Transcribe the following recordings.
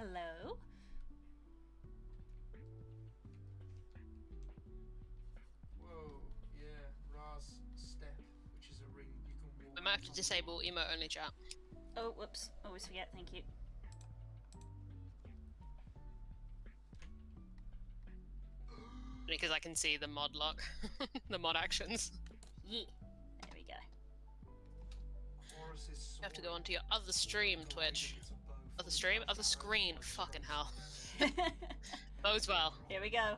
Hello? Whoa, yeah, Ra's step, which is a ring you can walk. We might have to disable emote only chat. Oh, whoops. Always forget, thank you. Because I can see the mod lock. The mod actions. Yeah. There we go. Horus's You have to go onto your other stream, Twitch. Other stream? Other screen. Fucking hell. Bodes well. Here we go. Oh,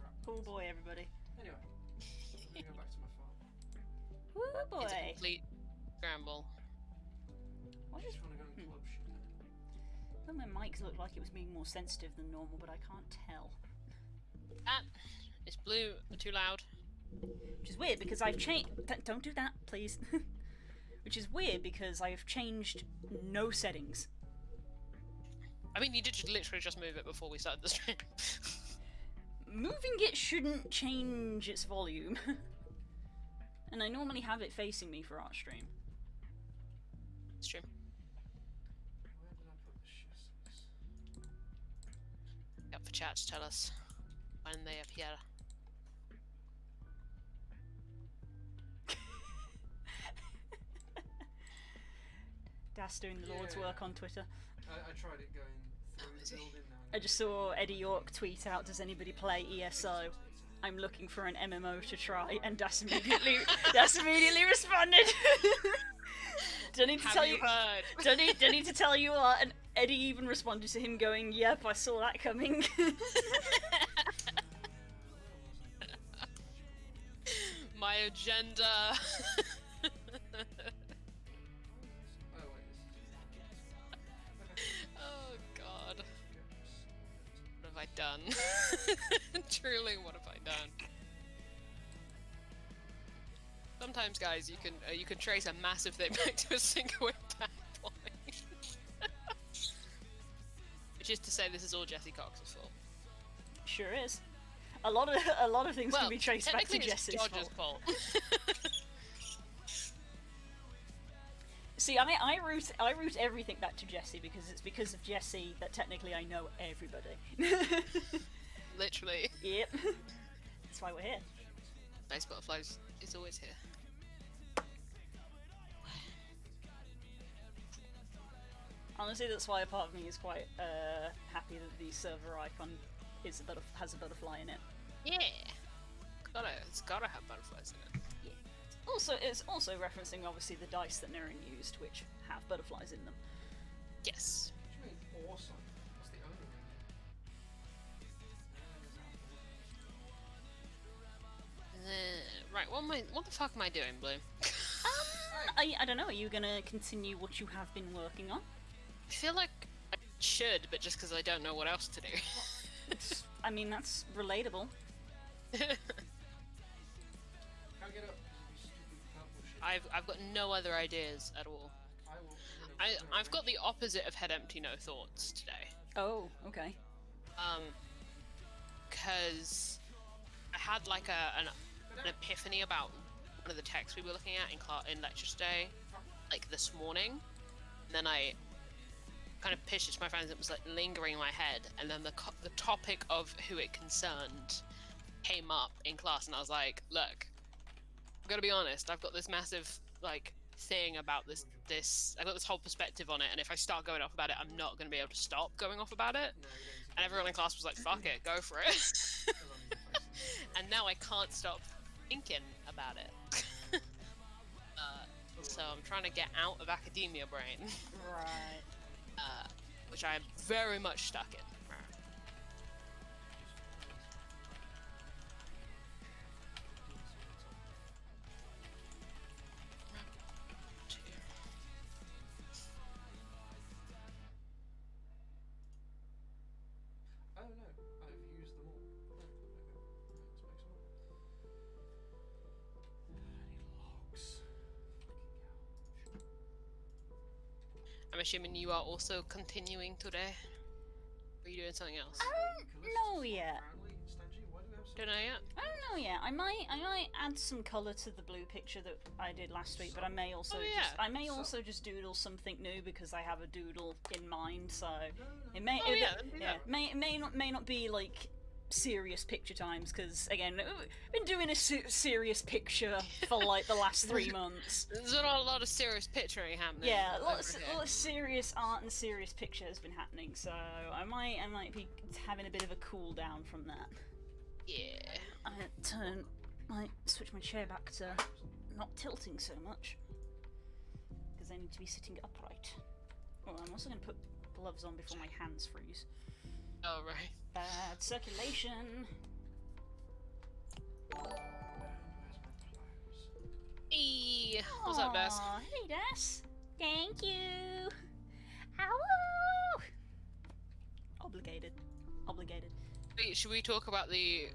crap. Oh boy, everybody. Anyway, I'm gonna go back to my farm. Woo It's a boy. complete scramble. What I is... just want to go and club shit. Well, my mic looked like it was being more sensitive than normal, but I can't tell. Ah, is blue too loud? Which is weird because I've changed... Don't do that, please. Which is weird because I've changed no settings. I mean, you did literally just move it before we started the stream. Moving it shouldn't change its volume. And I normally have it facing me for our stream. It's true. Where did I put the chassis? Up for chat to tell us when they appear. Das doing the Lord's work on Twitter. I tried it going through is the he? building now. I just saw Eddie York tweet out, does anybody play ESO? I'm looking for an MMO to try, and Das immediately responded. Don't need to tell you. Heard? Don't need to tell you what. And Eddie even responded to him going, "Yep, I saw that coming." My agenda. Oh wait, Oh god. What have I done? Truly, what have I done? Sometimes, guys, you can trace a massive thing back to a single impact point. Which is to say, this is all Jesse Cox's fault. Sure is. A lot of things can be traced back to technically it's Jesse's George's fault. fault. See, I root everything back to Jesse because it's because of Jesse that technically I know everybody. Literally. Yep. That's why we're here. Nice Butterflies is always here. Honestly, that's why a part of me is quite happy that the server icon has a butterfly in it. Yeah. It's gotta have butterflies in it. Yeah. Also, it's also referencing obviously the dice that Naren used, which have butterflies in them. Yes. what do you mean awesome? What's the only Right. What the fuck am I doing, Blue? I don't know. Are you gonna continue what you have been working on? I feel like I should, but just because I don't know what else to do. I mean, that's relatable. Can't get up. You stupid purple shit. I've got no other ideas at all. I will. I've got the opposite of head empty, no thoughts today. Oh, okay. Because I had like an epiphany about one of the texts we were looking at in lecture today, like this morning. And then I kind of pitched it to my friends. It was like lingering in my head, and then the topic of who it concerned came up in class, and I was like, look, I'm gonna be honest. I've got this massive like thing about this. I've got this whole perspective on it, and if I start going off about it, I'm not gonna be able to stop going off about it. And everyone in class was like, fuck it, go for it. And now I can't stop thinking about it. So I'm trying to get out of academia brain, Right. which I am very much stuck in. Oh no, I've used them all. No, let's make some more. I need logs. Fucking hell. I'm assuming you are also continuing today? Or are you doing something else? No, yet. Brownlee, Stangy, why do we have Don't know yet. I don't know yet. I might add some colour to the blue picture that I did last week, but I may also just doodle something new because I have a doodle in mind. So it may may not be like serious picture times because again we've been doing a serious picture for like the last 3 months. There's not a lot of serious picturing happening. Yeah, a lot of serious art and serious picture has been happening. So I might be having a bit of a cool down from that. Yeah. Might switch my chair back to not tilting so much because I need to be sitting upright. Oh, I'm also going to put gloves on before my hands freeze. Oh right. Bad circulation. Hey, what's up, Des? Aw, hey, Des. Thank you. Ow! Obligated. Wait, should we talk about the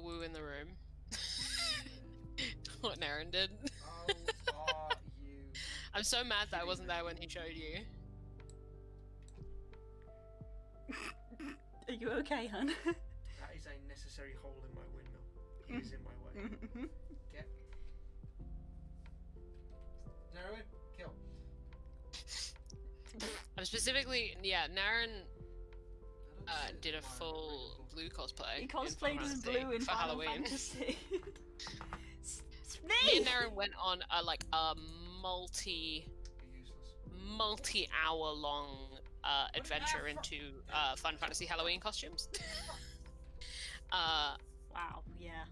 woo in the room? What Naren did? How are you? I'm so mad that I wasn't there when he showed you. Are you okay, hun? That is a necessary hole in my windmill. He is in my way. Get. Narrow it. Kill. I'm specifically, yeah, Naren I don't sit did a in my full wrinkle. blue cosplay. He cosplayed as blue in for Final Halloween. Fantasy. It's Me me! and Naren went on a multi-hour long adventure into Final Fantasy Halloween costumes. Wow, yeah.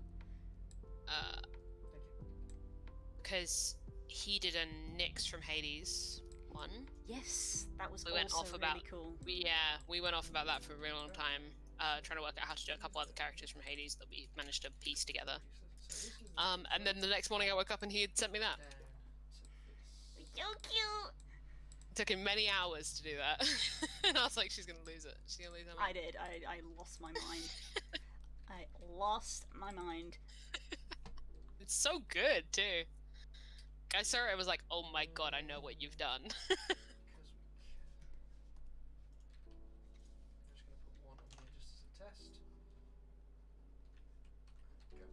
Because he did a Nyx from Hades one. Yes, that was We also went off really about cool. we went off about that for a really long time, trying to work out how to do a couple other characters from Hades that we managed to piece together. And then the next morning I woke up and he had sent me that. So cute! It took him many hours to do that. And I was like, she's gonna lose it. She's gonna lose her I mind. did. I lost my mind. I lost my mind. It's so good too. I saw it, I was like, oh my god, I know what you've done. Because we can. I'm just going to put one on here just as a test. Go.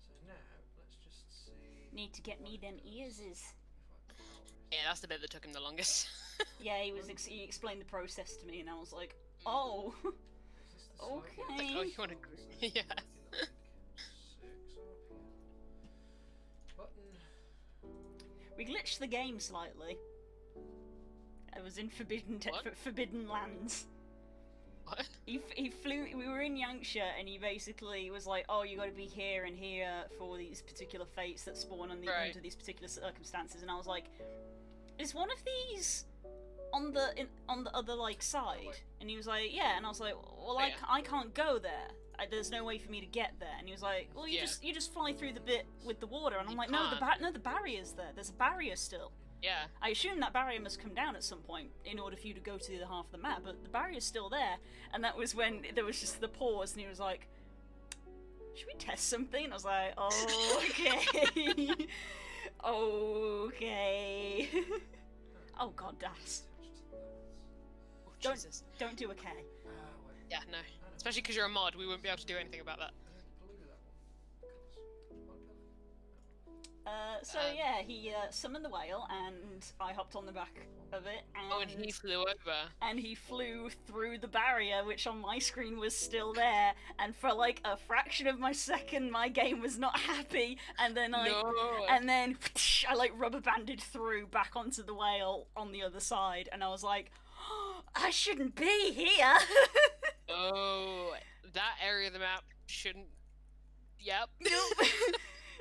So now, let's just see. Need to get me them ears. if I can power this. Yeah, that's the bit that took him the longest. Yeah, he explained the process to me, and I was like, oh. Is this the side one? Okay. Like, oh, you wanna yeah. Six up here. Button. We glitched the game slightly. I was in forbidden lands. What? He flew. We were in Yankshire, and he basically was like, "Oh, you got to be here and here for these particular fates that spawn on Right. under these particular circumstances." And I was like, "Is one of these on the other like side?" And he was like, "Yeah." And I was like, "Well, Yeah. I can't go there. There's no way for me to get there." And he was like, "Well, you Yeah. just fly through the bit with the water." And I'm You like, "No, can't. the barrier's there. There's a barrier still." Yeah. I assume that barrier must come down at some point in order for you to go to the other half of the map, but the barrier's still there. And that was when there was just the pause, and he was like, "Should we test something?" And I was like, "Oh, okay." Okay. Oh god, Das. Oh, Don't- Jesus. Don't do a K. Wait. Yeah, no. Especially because you're a mod, we wouldn't be able to do anything about that. Blue that one. Colours. What colour? So yeah, he summoned the whale, and I hopped on the back of it, and Oh, and he flew over. and he flew through the barrier, which on my screen was still there, and for like a fraction of my second my game was not happy, and then I like rubber banded through back onto the whale on the other side, and I was like, oh, I shouldn't be here. Oh, that area of the map shouldn't. Yep. Nope.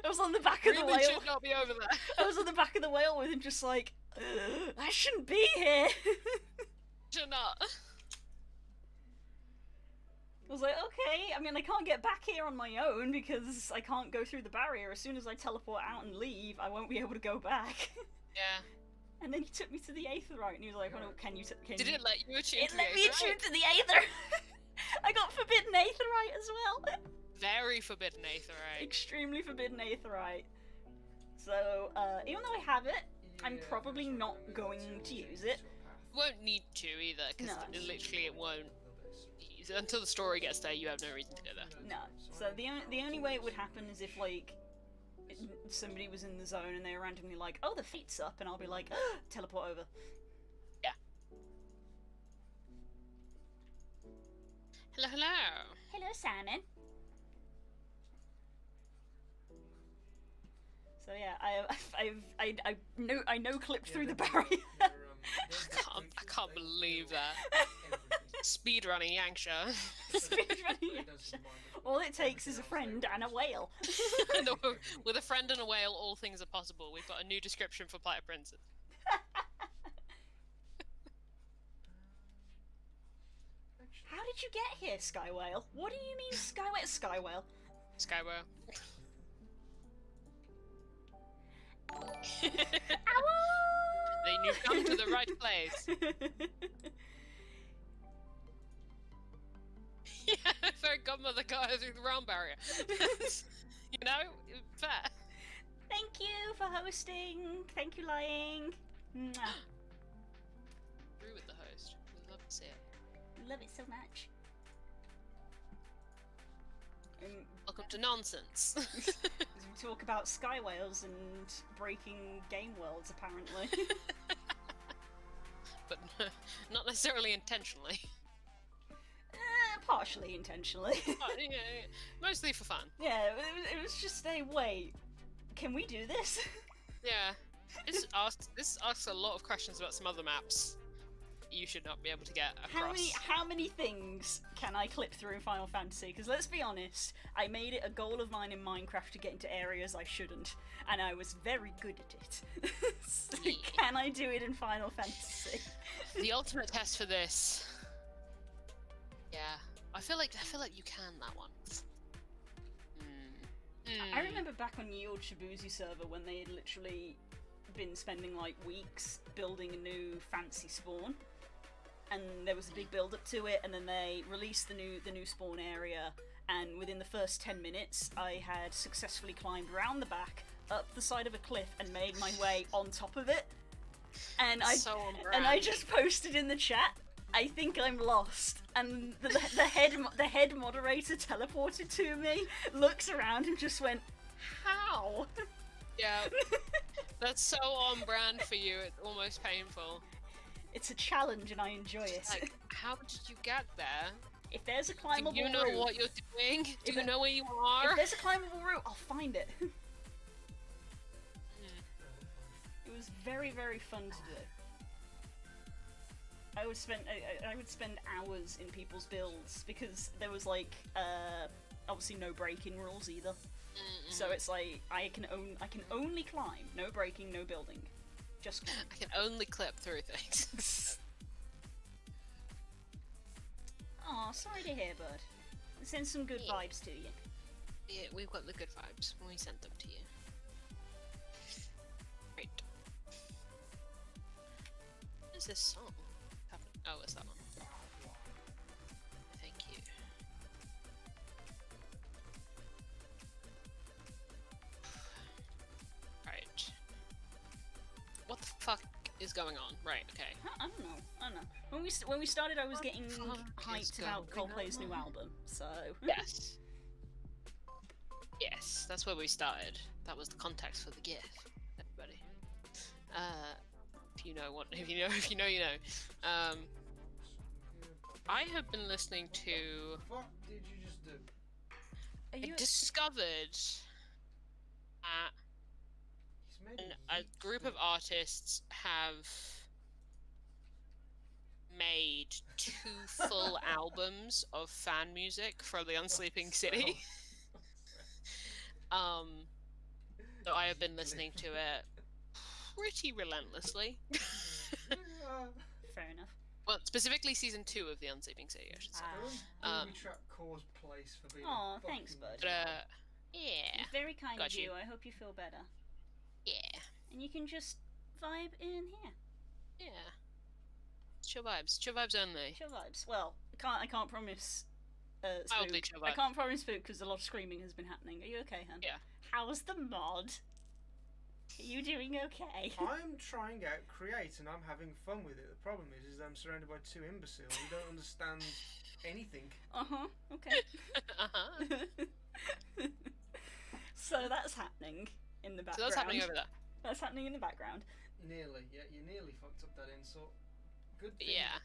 I was on the back of the Really whale. should not be over there. I was on the back of the whale with him just like, I shouldn't be here. Should not. I was like, okay, I mean, I can't get back here on my own because I can't go through the barrier. As soon as I teleport out and leave, I won't be able to go back. Yeah. And then he took me to the Aetherite, and he was like, oh, no, can you... Did it let you attune It to let the me Aetherite? attune to the Aether! I got Forbidden Aetherite as well! Very forbidden Aetherite. Extremely Forbidden Aetherite. So, even though I have it, I'm probably not going to use it. Won't need to either, because No. literally it won't until the story gets there, you have no reason to go there. No. So the only way it would happen is if like somebody was in the zone and they were randomly like, oh, the feet's up, and I'll be like, oh, teleport over. Yeah. Hello, hello. Hello, Simon. So yeah, I no clipped through the barrier. I can't believe that. Speedrunning Yanksha. Speedrunning Yanksha. All it takes is a friend and a whale. With a friend and a whale, all things are possible. We've got a new description for Plight of Princess. How did you get here, Sky Whale? What do you mean, Sky Whale? Sky Whale. Sky Whale. Then you've come to the right place. Yeah, fairy godmother got her through the realm barrier. You know, fair. Thank you for hosting. Thank you, Lying. Mwah. Through with the host. We'd love to see it. Love it so much. Welcome to nonsense. We talk about sky whales and breaking game worlds, apparently. But not necessarily intentionally. Partially intentionally. Yeah, mostly for fun. Yeah, it was just a wait. Can we do this? Yeah, this asks a lot of questions about some other maps you should not be able to get across. How many things can I clip through in Final Fantasy? Because let's be honest, I made it a goal of mine in Minecraft to get into areas I shouldn't, and I was very good at it. So Yeah. can I do it in Final Fantasy? The ultimate test for this. Yeah, I feel like you can that one. I remember back on Ye Old Shibuya server when they had literally been spending like weeks building a new fancy spawn, and there was a big build up to it, and then they released the new spawn area, and within the first 10 minutes I had successfully climbed around the back, up the side of a cliff, and made my way on top of it. And I just posted in the chat, I think I'm lost, and the head moderator teleported to me, looks around and just went, how? Yeah, that's so on brand for you. It's almost painful. It's a challenge and I enjoy it. Like, how did you get there? If there's a climbable route... Do you know what you're doing? Do you know where you are? If there's a climbable route, I'll find it. It was very, very fun to do. I would spend hours in people's builds because there was like obviously no breaking rules either. So it's like I can only climb, no breaking, no building, just climb. I can only clip through things. Aw, sorry to hear, bud. Send some good vibes to you. Yeah, we've got the good vibes when we sent them to you. Right. What is this song? Oh, it's that one. Thank you. Right. What the fuck is going on? Right, okay. I don't know. When we started, I was getting hyped about Coldplay's new album, so... Yes. Yes, that's where we started. That was the context for the GIF, everybody. If you know, you know. I have been listening to... What did you just do? I discovered a group of artists have made 2 full albums of fan music for the Unsleeping City. So I have been listening to it pretty relentlessly. Fair enough. Well, specifically season 2 of the Unsleeping City, I should say. We track Core's place for being. Aw, thanks, bud. But, yeah. It's very kind Got of you. you. I hope you feel better. Yeah. And you can just vibe in here. Yeah. Chill vibes. Chill vibes only. Chill vibes. Well, I can't promise. Mildly Spook. chill I vibes. can't promise Spook because a lot of screaming has been happening. Are you okay, hun? Yeah. How's the mod? Are you doing okay? I'm trying out Create and I'm having fun with it. The problem is I'm surrounded by two imbeciles who don't understand anything. Okay. So that's happening in the background. So that's happening over there. That's happening in the background. Nearly, yeah, you nearly fucked up that insult. Good thing. Yeah.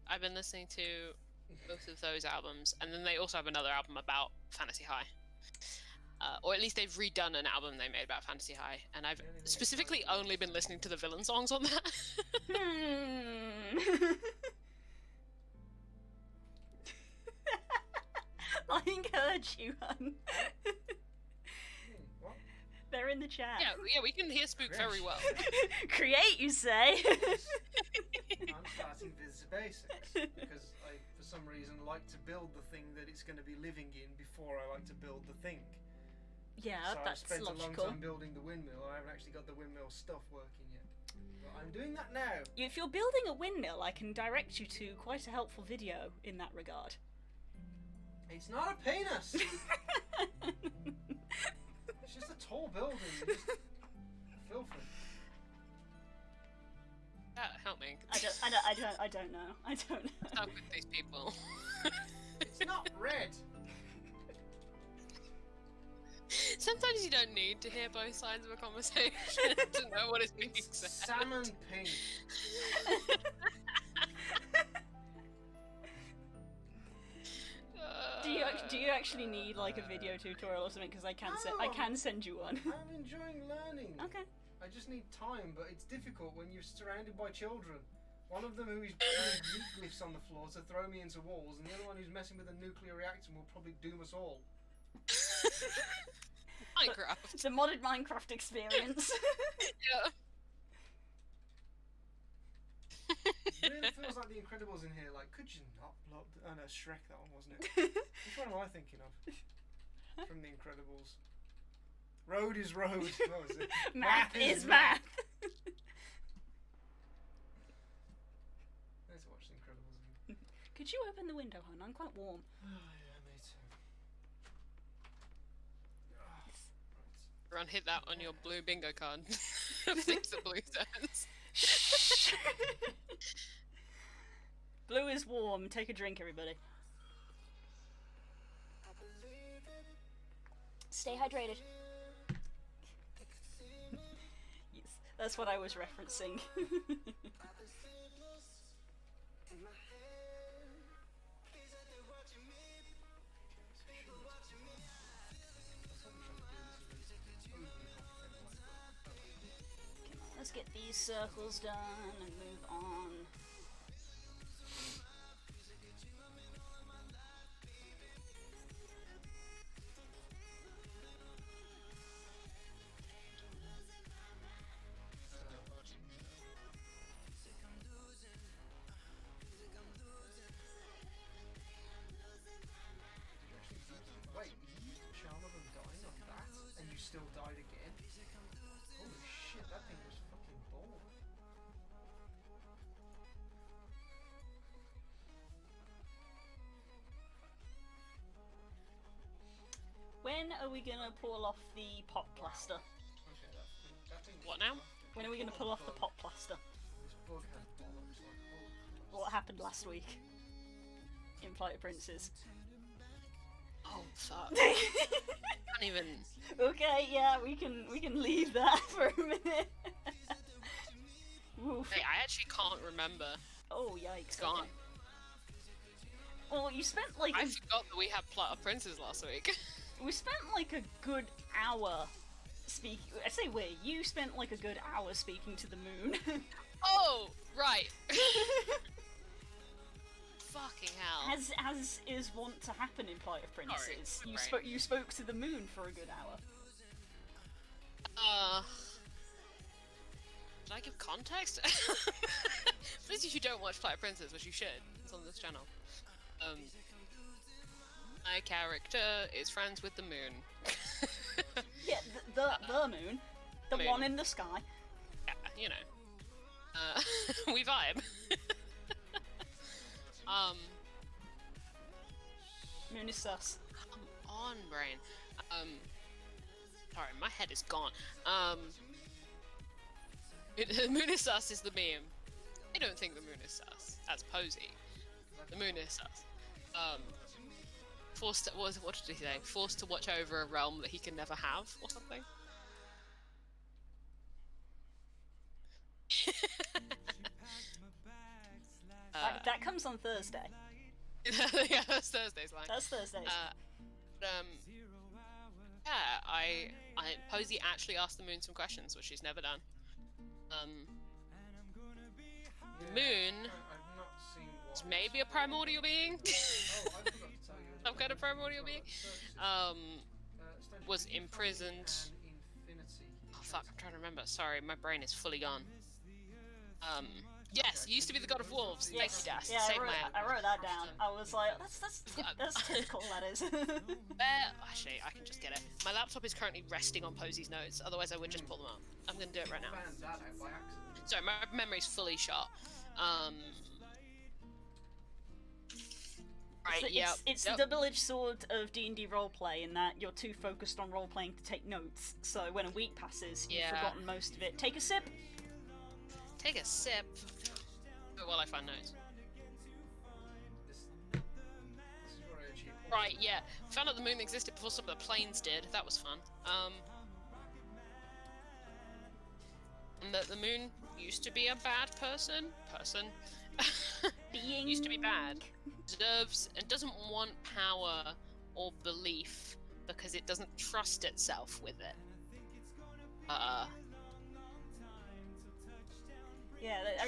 I've been listening to both of those albums, and then they also have another album about Fantasy High. Or at least they've redone an album they made about Fantasy High, and I've specifically only been listening to the villain songs on that. Lying heard you, hun. What? They're in the chat. Yeah, we can hear Spook very well. Create, you say? I'm starting with the basics because I, for some reason, like to build the thing that it's going to be living in before I like to build the thing. Yeah, so that's I've spent logical. a long time building the windmill. I haven't actually got the windmill stuff working yet. But I'm doing that now. If you're building a windmill, I can direct you to quite a helpful video in that regard. It's not a penis. It's just a tall building. Just filthy. Help me. I don't know. Stop with these people. It's not red. Sometimes you don't need to hear both sides of a conversation to know what is being said. Salmon pink. Do you actually need like a video tutorial or something? Because I can send you one. I'm enjoying learning. Okay. I just need time, but it's difficult when you're surrounded by children. One of them who is putting meat glyphs on the floor to throw me into walls, and the other one who's messing with a nuclear reactor and will probably doom us all. Minecraft. It's a modded Minecraft experience. Yeah. It really feels like The Incredibles in here. Like, could you not blow up? Oh no, Shrek. That one wasn't it? Which one am I thinking of? From The Incredibles. Road is road. What was it? Math is math. Let's watch The Incredibles again. Could you open the window, hon? I'm quite warm. Oh yeah, me too. Run, hit that on your blue bingo card. Fix the blue turns. Shh. Blue is warm. Take a drink, everybody. Stay hydrated. Yes, that's what I was referencing. Let's get these circles done and move on. Wait, you used a charm of them dying on that, and you still died again? Holy shit, that thing was fucking bold. When are we gonna pull off the pop plaster? Okay, that thing was What now? When are we gonna pull off the pop plaster? This bug had bollocks like holy What happened last week in Flight of Princes? Oh fuck. Can't even. Okay, yeah, we can leave that for a minute. Oof. Hey, I actually can't remember. Oh yikes! It's gone. Okay. Well, you spent like I forgot that we had Plot of Princes last week. we spent like a good hour speak. I say we. You spent like a good hour speaking to the moon. Oh, right. Fucking hell. As is wont to happen in Flight of Princes, Sorry. you spoke to the moon for a good hour. Should I give context? For those of you who don't watch Flight of Princes, which you should, it's on this channel. My character is friends with the moon. Yeah, the moon, the moon. one in the sky. Yeah, you know. We vibe. Moon is sus. Come on, brain. Sorry, my head is gone. Moon is sus is the meme. I don't think the moon is sus. That's Posey. The moon is sus. Forced to, what did he say? Forced to watch over a realm that he can never have, or something. That comes on Thursday. Yeah, that's Thursday's line. That's Thursdays. Yeah, Posey actually asked the moon some questions, which she's never done. The moon I've not seen is maybe a primordial being. I forgot to tell you. Some kind of primordial being. Was imprisoned. Oh fuck, I'm trying to remember. Sorry, my brain is fully gone. Yes, used to be the god of wolves. Yes. Thank you, Das. Yeah, Save I wrote that down. I was like, that's typical, that is. Actually, I can just get it. My laptop is currently resting on Posey's notes, otherwise I would just pull them up. I'm gonna do it right now. I found that out by accident. Sorry, my memory's fully shot. Right, It's the double-edged sword of D&D roleplay in that you're too focused on roleplaying to take notes, so when a week passes, you've forgotten most of it. Take a sip! Take a sip. While I find notes. This is where I achieve. Right, yeah. Found out the moon existed before some of the planes did. That was fun. And that the moon used to be a bad person. Being... used to be bad. Deserves and doesn't want power or belief because it doesn't trust itself with it. Yeah, I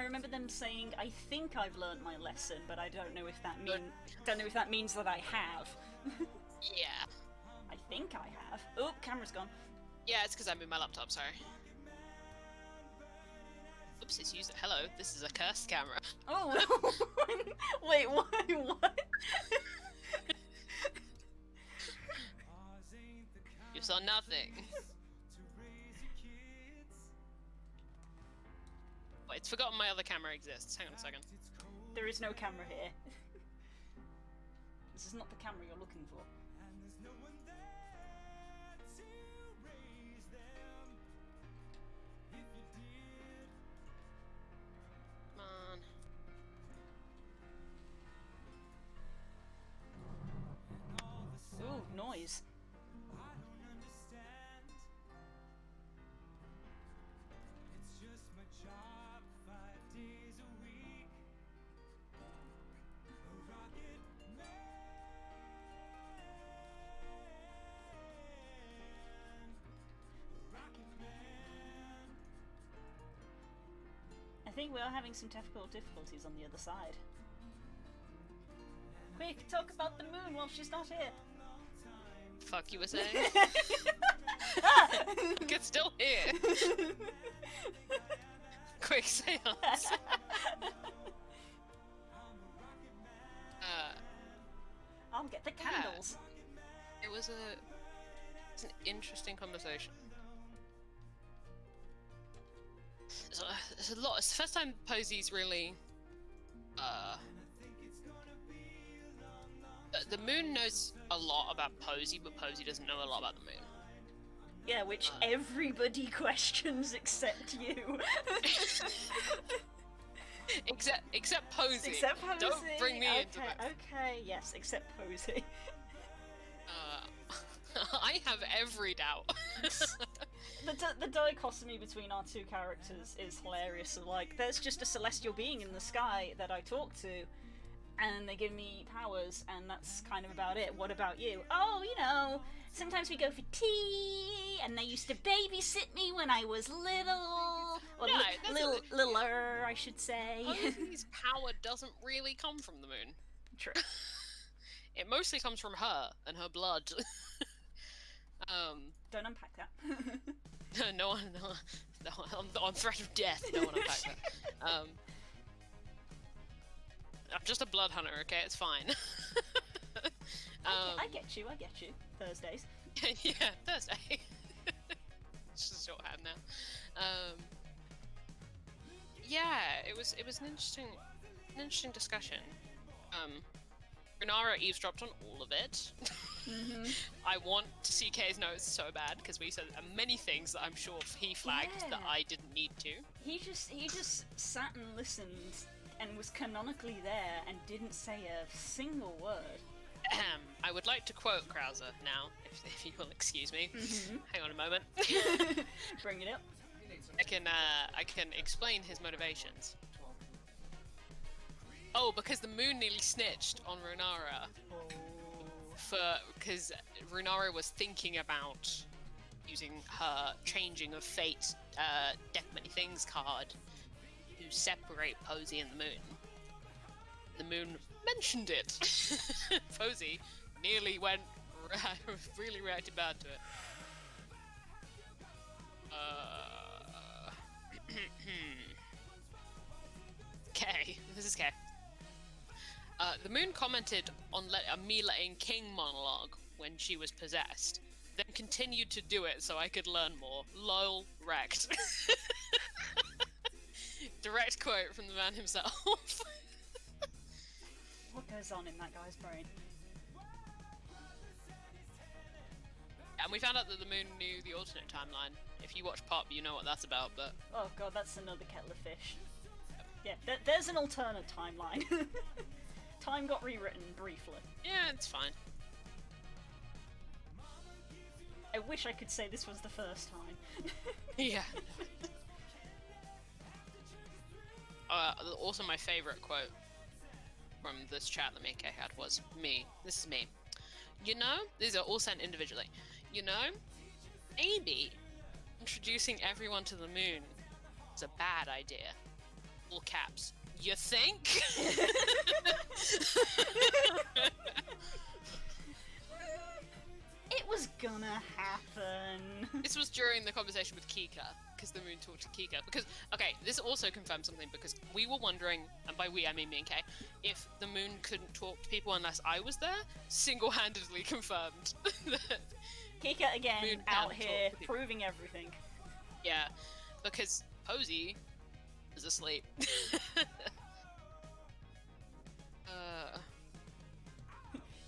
remember them saying, "I think I've learned my lesson, but I don't know if that means that I have." Yeah. I think I have. Oh, camera's gone. Yeah, it's because I moved my laptop. Sorry. Oops, it's used. Hello, this is a cursed camera. Oh, wait, what? You saw nothing. Wait, it's forgotten my other camera exists. Hang on a second. There is no camera here. This is not the camera you're looking for. Come on. Ooh, noise. I think we are having some technical difficulties on the other side. Quick, talk about the moon while she's not here. Fuck, you were saying? It's still here. Quick seance. I'll get the candles. It was an interesting conversation. There's a lot. It's the first time Posey's really. The moon knows a lot about Posey, but Posey doesn't know a lot about the moon. Yeah, which everybody questions except you. Except Posey. Except Posey. Don't bring me into this. Okay, yes, except Posey. I have every doubt. The dichotomy between our two characters is hilarious. So, like, there's just a celestial being in the sky that I talk to, and they give me powers, and that's kind of about it. What about you? Oh, you know, sometimes we go for tea, and they used to babysit me when I was little. Or littler, I should say. Posey's power doesn't really come from the moon. True. It mostly comes from her and her blood. Don't unpack that. No one, on threat of death, no one unpack that. I'm just a blood hunter, okay? It's fine. I get you. Thursdays. Yeah, Thursday. It's just shorthand now. Yeah, it was an interesting discussion. Renara eavesdropped on all of it. I want to see Kay's notes so bad because we said many things that I'm sure he flagged that I didn't need to. He just sat and listened and was canonically there and didn't say a single word. I would like to quote Krauser now, if you will excuse me. Hang on a moment. Bring it up. I can explain his motivations. Oh, because the moon nearly snitched on Runara. Because Runara was thinking about using her Changing of Fate Death Many Things card to separate Posey and the moon. The moon mentioned it. Posey nearly went really reacted bad to it. Kay, this is Kay. The moon commented on me letting King monologue when she was possessed, then continued to do it so I could learn more. Lol, wrecked. Direct quote from the man himself. What goes on in that guy's brain? And we found out that the moon knew the alternate timeline. If you watch Pop, you know what that's about, but... Oh god, that's another kettle of fish. Yeah, there's an alternate timeline. Time got rewritten briefly. Yeah, it's fine. I wish I could say this was the first time. Yeah. Also, my favourite quote from this chat that Mike had was me. This is me. You know, these are all sent individually. You know, maybe introducing everyone to the moon is a bad idea. All caps. You think? It was gonna happen. This was during the conversation with Kika, because the moon talked to Kika. Because, okay, this also confirmed something, because we were wondering, and by we I mean me and Kay, if the moon couldn't talk to people unless I was there. Single-handedly confirmed that Kika again out here proving everything. Yeah, because Posey is asleep.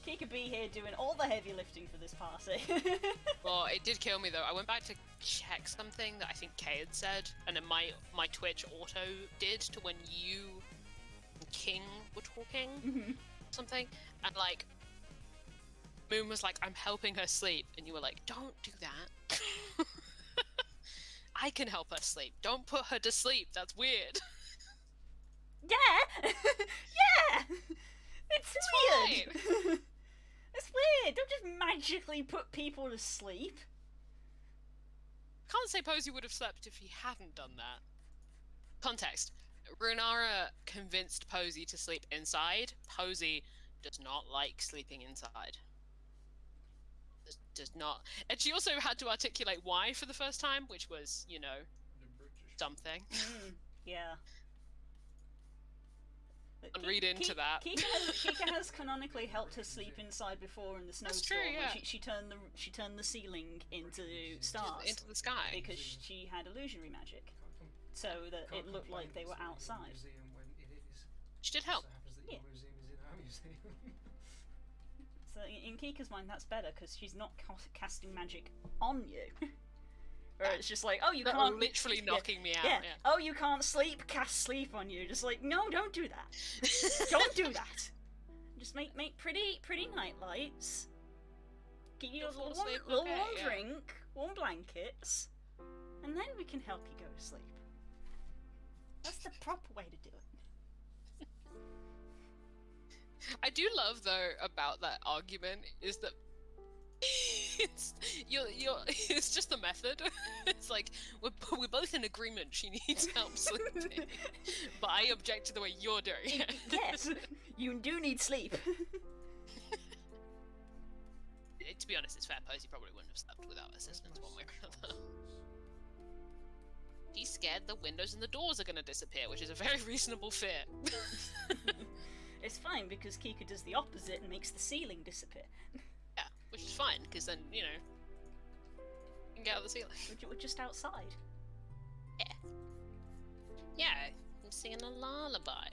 Kika B here doing all the heavy lifting for this party. Well, it did kill me though. I went back to check something that I think Kay had said, and then my Twitch auto did to when you and King were talking, something, and like Moon was like, "I'm helping her sleep," and you were like, "Don't do that." I can help her sleep. Don't put her to sleep. That's weird. Yeah, yeah. It's weird. It's weird. Don't just magically put people to sleep. Can't say Posey would have slept if he hadn't done that. Context. Runara convinced Posey to sleep inside. Posey does not like sleeping inside. Does not. And she also had to articulate why for the first time, which was, you know, something. Yeah. And read into that. Kika has canonically helped her sleep inside before in the snowstorm. That's true, yeah. She turned the ceiling into stars. Into the sky. Because she had illusionary magic. So that it looked like they were outside. She did help. Yeah. So in Kika's mind that's better because she's not casting magic on you. Or it's just like, oh, you can't... literally knocking me out. Yeah. Oh, you can't sleep, cast sleep on you. Just like, no, don't do that. Don't do that. Just make pretty night lights. Get you a little warm drink, warm blankets, and then we can help you go to sleep. That's the proper way to do it. I do love, though, about that argument is that it's just the method. It's like we're both in agreement she needs help sleeping, but I object to the way you're doing it. Yes, you do need sleep. To be honest, it's fair. Posey probably wouldn't have slept without assistance one way or another. He's scared the windows and the doors are going to disappear, which is a very reasonable fear. It's fine because Kika does the opposite and makes the ceiling disappear. Yeah, which is fine, because then, you know, you can get out of the ceiling. We're just outside. Yeah. Yeah, I'm singing a lullaby.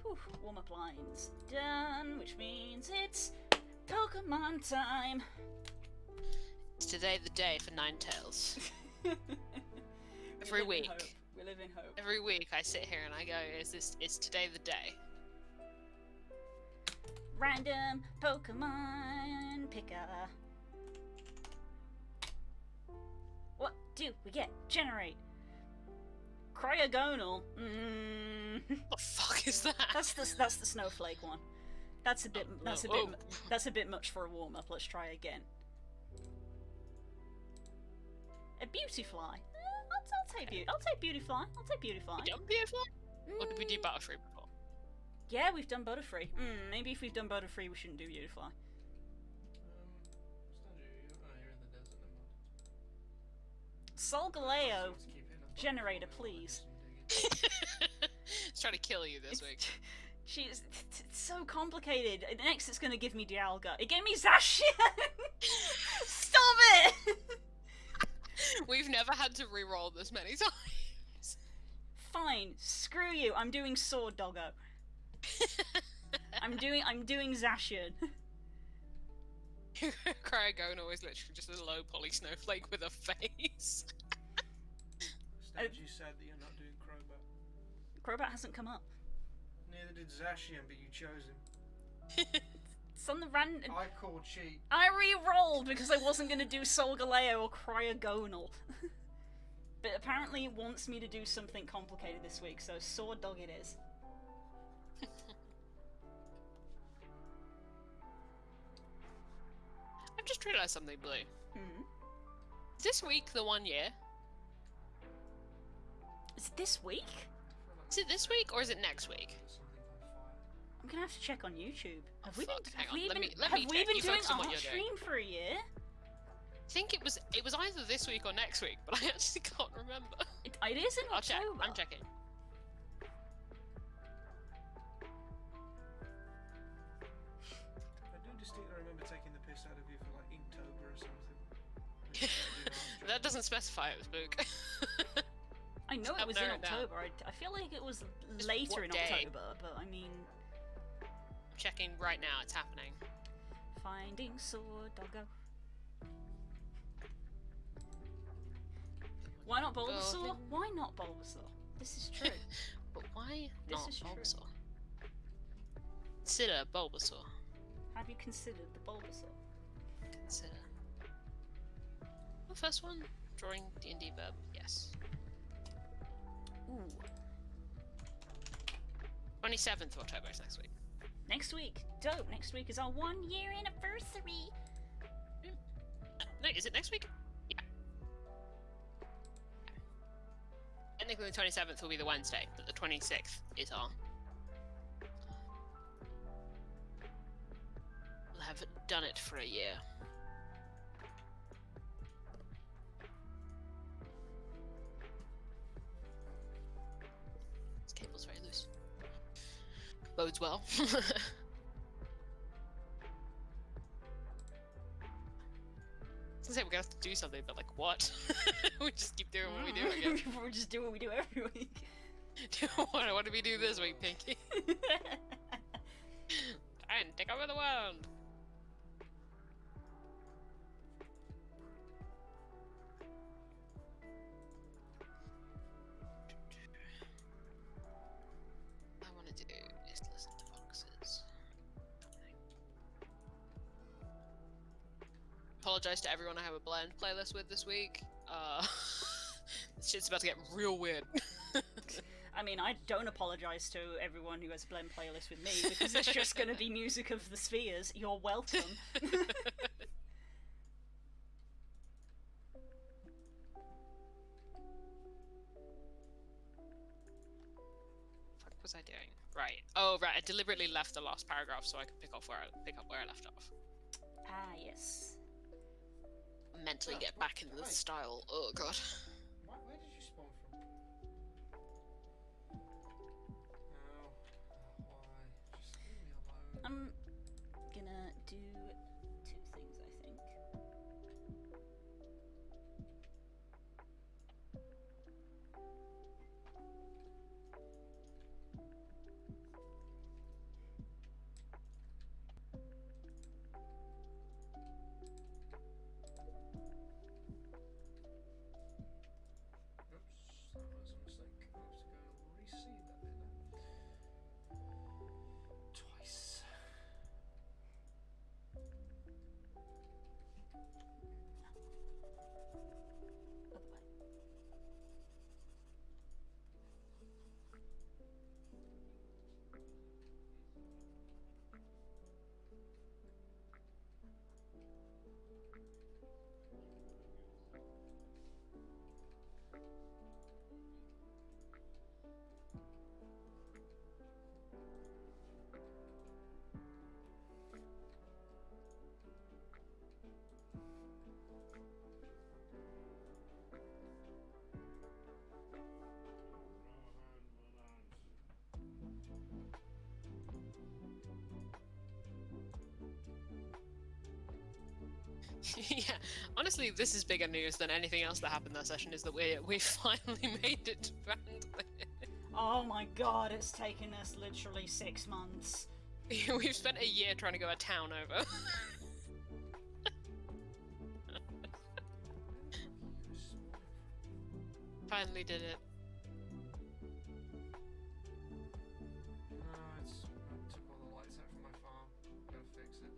Whew, warm-up lines done, which means it's Pokemon time! It's today the day for Ninetales. Every week. We live in hope. Every week I sit here and I go, is today the day? Random Pokemon picker. What do we get? Generate. Cryogonal. What the fuck is that? That's the snowflake one. That's a bit much for a warm up. Let's try again. A Beautifly. I'll take Beautifly. I'll take Beautifly. We done Beautifly? Or did we do Butterfree before? Yeah, we've done Butterfree. Maybe if we've done Butterfree, we shouldn't do Beautifly. Solgaleo, generator, please. It's trying to kill you this week. It's so complicated. Next, it's gonna give me Dialga. It gave me Zacian. Stop it! We've never had to re-roll this many times. Fine, screw you. I'm doing Sword Doggo. I'm doing Zacian. Cryogonal is literally just a low poly snowflake with a face. You said that you're not doing Crobat. Crobat hasn't come up. Neither did Zacian, but you chose him. It's on the random. I call cheat. I re-rolled because I wasn't going to do Solgaleo or Cryogonal. But apparently it wants me to do something complicated this week, so Sword Dog it is. I've just realised something, Blue. Is this week the 1 year? Is it this week? Is it this week or is it next week? I'm gonna have to check on YouTube. Have we Hang been, on, let have me we check. been You doing focus on what art you're doing. stream for a year? I think it was either this week or next week, but I actually can't remember. It is in I'll check. October. I'm checking. I do distinctly remember taking the piss out of you for like Inktober or something. That doesn't specify it was Book. I know it was in October. I feel like it was later in October, but I mean... I'm checking right now, it's happening. Finding Sword Doggo. Why not Bulbasaur? Why not Bulbasaur? This is true. But why This not is true. Bulbasaur? Consider Bulbasaur. Have you considered the Bulbasaur? Consider. The first one? Drawing D&D verb? Yes. Ooh. 27th of October is next week. Next week. Dope. Next week is our 1 year anniversary. No, is it next week? Yeah. Technically the 27th will be the Wednesday, but the 26th is our... We'll have done it for a year. This cable's very loose. Bodes well. I was gonna say we're gonna have to do something, but like what? We just keep doing what we do again. We just do what we do every week. What do we do this week, Pinky? Try and take over the world. What I want to do is listen to Foxes. Apologize to everyone I have a blend playlist with this week. This shit's about to get real weird. I mean, I don't apologise to everyone who has a blend playlist with me, because it's just going to be music of the spheres. You're welcome. What was I doing? Right. Oh, right. I deliberately left the last paragraph so I could pick up where I left off. Ah, yes. Mentally get back into the style. Oh god. Where did you spawn from? Oh, why? Just leave me alone. I'm gonna do 2 things, I think. Yeah, honestly, this is bigger news than anything else that happened that session. Is that we finally made it to Brandley. Oh my god, it's taken us literally 6 months. We've spent a year trying to go a town over. Finally did it. I took all the lights out from my farm. Gotta fix it.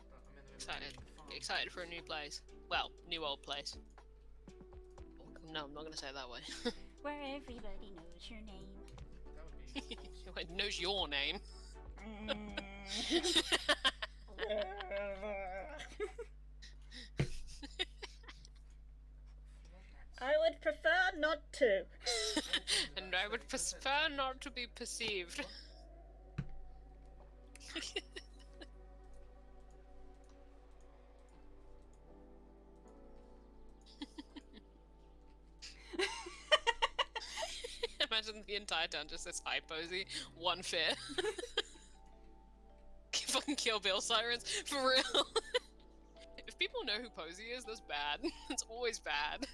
But I'm in the middle Excited. of the farm. Excited for a new place. Well, new old place. No, I'm not gonna say it that way. Where everybody knows your name. That would be awesome. It knows your name. I would prefer not to. And I would prefer not to be perceived. Imagine the entire town just says hi, Posey. One fear. Fucking Kill Bill sirens. For real. If people know who Posey is, that's bad. It's always bad.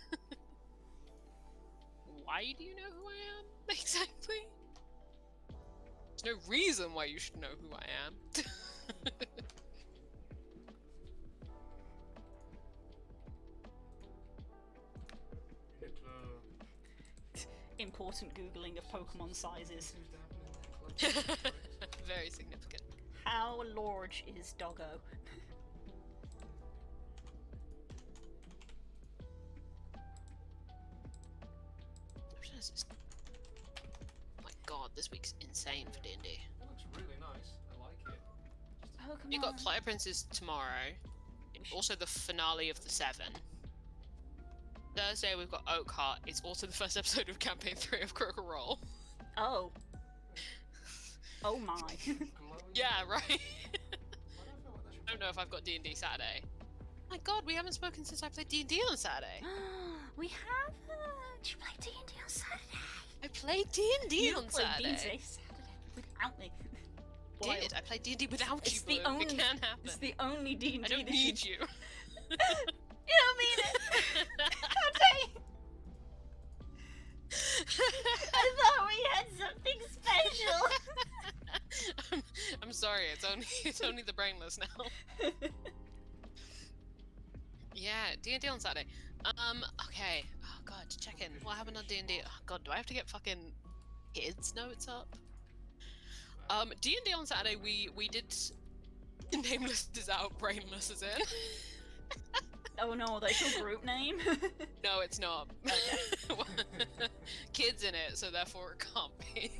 Why do you know who I am? Exactly. There's no reason why you should know who I am. Important googling of Pokemon sizes. Very significant. How large is Doggo? My god, this week's insane for D&D. It looks really nice. I like it. Pokemon. You got Player Princes tomorrow. Also the finale of the 7. Thursday we've got Oakheart. It's also the first episode of Campaign 3 of Critical Role. Oh. Oh my. Yeah, right? Why do I feel like that should I don't know if I've got D&D Saturday. My god, we haven't spoken since I played D&D on Saturday. We haven't. You played D&D on Saturday. I played D&D on Saturday. You played D&D Saturday without me. Did I played D&D without It's you, the Blue. only. It can happen. It's the only D&D. I don't that need you. You don't mean it. How dare you? I thought we had something special. I'm sorry. It's only the brainless now. Yeah, D&D on Saturday. Okay. Oh god, check in. What happened on D&D? Oh god, do I have to get fucking kids notes up? D&D on Saturday, we did Nameless is out, Brainless is in. Oh no, that's your group name? No, it's not. Kids in it, so therefore it can't be.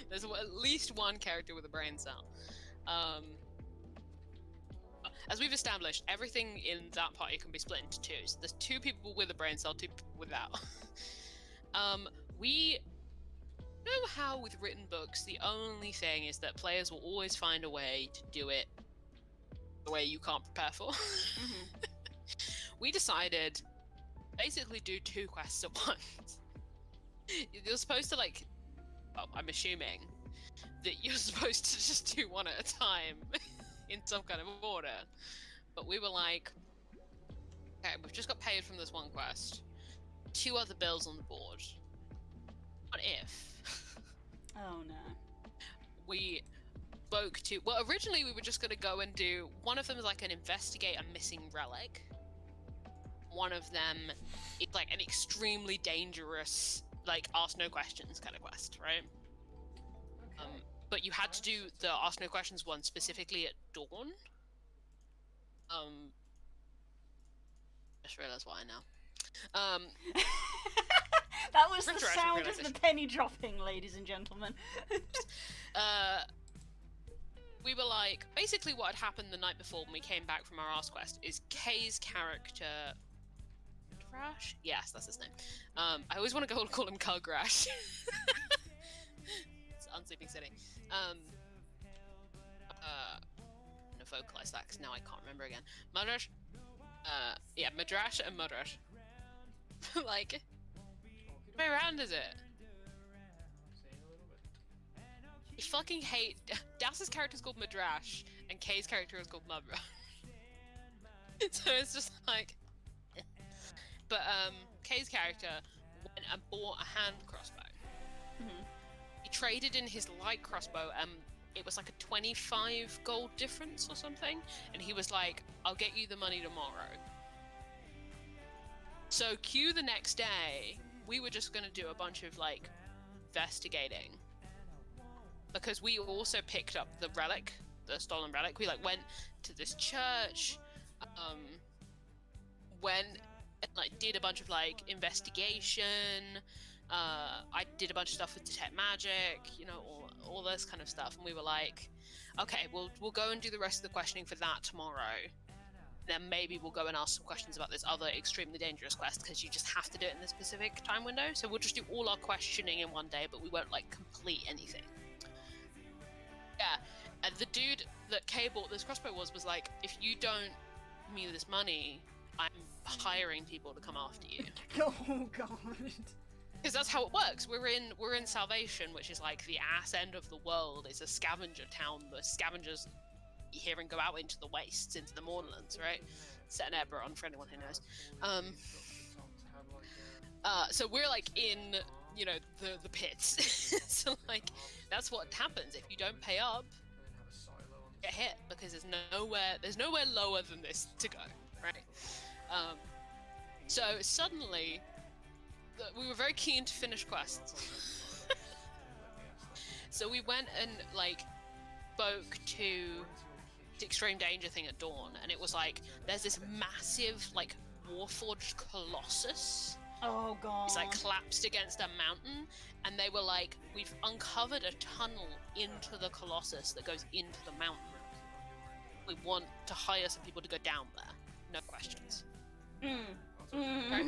There's at least one character with a brain cell. As we've established, everything in that party can be split into two. So there's 2 people with a brain cell, 2 people without. We know how with written books, the only thing is that players will always find a way to do it the way you can't prepare for. Mm-hmm. We decided basically do 2 quests at once. You're supposed to well, I'm assuming that you're supposed to just do one at a time in some kind of order. But we were like, okay, we've just got paid from this one quest. 2 other bills on the board. What if? Oh no. We spoke to... Well, originally we were just going to go and do... One of them is like an investigate a missing relic. One of them is like an extremely dangerous, ask no questions kind of quest, right? Okay. But you had to do the ask no questions one specifically at dawn. Just realized why now. That was the Interesting sound of realization. the penny dropping, ladies and gentlemen. We were like, basically what had happened the night before when we came back from our ask quest is Kay's character, Cugrash? Yes, that's his name. I always want to call him Cugrash. It's Unsleeping City. I'm gonna vocalize that because now I can't remember again. Madrash. Yeah, Madrash and Madrash. Like, which way around is it? I fucking hate. Das's character is called Madrash, and Kay's character is called Madrash. So it's just like. But Kay's character went and bought a hand crossbow. Mm-hmm. He traded in his light crossbow, and it was like a 25 gold difference or something. And he was like, "I'll get you the money tomorrow." So cue the next day, we were just gonna do a bunch of like investigating. Because we also picked up the relic, the stolen relic. We like went to this church, went and like did a bunch of like investigation. I did a bunch of stuff with detect magic, you know, all this kind of stuff. And we were like, okay, we'll go and do the rest of the questioning for that tomorrow. Then maybe we'll go and ask some questions about this other extremely dangerous quest, because you just have to do it in this specific time window. So we'll just do all our questioning in one day, but we won't like complete anything. Yeah, and the dude that Kay bought this crossbow was like, if you don't give me this money, I'm hiring people to come after you. Oh god. Because that's how it works. We're in Salvation, which is like the ass end of the world. It's a scavenger town. The scavengers here and go out into the wastes, into the Mournlands, right? Set in Eberron for anyone who knows. So we're like in, you know, the pits. So like that's what happens if you don't pay up. Get hit, because there's nowhere lower than this to go, right? So suddenly, we were very keen to finish quests. So we went and like spoke to the extreme danger thing at dawn, and it was like there's this massive like warforged colossus. Oh god. It's like collapsed against a mountain, and they were like, we've uncovered a tunnel into the colossus that goes into the mountain. We want to hire some people to go down there. No questions. Right?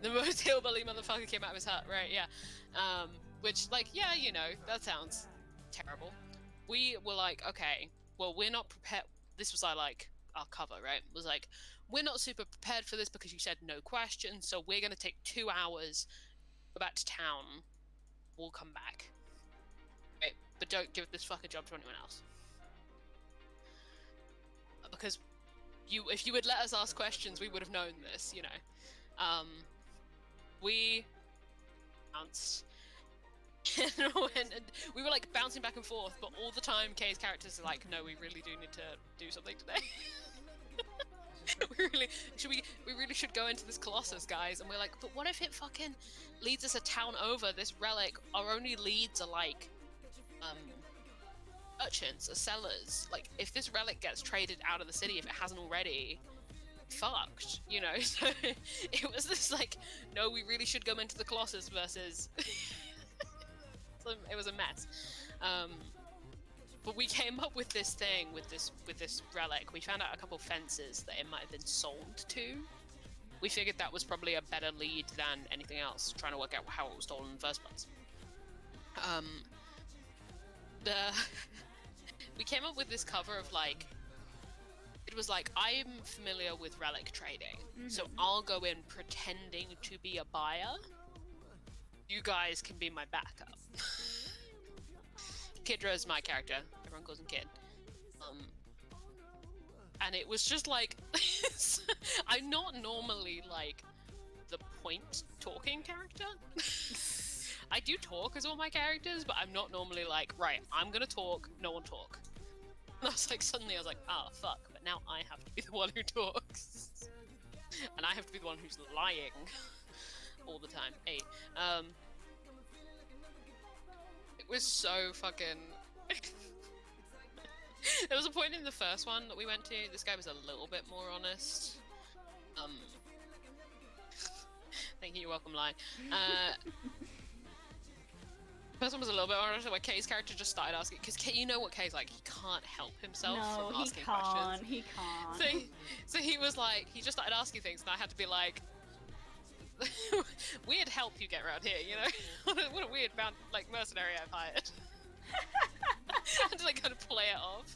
The most hillbilly motherfucker came out of his hut, right? Yeah. Which, like, yeah, you know, that sounds terrible. We were like, okay, well, we're not prepared. This was our cover, right? It was like, we're not super prepared for this because you said no questions, so we're going to take 2 hours, go back to town, we'll come back. Right? But don't give this fucking job to anyone else. Because if you had let us ask questions, we would have known this, you know. We bounced. And we were like bouncing back and forth, but all the time Kay's characters are like, no, we really do need to do something today. we really should go into this Colossus, guys. And we're like, but what if it fucking leads us a town over? This relic, our only leads are like merchants or sellers. Like, if this relic gets traded out of the city, if it hasn't already, fucked, you know. So it was this like, no, we really should go into the Colossus versus so it was a mess. But we came up with this thing with this relic. We found out a couple fences that it might have been sold to. We figured that was probably a better lead than anything else, trying to work out how it was stolen in the first place. We came up with this cover of like, it was like, I'm familiar with relic trading, so I'll go in pretending to be a buyer. You guys can be my backup. Kidra is my character. Everyone calls him Kid. And it was just like, I'm not normally like the point talking character. I do talk as all my characters, but I'm not normally like, right, I'm gonna talk, no one talk. And I was like, suddenly I was like, ah, fuck, but now I have to be the one who talks. And I have to be the one who's lying all the time. Hey, it was so fucking... There was a point in the first one that we went to, this guy was a little bit more honest. Thank you, you're welcome, Lie. First one was a little bit harder, where Kay's character just started asking, because Kay, you know what Kay's like, he can't help himself from asking questions. He can't. So he was like, he just started asking things, and I had to be like, weird help you get around here, you know? What a weird mercenary I've hired. I had to like kind of play it off.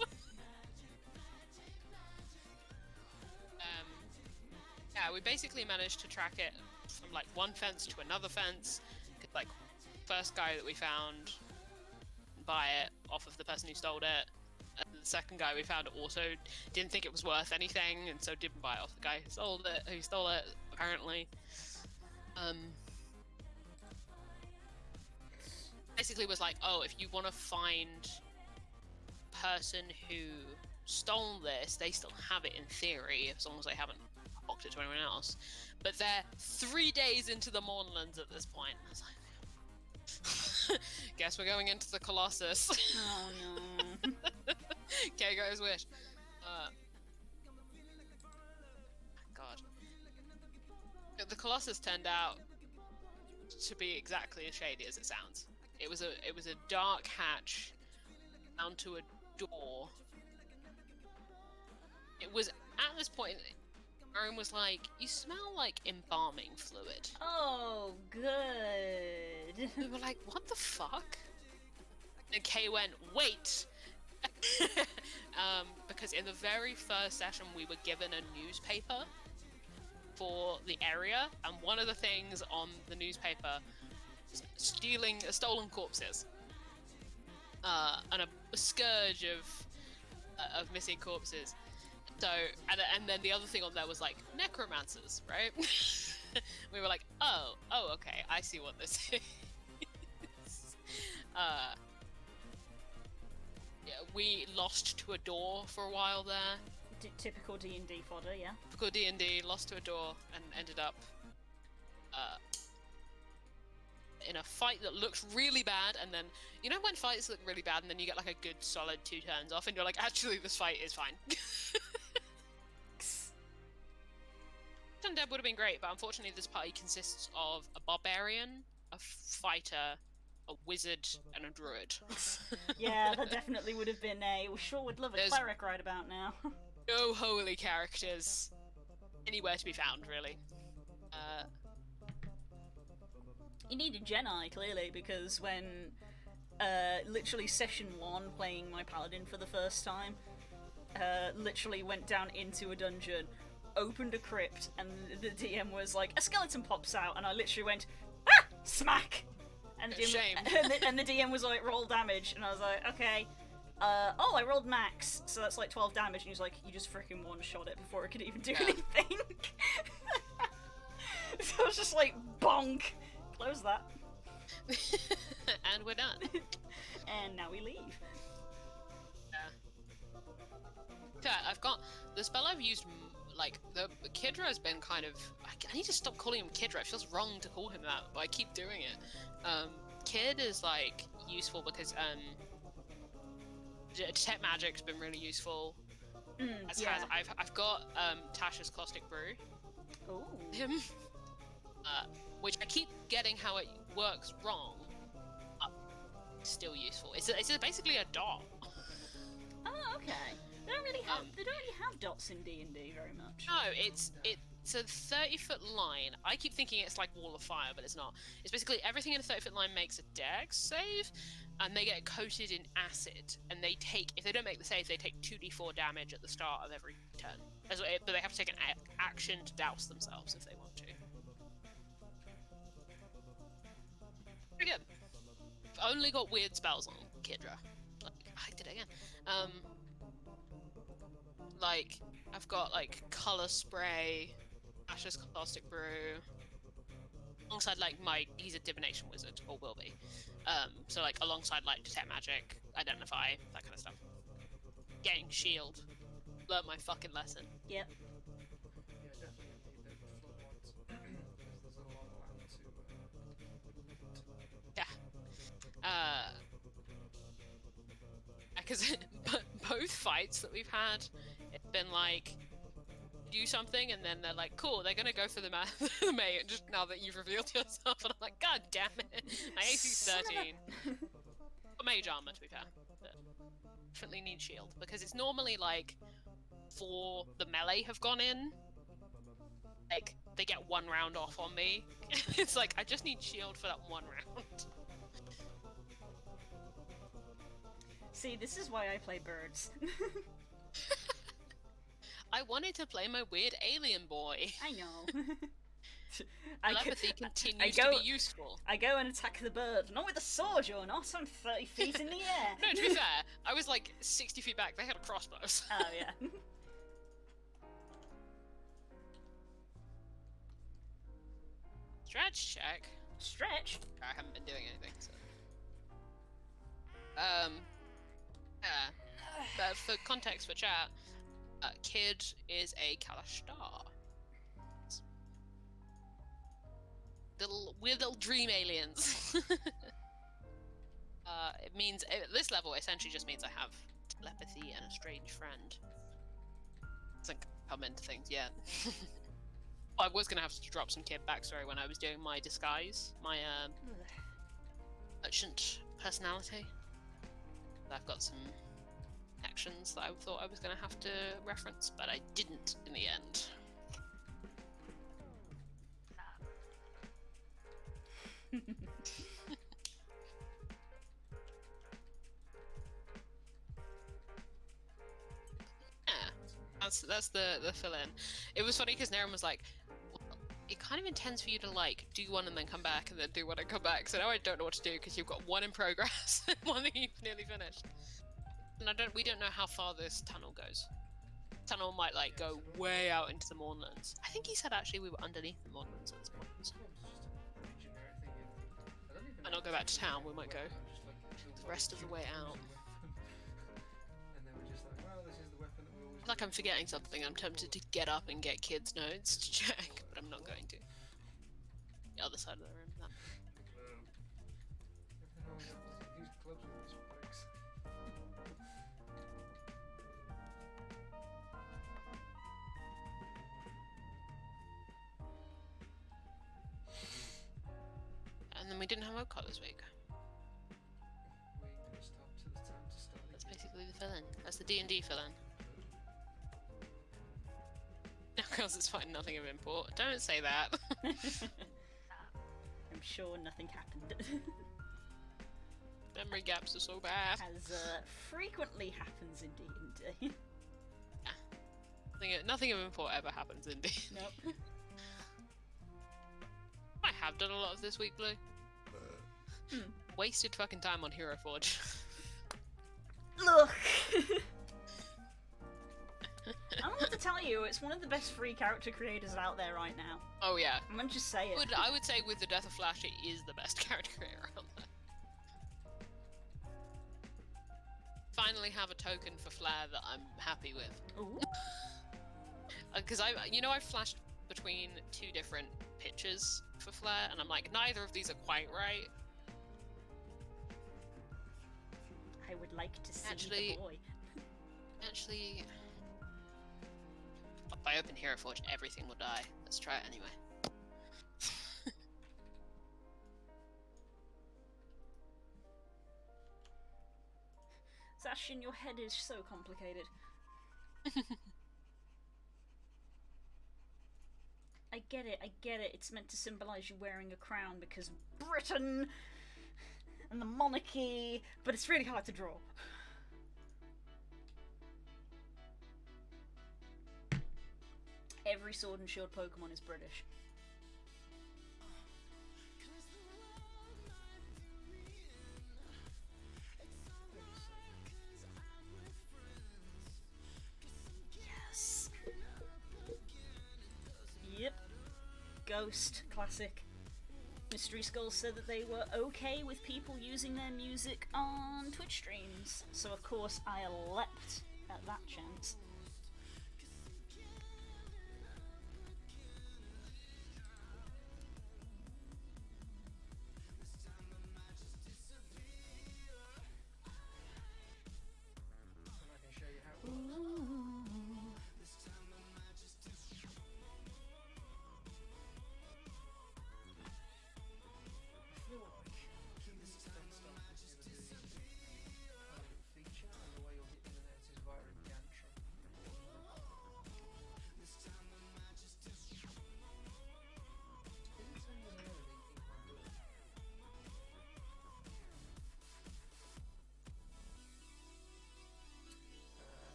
Yeah, we basically managed to track it from like one fence to another fence. Like, first guy that we found, buy it off of the person who stole it. And the second guy we found also didn't think it was worth anything, and so didn't buy it off the guy who stole it, apparently. Basically was like, oh, if you want to find person who stole this, they still have it in theory, as long as they haven't locked it to anyone else. But they're 3 days into the Mournlands at this point. I was like, guess we're going into the Colossus. Oh no. Okay, got his wish. God. The Colossus turned out to be exactly as shady as it sounds. It was a dark hatch down to a door. It was at this point, Aaron was like, "You smell like embalming fluid." Oh, good. We were like, "What the fuck?" And Kay went, "Wait." Because in the very first session we were given a newspaper for the area, and one of the things on the newspaper was stolen corpses, and a scourge of missing corpses. So, and then the other thing on there was like necromancers, right? We were like, oh, okay, I see what this is. Yeah, we lost to a door for a while there. Typical D&D fodder, yeah. Typical D&D, lost to a door, and ended up in a fight that looks really bad, and then, you know when fights look really bad and then you get like a good solid 2 turns off and you're like, actually this fight is fine. Undead would have been great, but unfortunately this party consists of a barbarian, a fighter, a wizard, and a druid. Yeah, that definitely would have been we sure would love a cleric right about now. No holy characters anywhere to be found, really. You needed Jedi, clearly, because when literally session 1, playing my paladin for the first time, literally went down into a dungeon, opened a crypt, and the DM was like, a skeleton pops out, and I literally went, ah! Smack! And the DM, and the DM was like, roll damage, and I was like, okay. I rolled max, so that's like 12 damage, and he was like, you just freaking one-shot it before it could even do anything. So I was just like, bonk! Close that. And we're done. And now we leave. Yeah, I've got the spell I've used. Like, the Kidra has been kind of... I need to stop calling him Kidra. It feels wrong to call him that, but I keep doing it. Kid is, like, useful because, Detect Magic's been really useful. I've got, Tasha's Caustic Brew. Ooh. Him. Which I keep getting how it works wrong. Still useful. It's basically a dot. Oh, okay. They don't really have dots in D&D very much. No, it's a 30-foot line. I keep thinking it's like Wall of Fire, but it's not. It's basically everything in a 30-foot line makes a Dex save, and they get coated in acid. And they take, if they don't make the save, they take 2d4 damage at the start of every turn. But they have to take an action to douse themselves if they want to. Pretty good. I've only got weird spells on Kidra. Like, I did it again. Like, I've got, like, Color Spray, Ash's Caustic Brew, alongside, like, he's a Divination Wizard, or will be. So, like, alongside, like, Detect Magic, Identify, that kind of stuff. Getting Shield. Learn my fucking lesson. Yep. Yeah, definitely need the flood ones. Because there's a lot of land to... Yeah. Because both fights that we've had, it's been like, do something, and then they're like, cool, they're gonna go for the mate, just now that you've revealed yourself, and I'm like, god damn it, my AC's 13. mage armor, to be fair. But definitely need shield, because it's normally like, for the melee have gone in, like, they get 1 round off on me. It's like, I just need shield for that 1 round. See, this is why I play birds. I wanted to play my weird alien boy. I know. Telepathy continues to be useful. I go and attack the bird. Not with a sword, you're not. I'm 30 feet in the air. No, to be fair, I was like 60 feet back. They had crossbows. Oh, yeah. Stretch check. Stretch? I haven't been doing anything, so. Yeah. But for context for chat, Kid is a Kalashtar. We're little dream aliens. It means, at this level, essentially just means I have telepathy and a strange friend. Doesn't come into things yet. I was gonna have to drop some Kid backstory when I was doing my disguise, my merchant personality. I've got some actions that I thought I was gonna have to reference, but I didn't in the end. Yeah, that's the fill-in. It was funny because Naren was like, well, it kind of intends for you to like do one and then come back and then do one and come back. So now I don't know what to do because you've got one in progress and one that you've nearly finished. And we don't know how far this tunnel goes. Tunnel might like go way out into the Mournlands. I think he said actually we were underneath the Mournlands at this point. So. Might not go back to town. We might go the rest of the way out. Like I'm forgetting something. I'm tempted to get up and get Kid's notes to check, but I'm not going to. The other side of the room. That. And then we didn't have Oakcott this week. That's basically the fill-in. That's the D&D fill-in. Now, girls, it's fine. Nothing of import. Don't say that. I'm sure nothing happened. Memory gaps are so bad. As frequently happens in D&D. Yeah. Nothing of import ever happens in D. Nope. I have done a lot of this week, Blue. Wasted fucking time on Hero Forge. Look! I don't know what to tell you, it's one of the best free character creators out there right now. Oh yeah. I'm gonna just say it. I would say with the death of Flash, it is the best character creator out there. Finally have a token for Flare that I'm happy with. Ooh. Because I've flashed between 2 different pictures for Flare, and I'm like, neither of these are quite right. I would like to see the boy. Actually, if I open Hero Forge, everything will die. Let's try it anyway. Zacian, your head is so complicated. I get it. It's meant to symbolise you wearing a crown because Britain and the monarchy, but it's really hard to draw. Every Sword and Shield Pokemon is British. Yes. Yep. Ghost, classic. Mystery Skulls said that they were okay with people using their music on Twitch streams, so of course I leapt at that chance.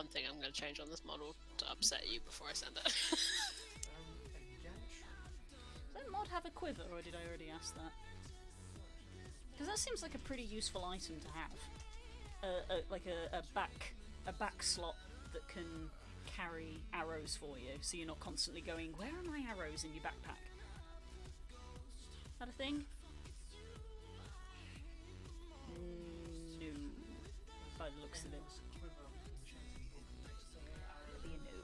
one thing I'm going to change on this model to upset you before I send it. Does that mod have a quiver, or did I already ask that? Because that seems like a pretty useful item to have. Like a back slot that can carry arrows for you, so you're not constantly going, where are my arrows in your backpack? Is that a thing? No. By the looks of it. It'll be a no.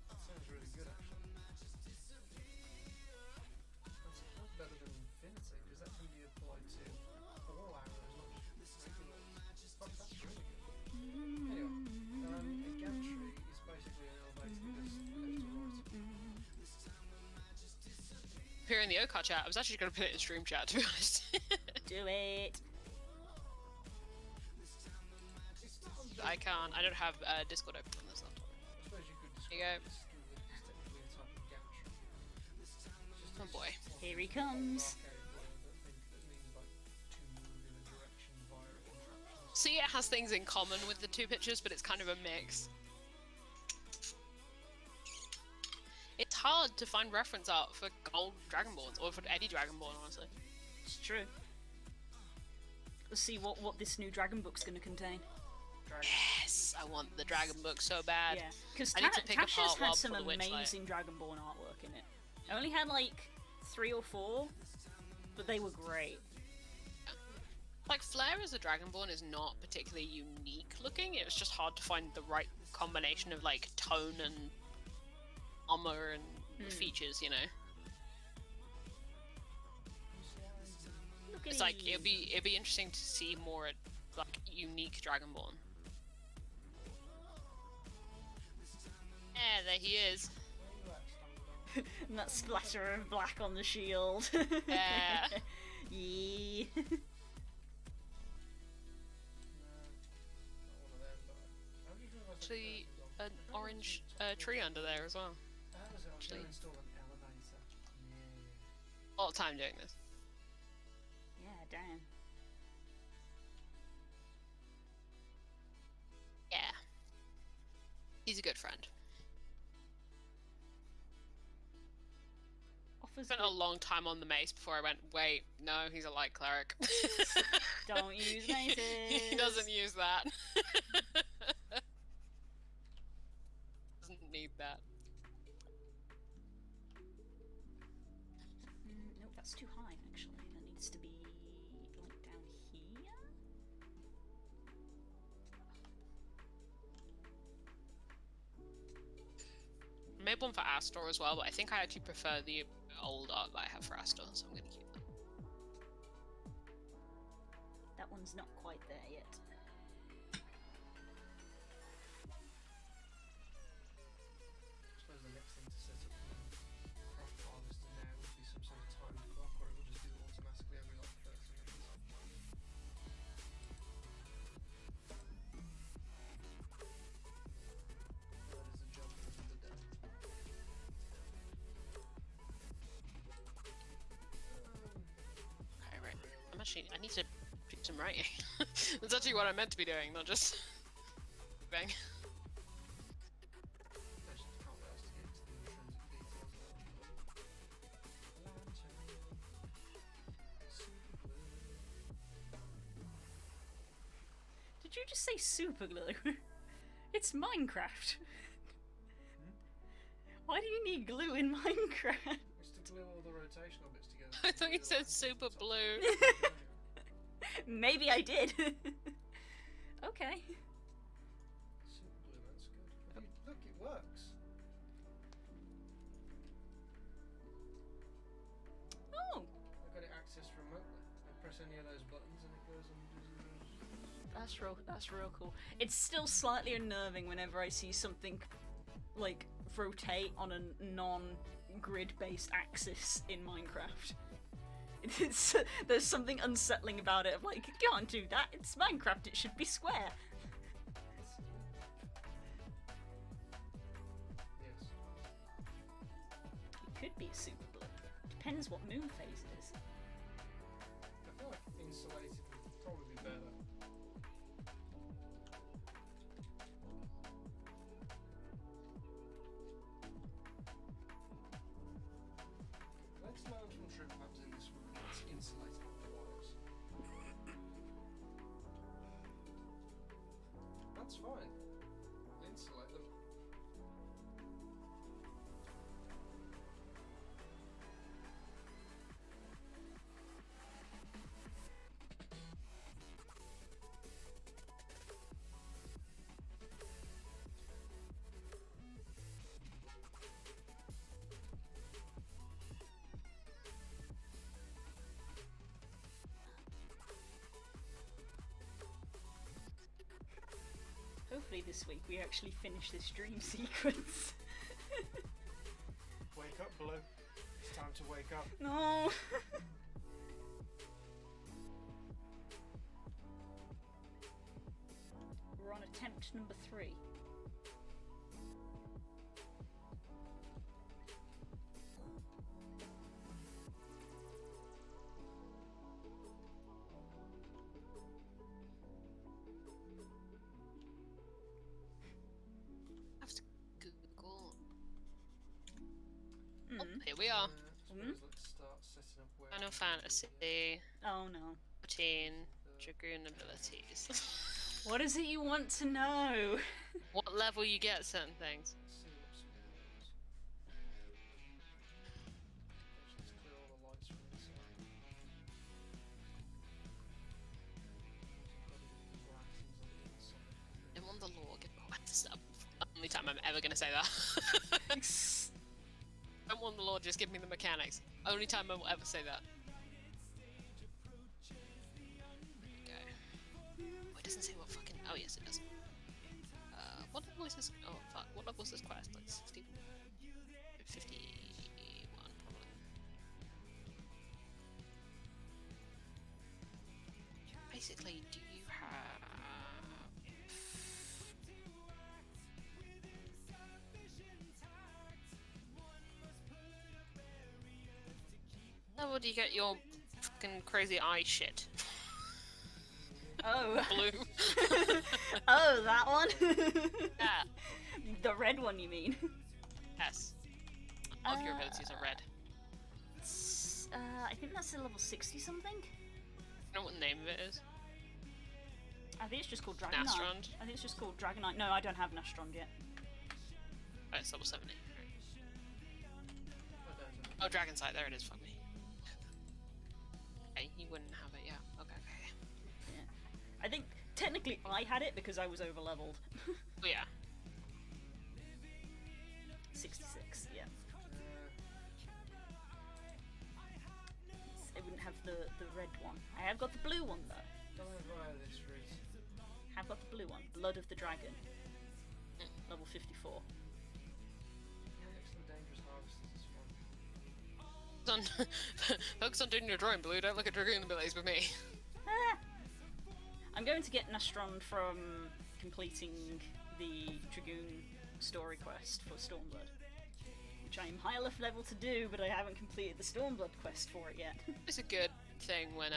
That sounds really good, actually. That's better than Infinity, because that can be applied to all arrows, not just regular. That's really good. Anyway, a gantry is basically an elevator that goes left to right. Here in the OCAR chat, I was actually going to put it in stream chat, to be honest. Do it! I can't. I don't have Discord open on this laptop. I suppose you could There you describe go. this as technically a type of gantry. Oh boy. Here he comes! See, it has things in common with the two pictures, but it's kind of a mix. It's hard to find reference art for gold Dragonborns, or for any Dragonborn, honestly. It's true. Let's see what this new Dragon Book's going to contain. Yes, I want the Dragon Book so bad. Yeah, because I need to pick Tasha's apart had Wob some for the Witchlight. amazing Dragonborn artwork in it. I only had like 3 or 4, but they were great. Like, Flare as a Dragonborn is not particularly unique looking, it was just hard to find the right combination of, like, tone and armor and features, you know? Look at It's like, it'd be interesting to see more, like, unique Dragonborn. Yeah, there he is. and that splatter of black on the shield. Yeah. Yeah. Actually, an orange tree under there as well. Actually, A lot of time doing this. Yeah, damn. Yeah. He's a good friend. Offers Spent a long time on the mace before I went, wait, no, he's a light cleric. Don't use maces. He doesn't use that. Doesn't need that. Nope, that's too high actually. That needs to be like down here. I made one for Astor as well, but I think I actually prefer the old art that I have for Astor, so I'm gonna keep that. That one's not quite there yet. I suppose the next thing to set up Craft Harvester now would be some sort of timed clock, or it will just do it automatically every like 30 minutes. That is the job for the day. Okay, right. I need to do some writing. That's actually what I meant to be doing, not just bang. Did you just say super glue? It's Minecraft. Why do you need glue in Minecraft? It's to glue all the rotational bits together. I thought you said super blue. Maybe I did. Okay. Super glue, that's good. Look, it works. Oh, I've got it accessed remotely. I press any of those buttons and it goes and does. that's real cool. It's still slightly unnerving whenever I see something like rotate on a non-grid based axis in Minecraft. There's something unsettling about it of like, you can't do that, it's Minecraft, it should be square. Yes. It could be super blue. Depends what moon phase it is. I feel like insulated would probably be better. That's fine. Insulate them. Hopefully this week we actually finish this dream sequence. Wake up, Blue. It's time to wake up. No! We're on attempt number 3. Here we are. Let's start setting up where Final Fantasy. Oh no. 14. Dragoon abilities. What is it you want to know? What level you get certain things. Let's see what's in Let's clear all the lights from inside. I want the lore. Give me all that stuff. Only time I'm ever gonna say that. I don't want the lore, just give me the mechanics. Only time I will ever say that. Go. Oh, it doesn't say what fucking. Oh, yes, it does. What level is this? Oh, fuck. What level is this quest? Like 60. 51, probably. Basically, do you have. Level do you get your fucking crazy eye shit? Oh. Blue. Oh, that one? Yeah. The red one, you mean? Yes. All of your abilities are red. I think that's a level 60 something. You know what the name of it is? I think it's just called Dragonite. Nastrond? I think it's just called Dragonite. No, I don't have Nastrond yet. Oh, it's level 70. Oh, Dragonsight, there it is, fuck me. Okay, you wouldn't have it, yeah. Okay. Yeah. I think technically I had it because I was over leveled. Oh, yeah. 66, yeah. I wouldn't have the red one. I have got the blue one though. Don't via this route. I've got the blue one. Blood of the Dragon. Level 54. Next to the dangerous harvesters is fun. Focus on doing your drawing, Blue. Don't look at Dragoon abilities with me. I'm going to get Nastrond from completing the Dragoon story quest for Stormblood, which I am high enough level to do, but I haven't completed the Stormblood quest for it yet. It's a good thing when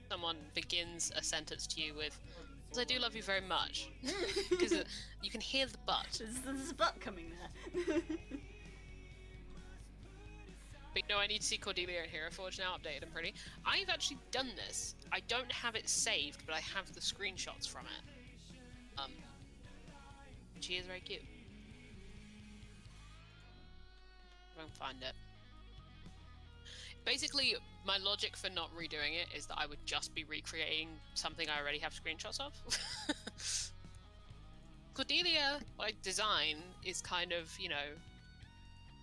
someone begins a sentence to you with, "I do love you very much," because you can hear the butt. There's a butt coming there. But no, I need to see Cordelia and Hero Forge now updated and pretty. I've actually done this. I don't have it saved, but I have the screenshots from it. She is very cute. I won't find it. Basically, my logic for not redoing it is that I would just be recreating something I already have screenshots of. Cordelia, by design, is kind of, you know,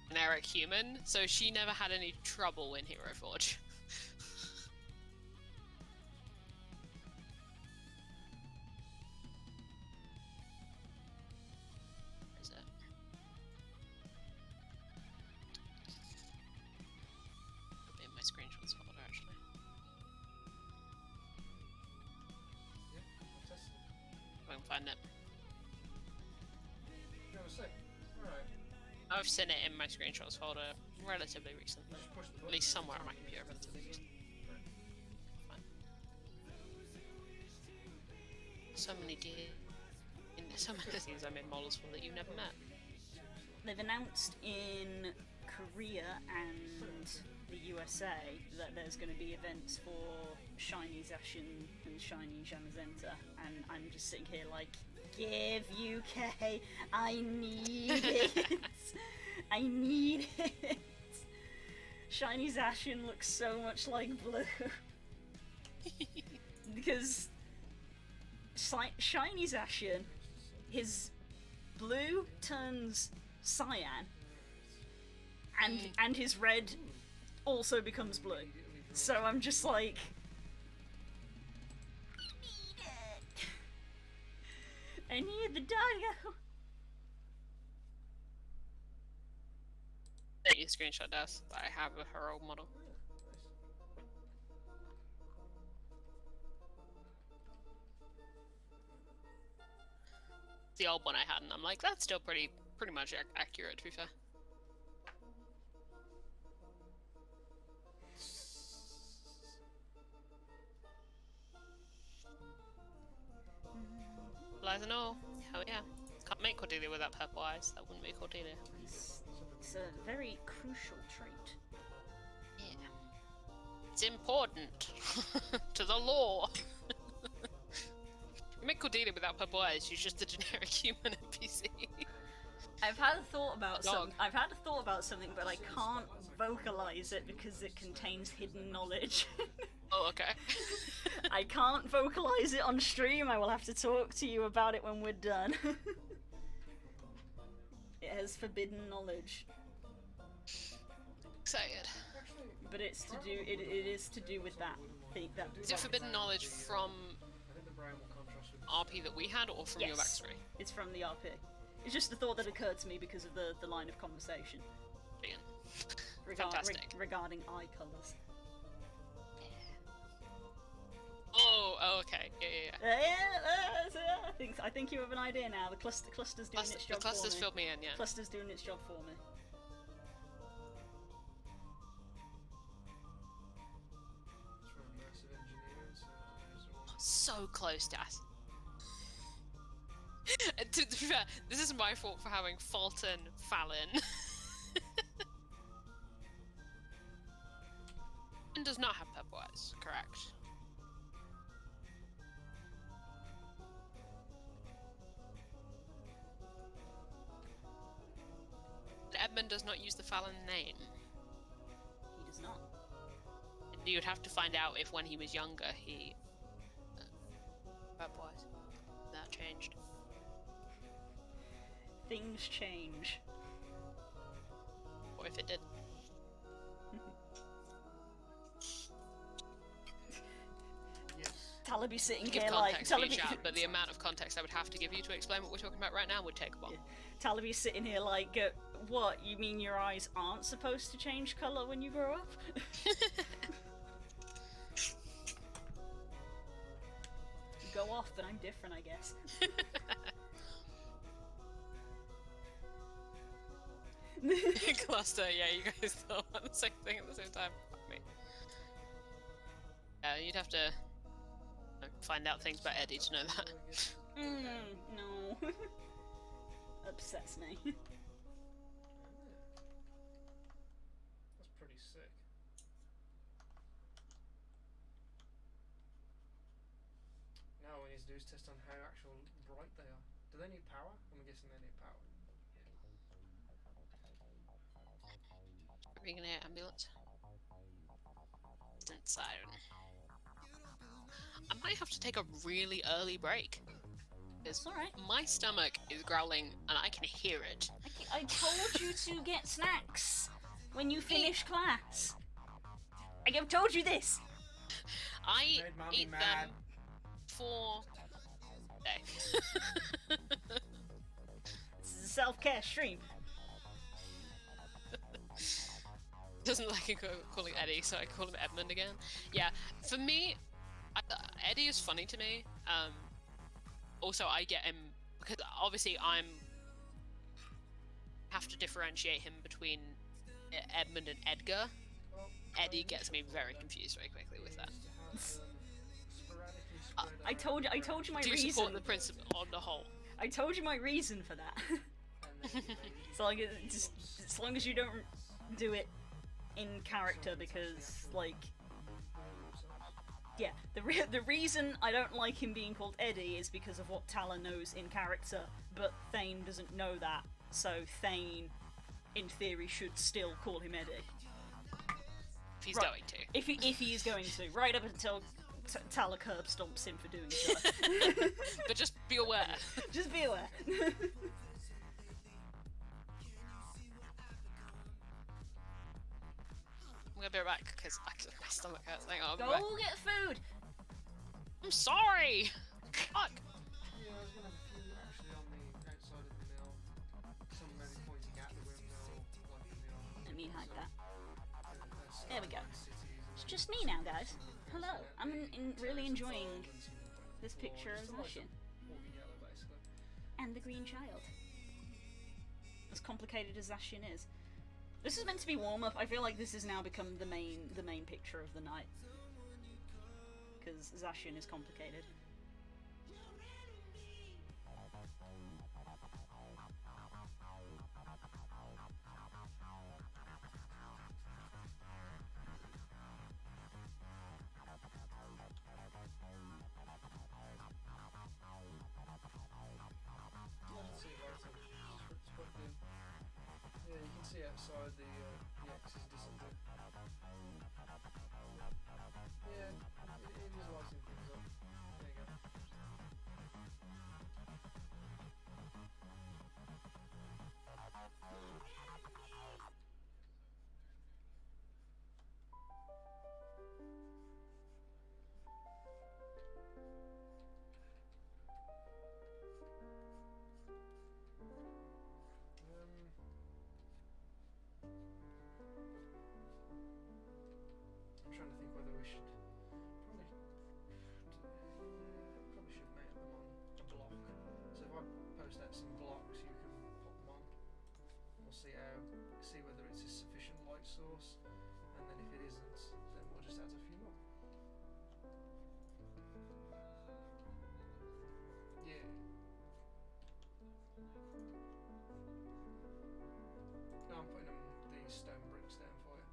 generic human, so she never had any trouble in Hero Forge. Where is it? It'll be in my screenshots folder, actually. Yeah, I'll test it. I won't find it. You have a sec. Alright. I've seen it in my screenshots folder relatively recently. Just push the button. At least somewhere on my computer relatively recently. Fine. So many things I made models for that you never met. They've announced in Korea and the USA that there's going to be events for Shiny Zacian and Shiny Zamazenta, and I'm just sitting here like, give UK, I need it, I need it. Shiny Zacian looks so much like blue. Because Shiny Zacian, his blue turns cyan, and his red also becomes blue. So I'm just like, I need the doggo. Take your screenshot, Des. I have her old model. The old one I had, and I'm like, that's still pretty much accurate, to be fair. Liza, no. Hell yeah. Can't make Cordelia without purple eyes. That wouldn't be Cordelia. It's a very crucial trait. Yeah. It's important to the law. You make Cordelia without purple eyes, she's just a generic human NPC. I've had a thought about something, but I can't vocalize it because it contains hidden knowledge. Oh, okay. I can't vocalize it on stream. I will have to talk to you about it when we're done. It has forbidden knowledge. Excited. But it's to do. It is to do with that thing. That. Is it forbidden knowledge from RP that we had, or from your backstory? It's from the RP. It's just the thought that occurred to me because of the line of conversation. Fantastic. Regarding eye colours. Oh, okay. Yeah. I think you have an idea now. The cluster's doing its job for me. The cluster's filled me in, yeah. Cluster's doing its job for me. So close, Das. To be fair, this is my fault for having Fulton Fallon. And does not have purple eyes, correct? Edmund does not use the Fallon name. He does not. You would have to find out if when he was younger he... purple eyes. That changed. Things change. Or if it did. Talaby sitting give here context like... for each chat, but the amount of context I would have to give you to explain what we're talking about right now would take a while. Yeah. Talaby's sitting here like, what, you mean your eyes aren't supposed to change colour when you grow up? Go off, but I'm different, I guess. Cluster, yeah, you guys thought the same thing at the same time. Fuck me. Yeah, you'd have to find out things about Eddie to know that. No. Upsets me. That's pretty sick. Now all we need to do is test on how actual bright they are. Do they need power? I'm guessing they need power. Are we gonna get ambulance? Distant siren. I might have to take a really early break. It's alright. My stomach is growling and I can hear it. I told you to get snacks when you finish class. I have told you this. I eat them for day. This is a self-care stream. Doesn't like calling Eddie, so I call him Edmund again. Yeah, for me, Eddie is funny to me. Also, I get him because obviously have to differentiate him between Edmund and Edgar. Eddie gets me very confused very quickly with that. I told you my reason. Do you support the principle on the whole? I told you my reason for that. As long as you don't do it in character because, like, yeah, the reason I don't like him being called Eddie is because of what Tala knows in character, but Thane doesn't know that, so Thane, in theory, should still call him Eddie. If he's going to. If he is going to, right up until Tala curb stomps him for doing so. But just be aware. Just be aware. I'm gonna be right back because my stomach hurts. Hang on. Go get food! I'm sorry! Fuck! Yeah, I was gonna have a few actually on the outside of the mill. Some maybe pointing at the windmill, like in the arm. Let me hide that. There we go. It's just me now, guys. Hello. I'm really enjoying this picture of Zacian. And the green child. As complicated as Zacian is. This is meant to be warm-up. I feel like this has now become the main picture of the night. Because Zacian is complicated. Yeah, you can see outside the X is disappeared. Yeah, it is lighting things up. There you go. I'm trying to think whether we should probably should mount them on a block. So if I post out some blocks, you can pop them on. We'll see whether it's a sufficient light source, and then if it isn't, then we'll just add a few more. Yeah. No, I'm putting these stone bricks down for you.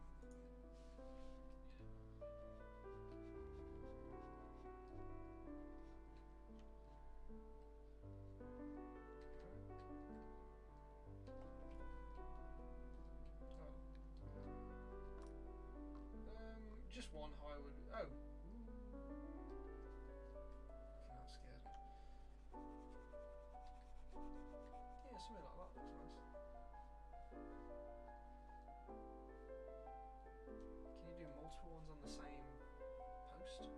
Just one high would. Oh. Not scared. Yeah, something like that looks nice. Can you do multiple ones on the same post? I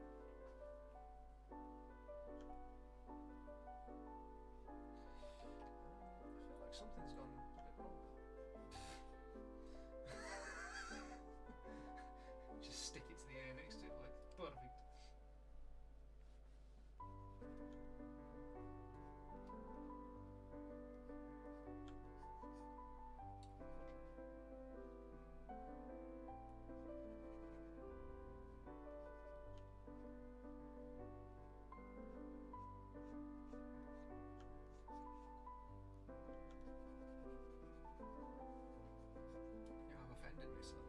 feel like something's gone a bit wrong. Just stick it to the air next to it, like, perfect. Yeah, I've offended myself.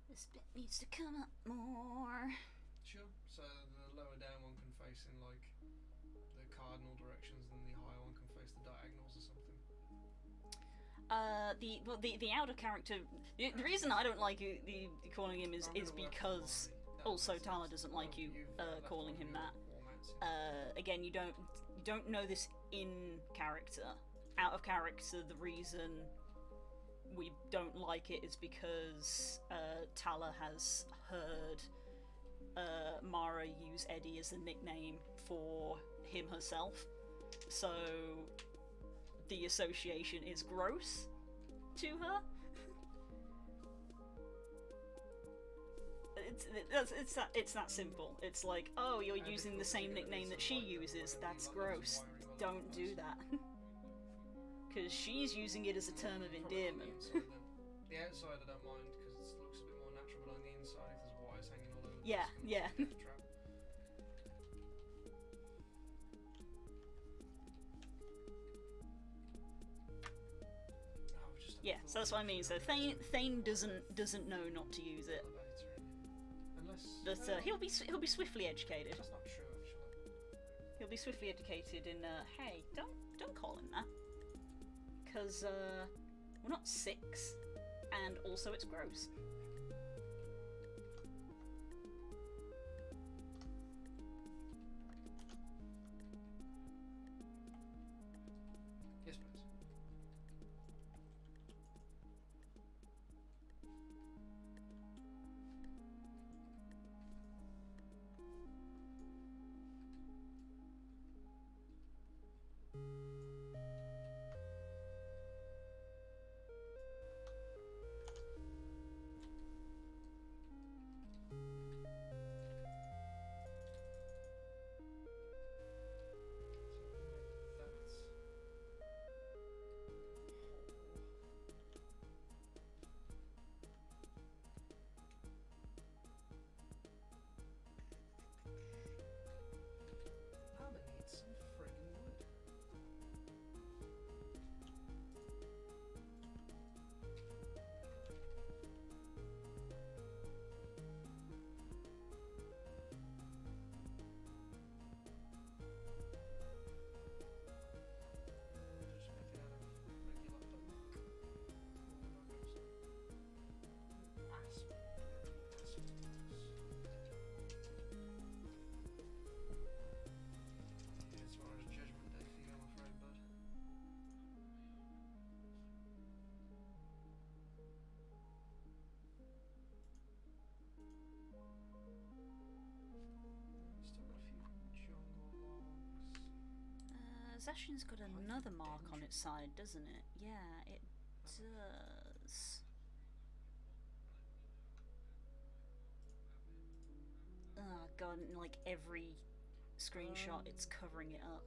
This bit needs to come up more. Sure. So the lower down one can face in like the cardinal directions, and the higher one can face the diagonals or something. The outer character. The reason I don't like you calling him is because also Tala doesn't like you calling him that. Again, you don't know this in character. Out of character, the reason we don't like it is because Tala has heard Mara use Eddie as a nickname for him herself, so the association is gross to her. It's that simple. It's like, oh, you're using the same nickname that she uses. That's gross. Don't do that. Because she's using it as a term of endearment. The outside I don't mind because it looks a bit more Yeah, yeah. Yeah, so that's what I mean. So Thane doesn't know not to use it, but he'll be swiftly educated. That's not true, actually. He'll be swiftly educated in hey, don't call him that, because we're not 6, and also it's gross. Yes, please. Zacian's got another mark on its side, doesn't it? Yeah, it does. Oh god, in like every screenshot it's covering it up.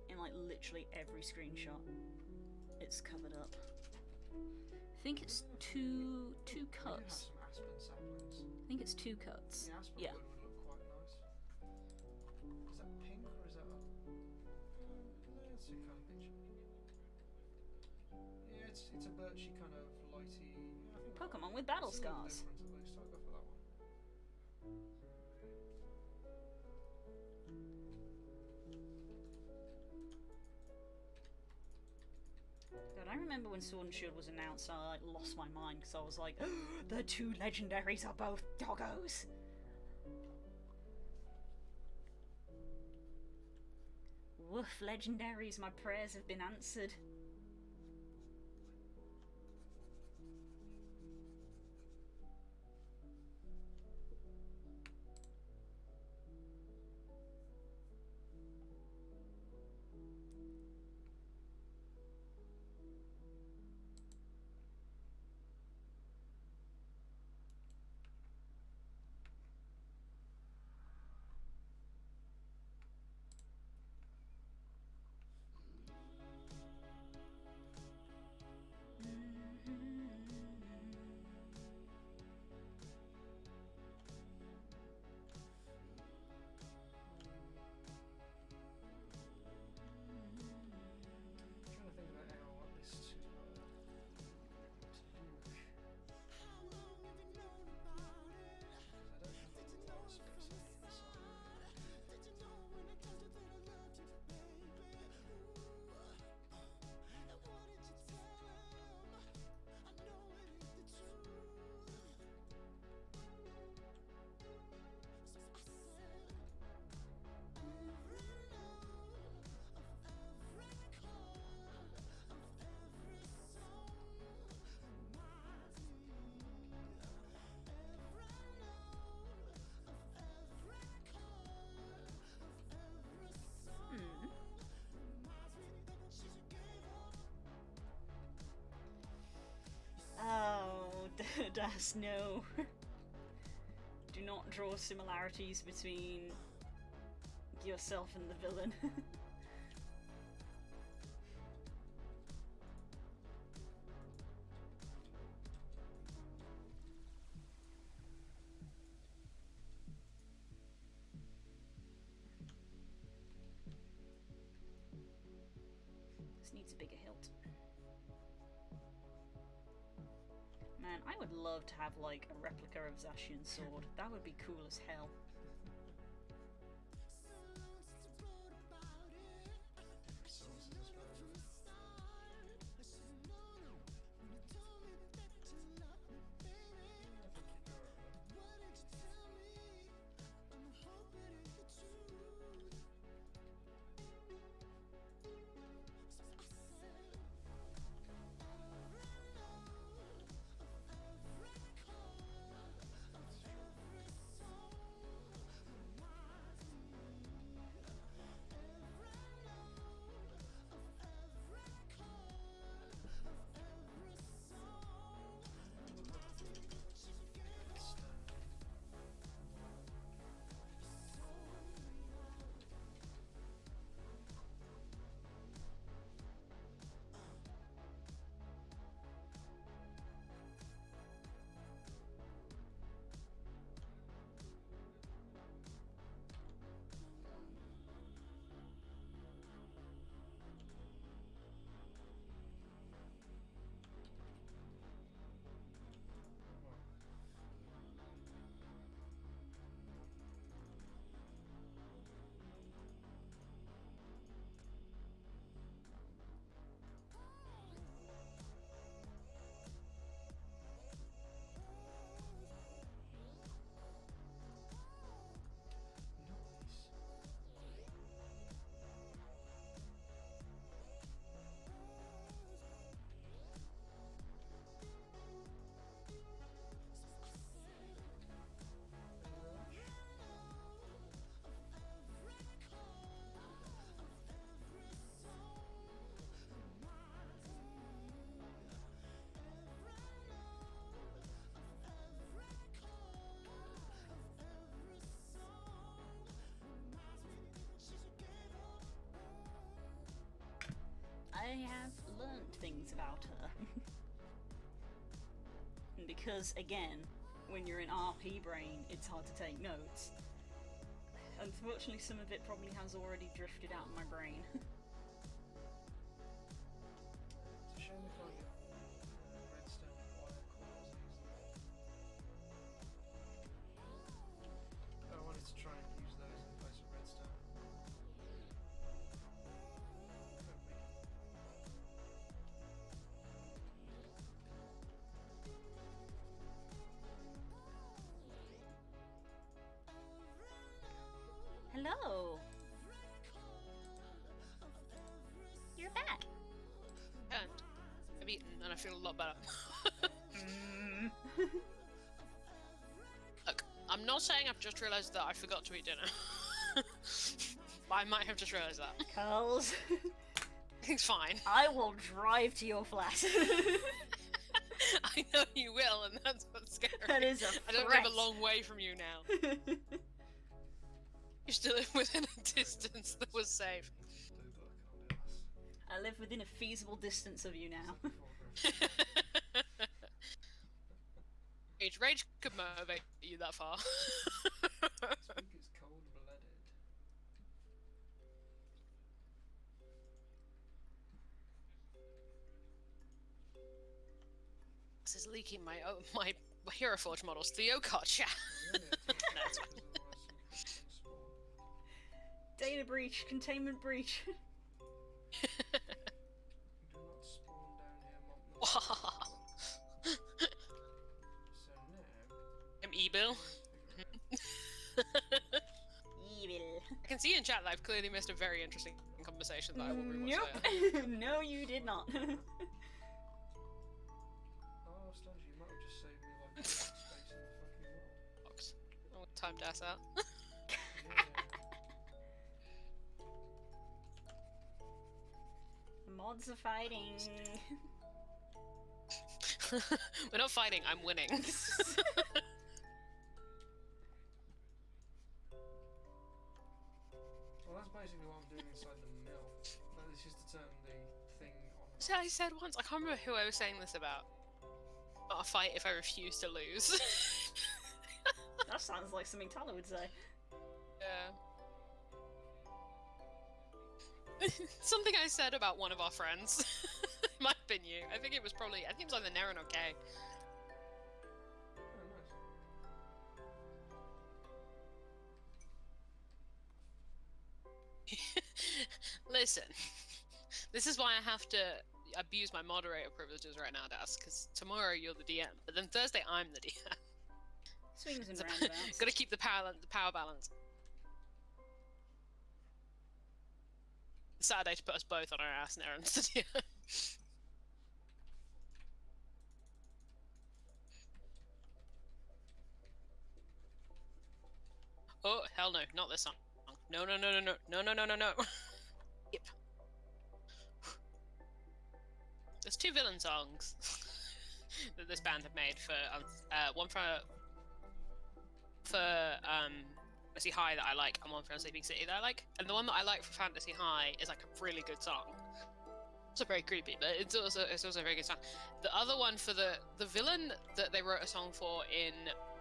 In like literally every screenshot it's covered up. I think it's two cuts. I think it's 2 cuts. The aspen Yeah. wood would look quite nice. Is that pink or is that a... Let's see, kind of picture. Yeah, it's a birchy kind of lighty... I think Pokemon with battle it's a little scars. different at least. I'll go for that one. God, I remember when Sword and Shield was announced, I like, lost my mind because I was like, the 2 legendaries are both doggos. Woof, legendaries, my prayers have been answered. Oh, Das, no. Do not draw similarities between yourself and the villain. Man, I would love to have, like, a replica of Zacian's sword. That would be cool as hell. I have learned things about her. And because, again, when you're in RP brain, it's hard to take notes. Unfortunately, some of it probably has already drifted out of my brain. It's a shame we can't get redstone wire cores easily. I wanted to try and use those in place of redstone. Hello! You're back! And I've eaten and I feel a lot better. Look, I'm not saying I've just realised that I forgot to eat dinner. But I might have just realised that. Carls. It's fine. I will drive to your flat. I know you will, and that's what's scary. That is a I don't threat. live a long way from you now. You still live within a distance that was safe. I live within a feasible distance of you now. Rage could motivate you that far. I think it's cold-blooded. This is leaking my Hero Forge models to the Okart chat. Data breach, containment breach. Do not spawn down here, So now... I'm evil. Evil. I can see in chat that I've clearly missed a very interesting conversation that I will rewatch Nope. later. No, you did not. Oh, Stungy, you might have just saved me like space in the fucking world. Box. Oh, time to ass out. Yeah. Mods are fighting. We're not fighting, I'm winning. Well, that's basically what I'm doing inside the mill. That is just to turn the thing on. So I said once, I can't remember who I was saying this about. I'll fight if I refuse to lose. That sounds like something Tyler would say. Yeah. Something I said about one of our friends. It might have been you. I think it was either Naren or Kay. Listen, this is why I have to abuse my moderator privileges right now, Das, because tomorrow you're the DM, but then Thursday I'm the DM. Swings and roundabouts. Gotta keep the power balance. Saturday to put us both on our ass and errands to DM. Oh, hell no, not this song. No. Yep. There's 2 villain songs that this band have made for one for Fantasy High that I like, and one for Sleeping City that I like. And the one that I like for Fantasy High is like a really good song. It's very creepy, but it's also a very good song. The other one for the villain that they wrote a song for in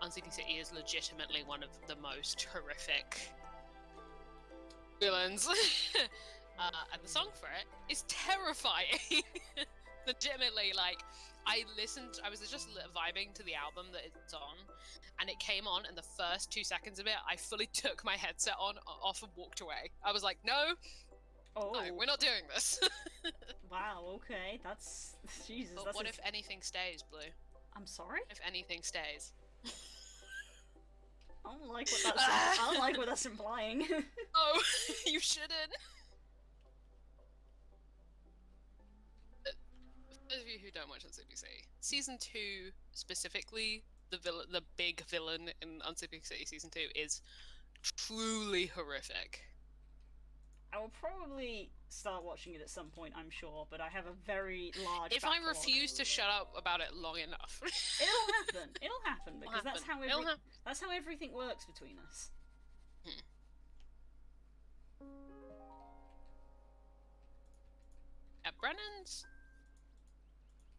Unsleeping City is legitimately one of the most horrific villains. And the song for it is terrifying. Legitimately, like, I was just vibing to the album that it's on, and it came on, and the first 2 seconds of it, I fully took my headset off and walked away. I was like, no, we're not doing this. Wow, okay, that's... Jesus, but that's what if anything stays, Blue? I'm sorry? If anything stays. I don't like what that's... I don't like what that's implying. Oh, you shouldn't. For those of you who don't watch Unsleeping City, Season 2 specifically, the big villain in Unsleeping City Season 2 is truly horrific. I will probably start watching it at some point, I'm sure, but I have a very large If backlog. I refuse to shut up about it long enough. It'll happen, because that's how everything works between us.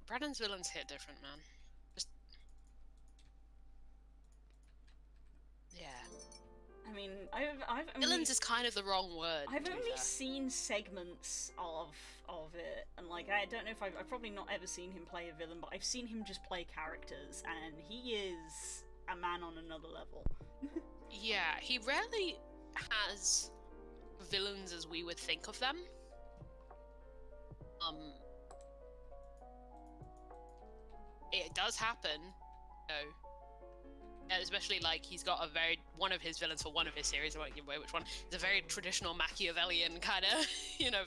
Brennan's villains hit different, man. Yeah. I mean, I've only, villains is kind of the wrong word. I've only seen segments of it, and like I don't know if I've probably not ever seen him play a villain, but I've seen him just play characters, and he is a man on another level. Yeah, he rarely has villains as we would think of them. It does happen, especially like he's got one of his villains for one of his series, I won't give away which one, is a very traditional Machiavellian kind of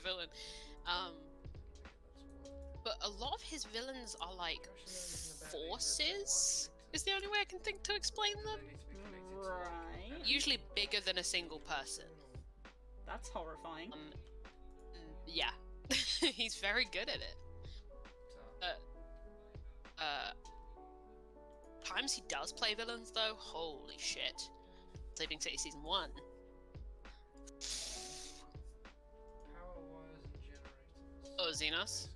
villain, but a lot of his villains are like forces is the only way I can think to explain them. Right. Usually bigger than a single person. That's horrifying. Yeah. He's very good at it. Times he does play villains though, holy shit. Sleeping City Season 1. Power wires and generators. Oh, Xenos?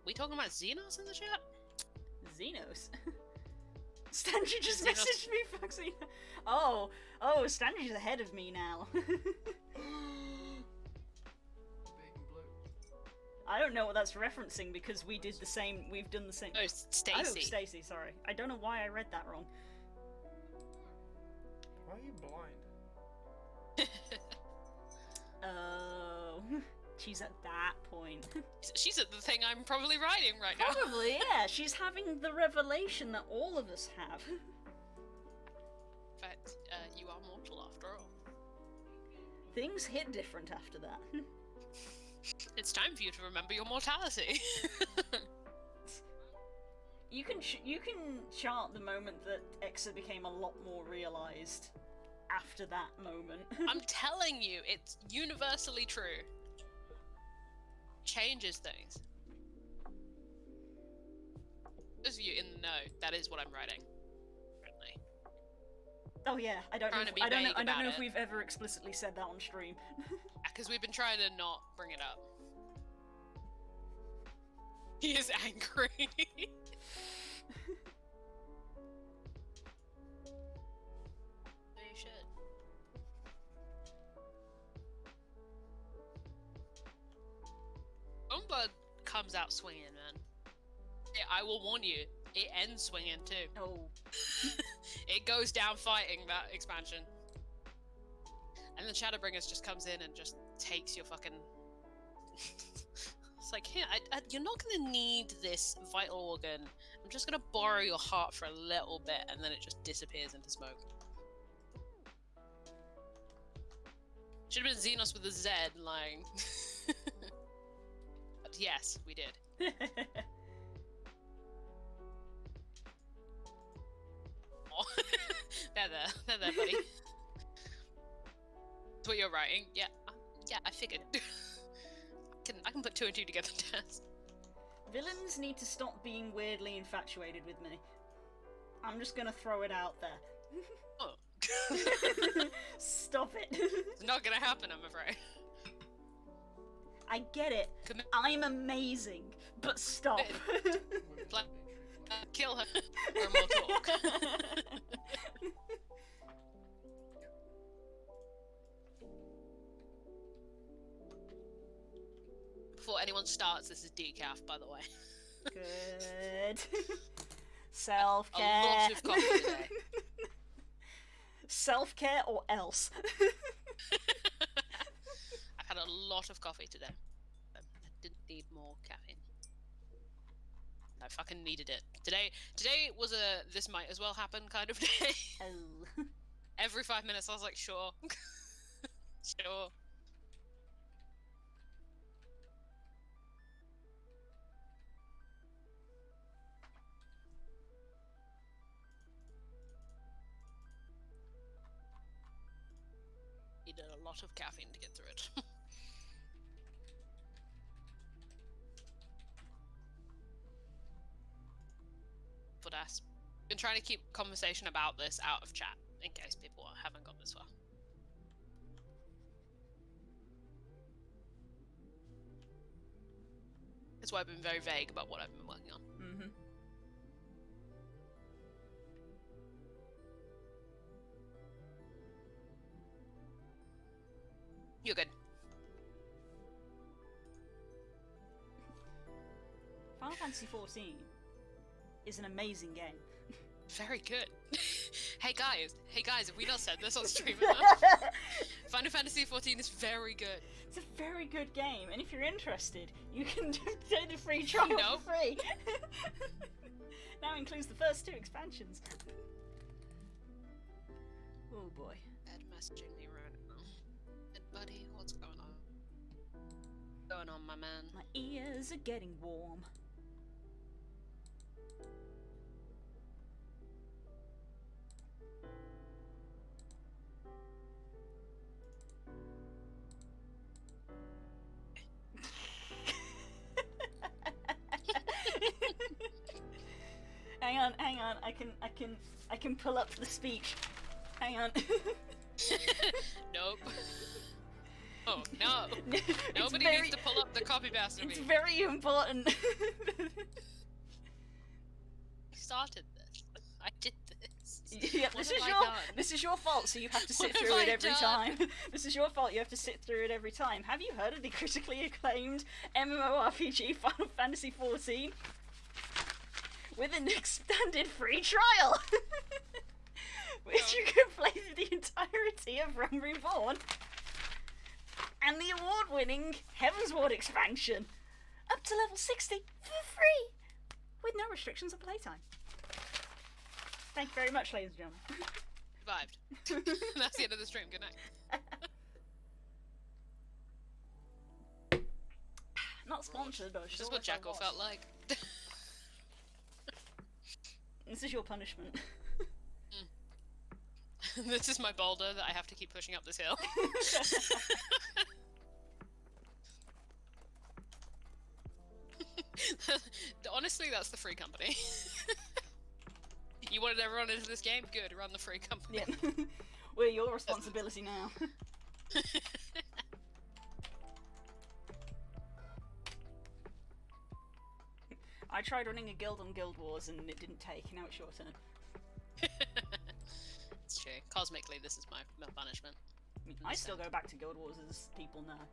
We talking about Xenos in the chat? Xenos? Stanji just Xenos. messaged me, fuck Xenos. Oh, Stanji's ahead of me now. I don't know what that's referencing because we've done the same. Oh, Stacy. Oh, Stacy, sorry. I don't know why I read that wrong. Why are you blind? Oh, she's at that point. She's at the thing I'm probably writing right now. Probably, yeah. She's having the revelation that all of us have. In fact, you are mortal after all. Things hit different after that. It's time for you to remember your mortality. You can chart the moment that Exa became a lot more realized after that moment. I'm telling you, it's universally true. Changes things. Those of you in the know, that is what I'm writing. Currently. Oh yeah, I don't know it. if we've ever explicitly said that on stream. Because we've been trying to not bring it up. He is angry. You should. Boneblood comes out swinging, man. Yeah, I will warn you, it ends swinging too. Oh. It goes down fighting, that expansion. And the Shadowbringers just comes in and just takes your fucking... It's like, here, you're not gonna need this vital organ. I'm just gonna borrow your heart for a little bit, and then it just disappears into smoke. Should have been Xenos with a Z lying. But yes, we did. Oh. They're there, buddy. That's what you're writing. Yeah, yeah, I figured. I can put 2 and 2 together, Tess. Villains need to stop being weirdly infatuated with me. I'm just gonna throw it out there. Oh. Stop it. It's not gonna happen, I'm afraid. I get it. I'm amazing, but stop. Kill her. Or more talk. Before anyone starts, this is decaf, by the way. Good. Self-care. A lot of coffee today. Self-care or else. I've had a lot of coffee today. I didn't need more caffeine. I fucking needed it. Today was a this might as well happen kind of day. Oh. Every 5 minutes I was like, sure. Sure. Needed a lot of caffeine to get through it. But been trying to keep conversation about this out of chat in case people haven't got this far. That's why I've been very vague about what I've been working on. Mm-hmm. You're good. Final Fantasy XIV is an amazing game. Very good. Hey guys, have we not said this on stream enough? Final Fantasy XIV is very good. It's a very good game, and if you're interested, you can do the free trial for free. Now includes the first 2 expansions. Oh boy. Ed messaging me right now. Ed buddy, what's going on? What's going on, my man? My ears are getting warm. Hang on, I can pull up the speech. Hang on. Nope. Oh, no. Nobody needs to pull up the copy paste of me. It's very important. I started this. I did this. Yeah, this is your fault, so you have to sit through it every time. This is your fault, you have to sit through it every time. Have you heard of the critically acclaimed MMORPG Final Fantasy XIV? With an expanded free trial! Which you can play through the entirety of Realm Reborn. And the award-winning Heavensward expansion. Up to level 60 for free! With no restrictions on playtime. Thank you very much, ladies and gentlemen. Survived. That's the end of the stream. Good night. Not sponsored, but This is what Jackal felt like. This is your punishment. This is my boulder that I have to keep pushing up this hill. Honestly, that's the free company. You wanted everyone into this game? Good, run the free company. Yeah. We're your responsibility now. I tried running a guild on Guild Wars and it didn't take. Now it's your turn. It's true. Cosmically, this is my punishment. I mean, I still go back to Guild Wars, as people know.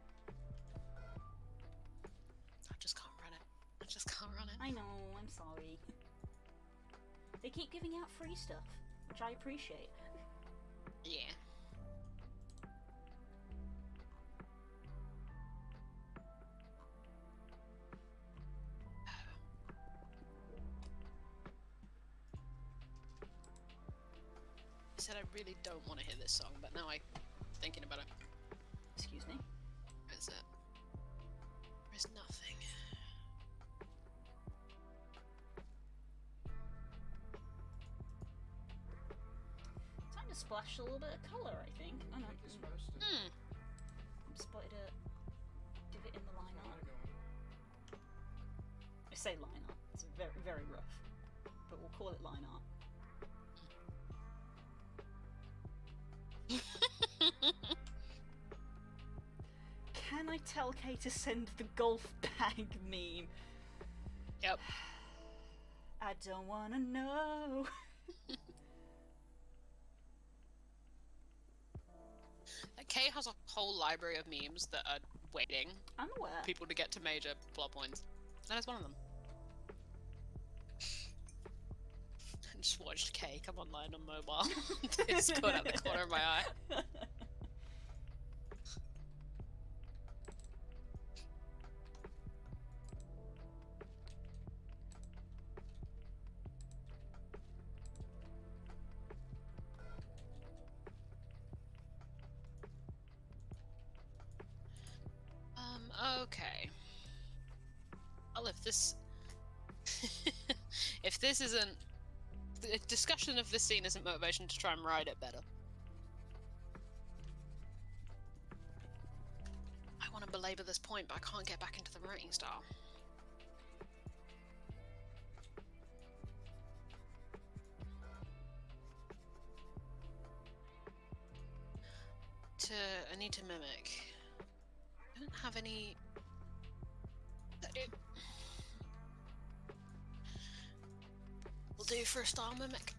I just can't run it. I just can't run it. I know, I'm sorry. They keep giving out free stuff, which I appreciate. Yeah. said I really don't want to hear this song, but now I'm thinking about it. Excuse me. Where is it? There's nothing. Time to splash a little bit of colour, I think. Oh no. You're supposed to. I'm spotted a divot in the line art. I say line art. It's very, very rough, but we'll call it line art. Can I tell Kay to send the golf bag meme? Yep. I don't wanna know. Kay has a whole library of memes that are waiting I'm aware. for people to get to major plot points. That is one of them. I just watched Kay come online on mobile. It's caught out the corner of my eye. Okay. Well, if this... if this isn't... The discussion of this scene isn't motivation to try and write it better. I want to belabor this point, but I can't get back into the writing style. I need to mimic. I don't have any... Will do for a style mimic.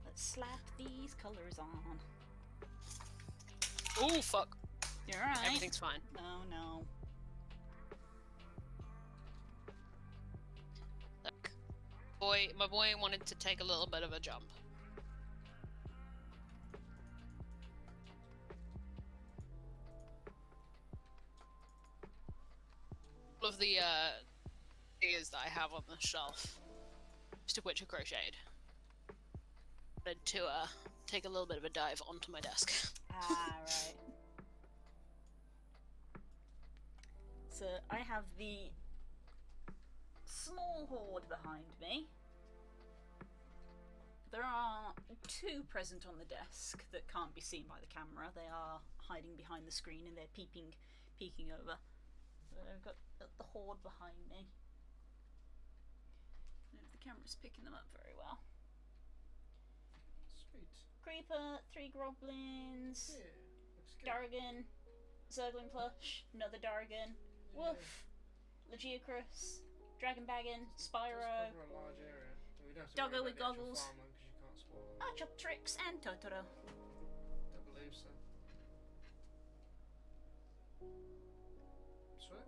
Let's slap these colours on. Oh fuck. You're alright. Everything's fine. Oh no. Look. My boy wanted to take a little bit of a jump. All of the figures that I have on the shelf, most of which are crocheted, wanted to take a little bit of a dive onto my desk. Ah, right. So I have the small hoard behind me. There are two present on the desk that can't be seen by the camera. They are hiding behind the screen and they're peeking over. But I've got the hoard behind me. I don't know if the camera's picking them up very well. Sweet. Creeper, 3 goblins, Yeah, looks good. Dargan, Zerglin plush, another Dargan, Woof, Legiocrus, Dragon Baggin, Does Spyro, cover a large area. We don't have to Doggo worry with about the actual goggles. farmland 'cause you can't spoil them. Archotrix, and Totoro. Don't believe so. Sweet.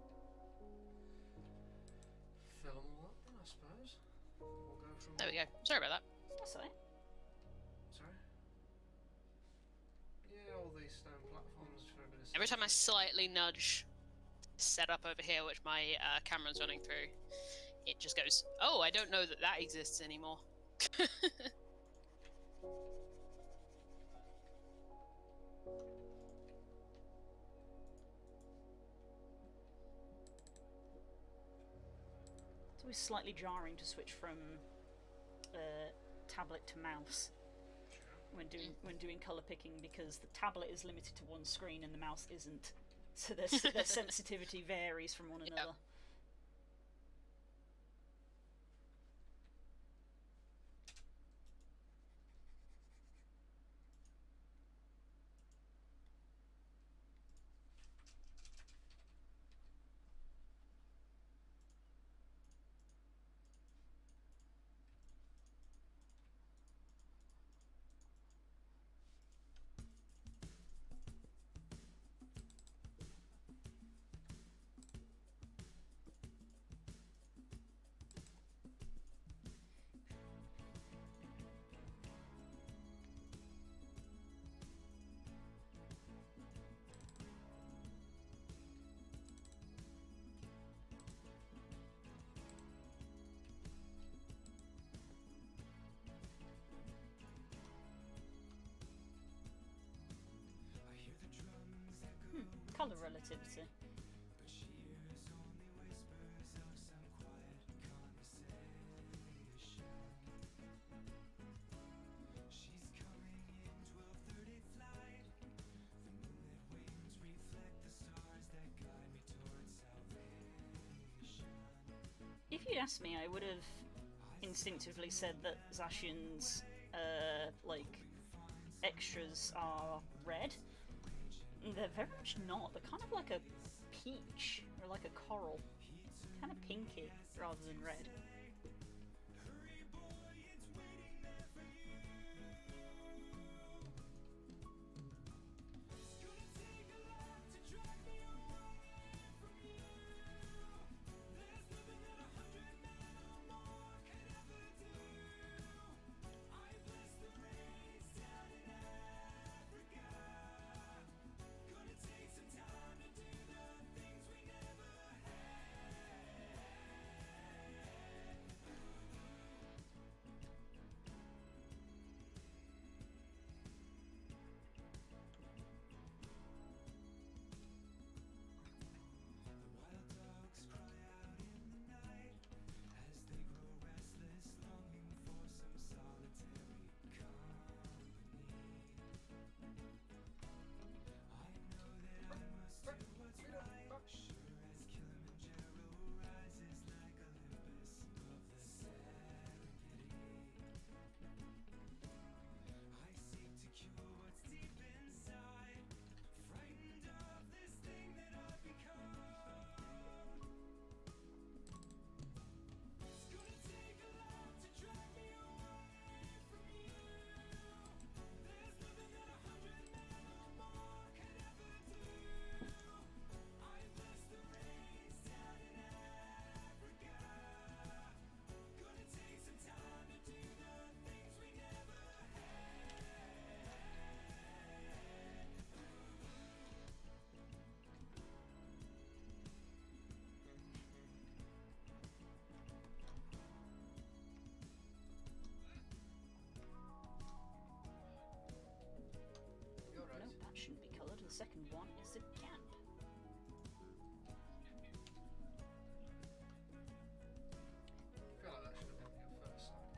Fill them all up then, I suppose. We'll go from... There we go. Sorry about that. That's all right. Sorry? Yeah, all these stone platforms for a bit of... Every time I slightly nudge setup over here, which my camera's running through, it just goes, oh, I don't know that that exists anymore. It's always slightly jarring to switch from tablet to mouse when doing color picking, because the tablet is limited to one screen and the mouse isn't, so their sensitivity varies from one another. colour relativity. If you'd asked me, I would have instinctively said that Zacian's like extras are red. They're very much not. They're kind of like a peach or like a coral, kind of pinky rather than red. Shouldn't be coloured, and the second one is the gap. I feel like that should have been your first song.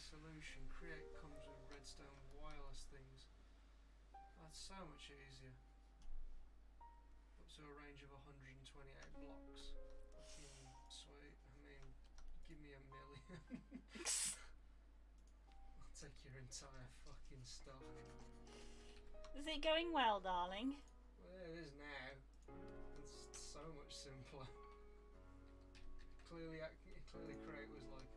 Solution. Create comes with redstone wireless things. That's so much easier. Up to a range of 128 blocks. Sweet. I mean, give me a million. I'll take your entire fucking stock. Is it going well, darling? Well, it is now. It's so much simpler. Clearly Create was like,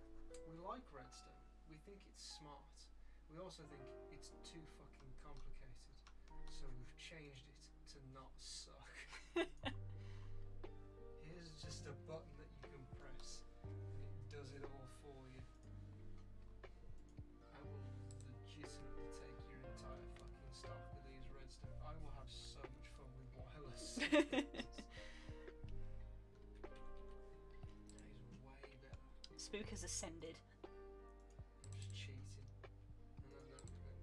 we like redstone. We think it's smart. We also think it's too fucking complicated. So we've changed it to not suck. Here's just a button that you can press and it does it all for you. I will legitimately take your entire fucking stock of these redstone. I will have so much fun with Nicholas. That is way better. Spook has ascended. I'm just cheating. And I don't care.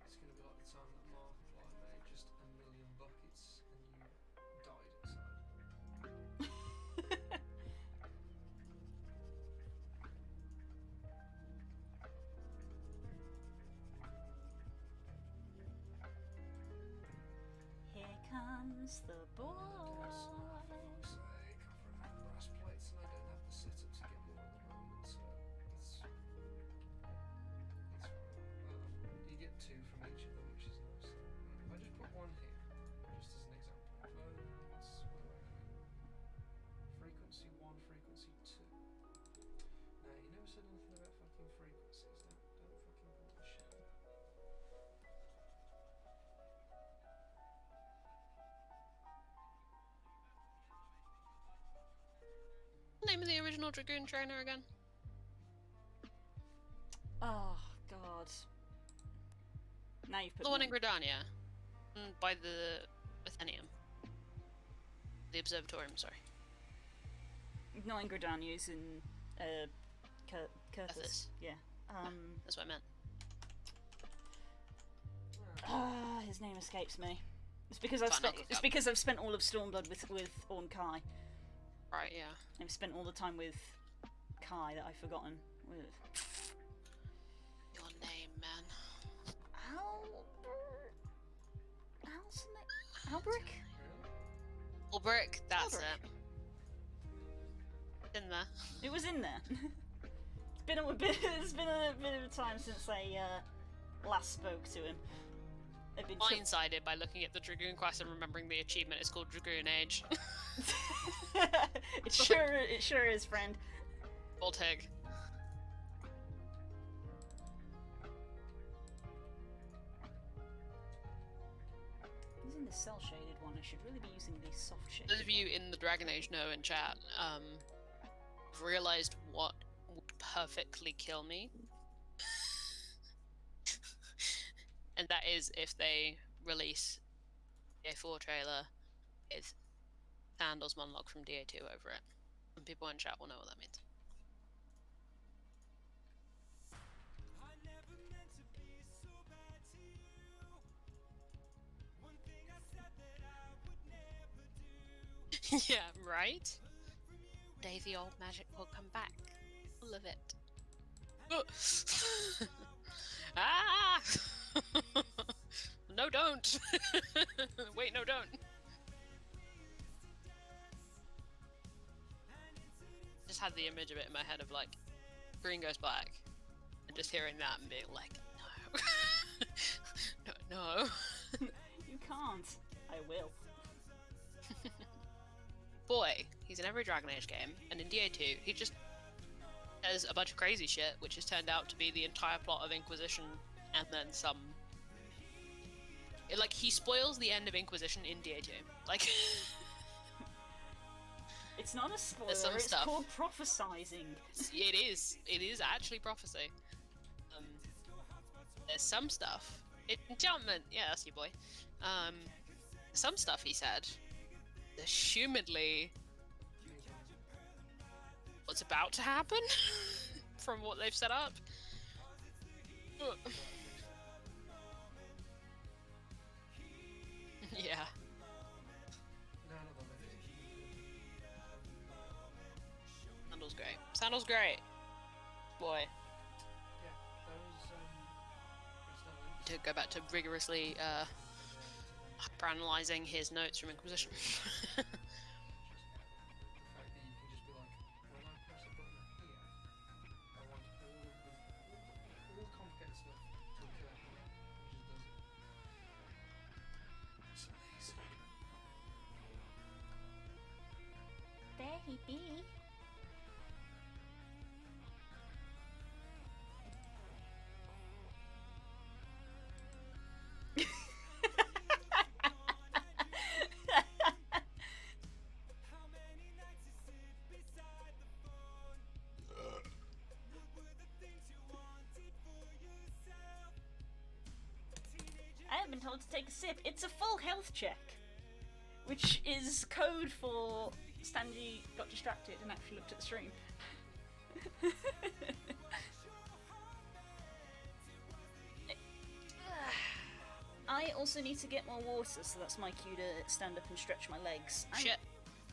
It's going to be like the time that Markiplier made just 1,000,000 buckets and you died inside. Here comes the boy. Yes, for fuck's sake, I've run out of brass plates and I don't have the setup to get more at the moment, so it's fine. You get 2 from each of them, which is nice. If I just put 1 here, just as an example. Frequency 1, frequency 2. Now, you never said anything about fucking frequencies. Don't fucking bullshit. Name of the original Dragoon trainer again? Oh God. Now you've put The one in me Gridania. By the Athenium. The Observatorium, sorry. not in Gridania's in Curtis. Ethos. Yeah. That's what I meant. His name escapes me. It's because Fine, I've spent all of Stormblood with Orn Kai. Right, yeah. I've spent all the time with Kai that I've forgotten. Your name, man. Alberic? Ulbrick, that's Ulbric. it. In there. It was in there. It's been a bit of a time since I last spoke to him. I've been Blindsided by looking at the Dragoon quest and remembering the achievement is called Dragoon Age. It sure is, friend. Voltig. Using the cell shaded one, I should really be using the soft shaded. Those of you in the Dragon Age know in chat, realised what would perfectly kill me. And that is if they release DA4 trailer with Sandal's monologue from DA2 over it. And people in chat will know what that means. Yeah, right? Day the old magic will come back. All of it. Ah! No, don't! Wait, no, don't! Just had the image of it in my head of like, green goes black, and just hearing that and being like, no. No. You can't. I will. Boy, he's in every Dragon Age game, and in DA2, he just does a bunch of crazy shit, which has turned out to be the entire plot of Inquisition, and then some. Like, he spoils the end of Inquisition in DA2. Like, it's not a spoiler, there's some it's stuff. called prophesizing. It is actually prophecy. There's some stuff. Enchantment, yeah, that's your boy. Some stuff he said, assumedly, what's about to happen from what they've set up. Yeah. Sandal's great. Sandal's great. Boy. Yeah, To go back to rigorously analysing his notes from Inquisition. the fact that you can just be like, when I press a button here, I want all complicated stuff to occur here. It just does it. It's amazing. There he be. to take a sip. It's a full health check, which is code for Stanji got distracted and actually looked at the stream. I also need to get more water, so that's my cue to stand up and stretch my legs.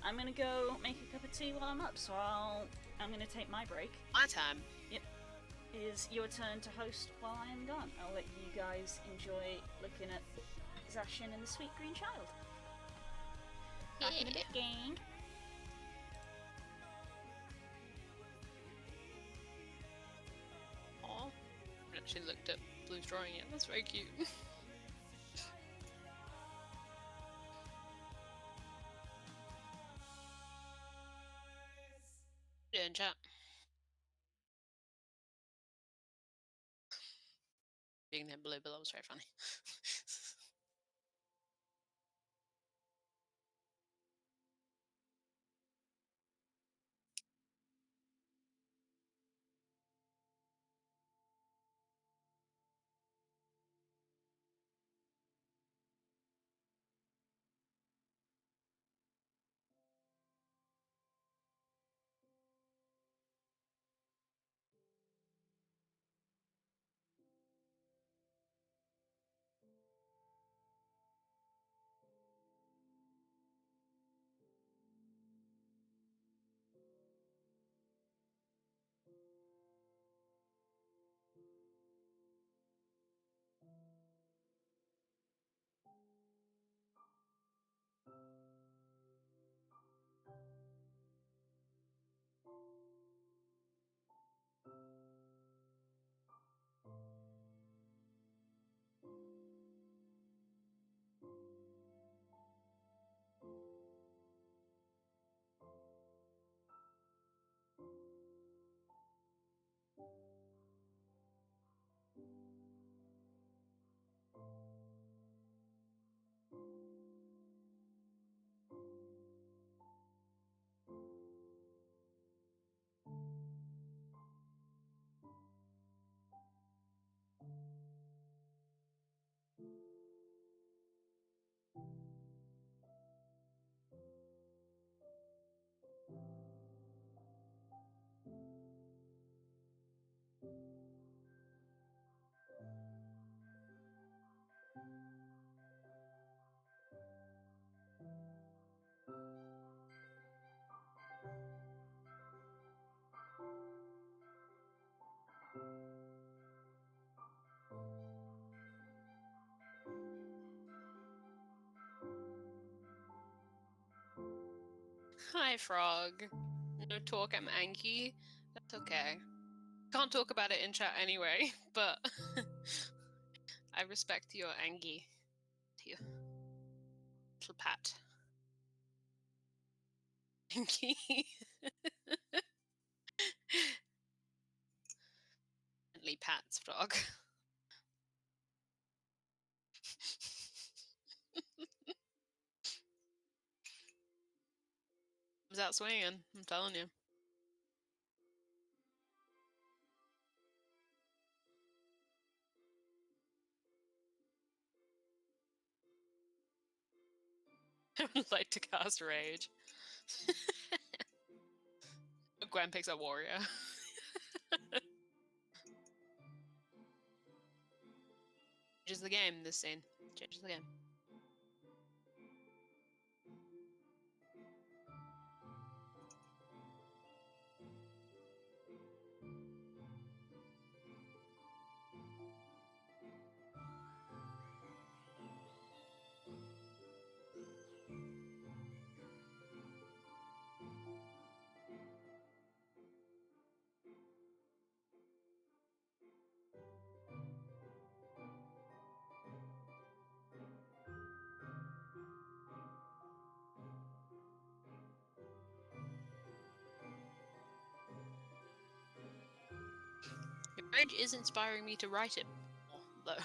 I'm gonna go make a cup of tea while I'm up, so I'm gonna take my break. My time. Yep. It is your turn to host while I am gone. I'll let you guys enjoy looking at Zacian and the sweet green child. Back in a bit, gang. Aw. I actually looked at Blue's drawing it. That's very cute. Yeah, in chat. Being named Blue Bill was very funny. Hi, Frog. No talk, I'm angry. That's okay. Can't talk about it in chat anyway, but I respect your angry. Here. Little pat. Angie. Gently pats, Frog. Comes out swinging, I'm telling you. I would like to cast Rage. Gwen picks up Warrior. Changes the game, this scene. Changes the game. Your rage is inspiring me to write it more, though.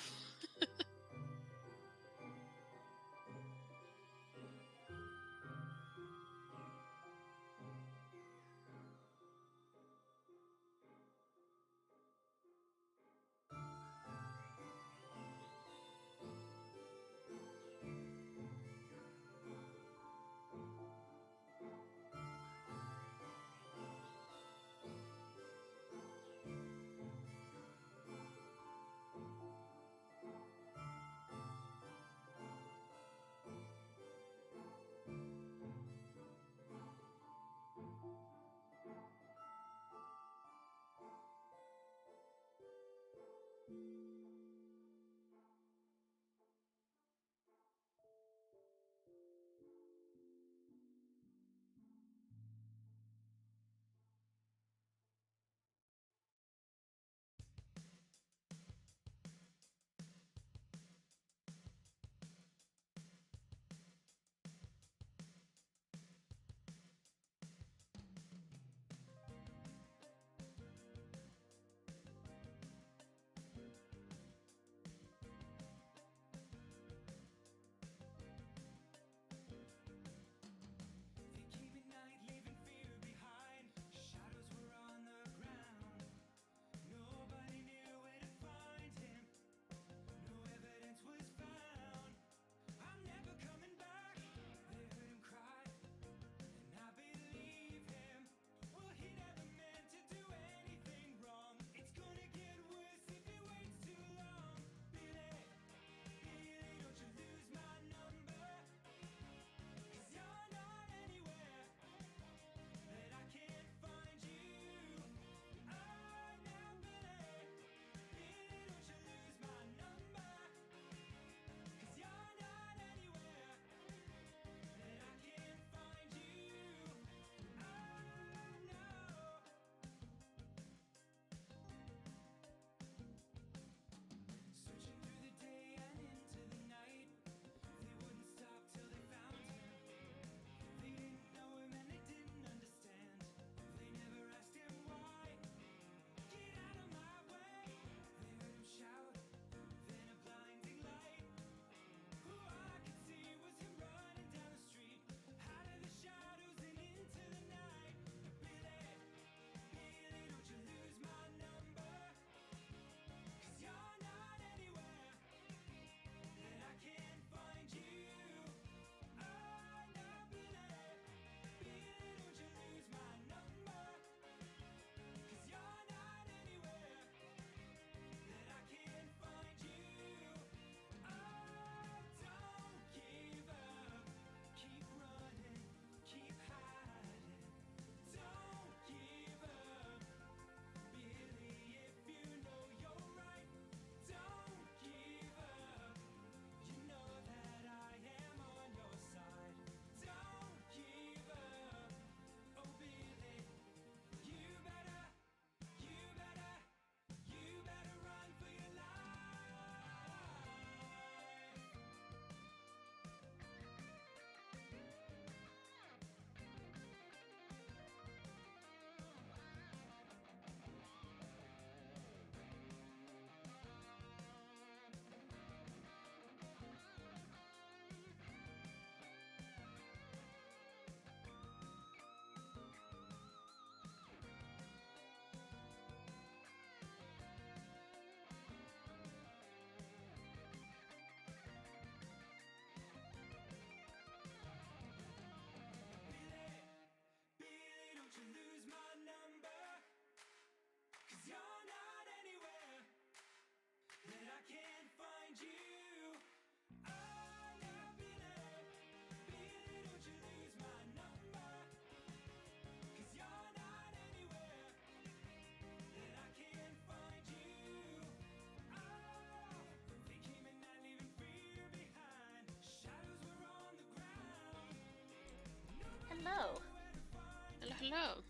hello.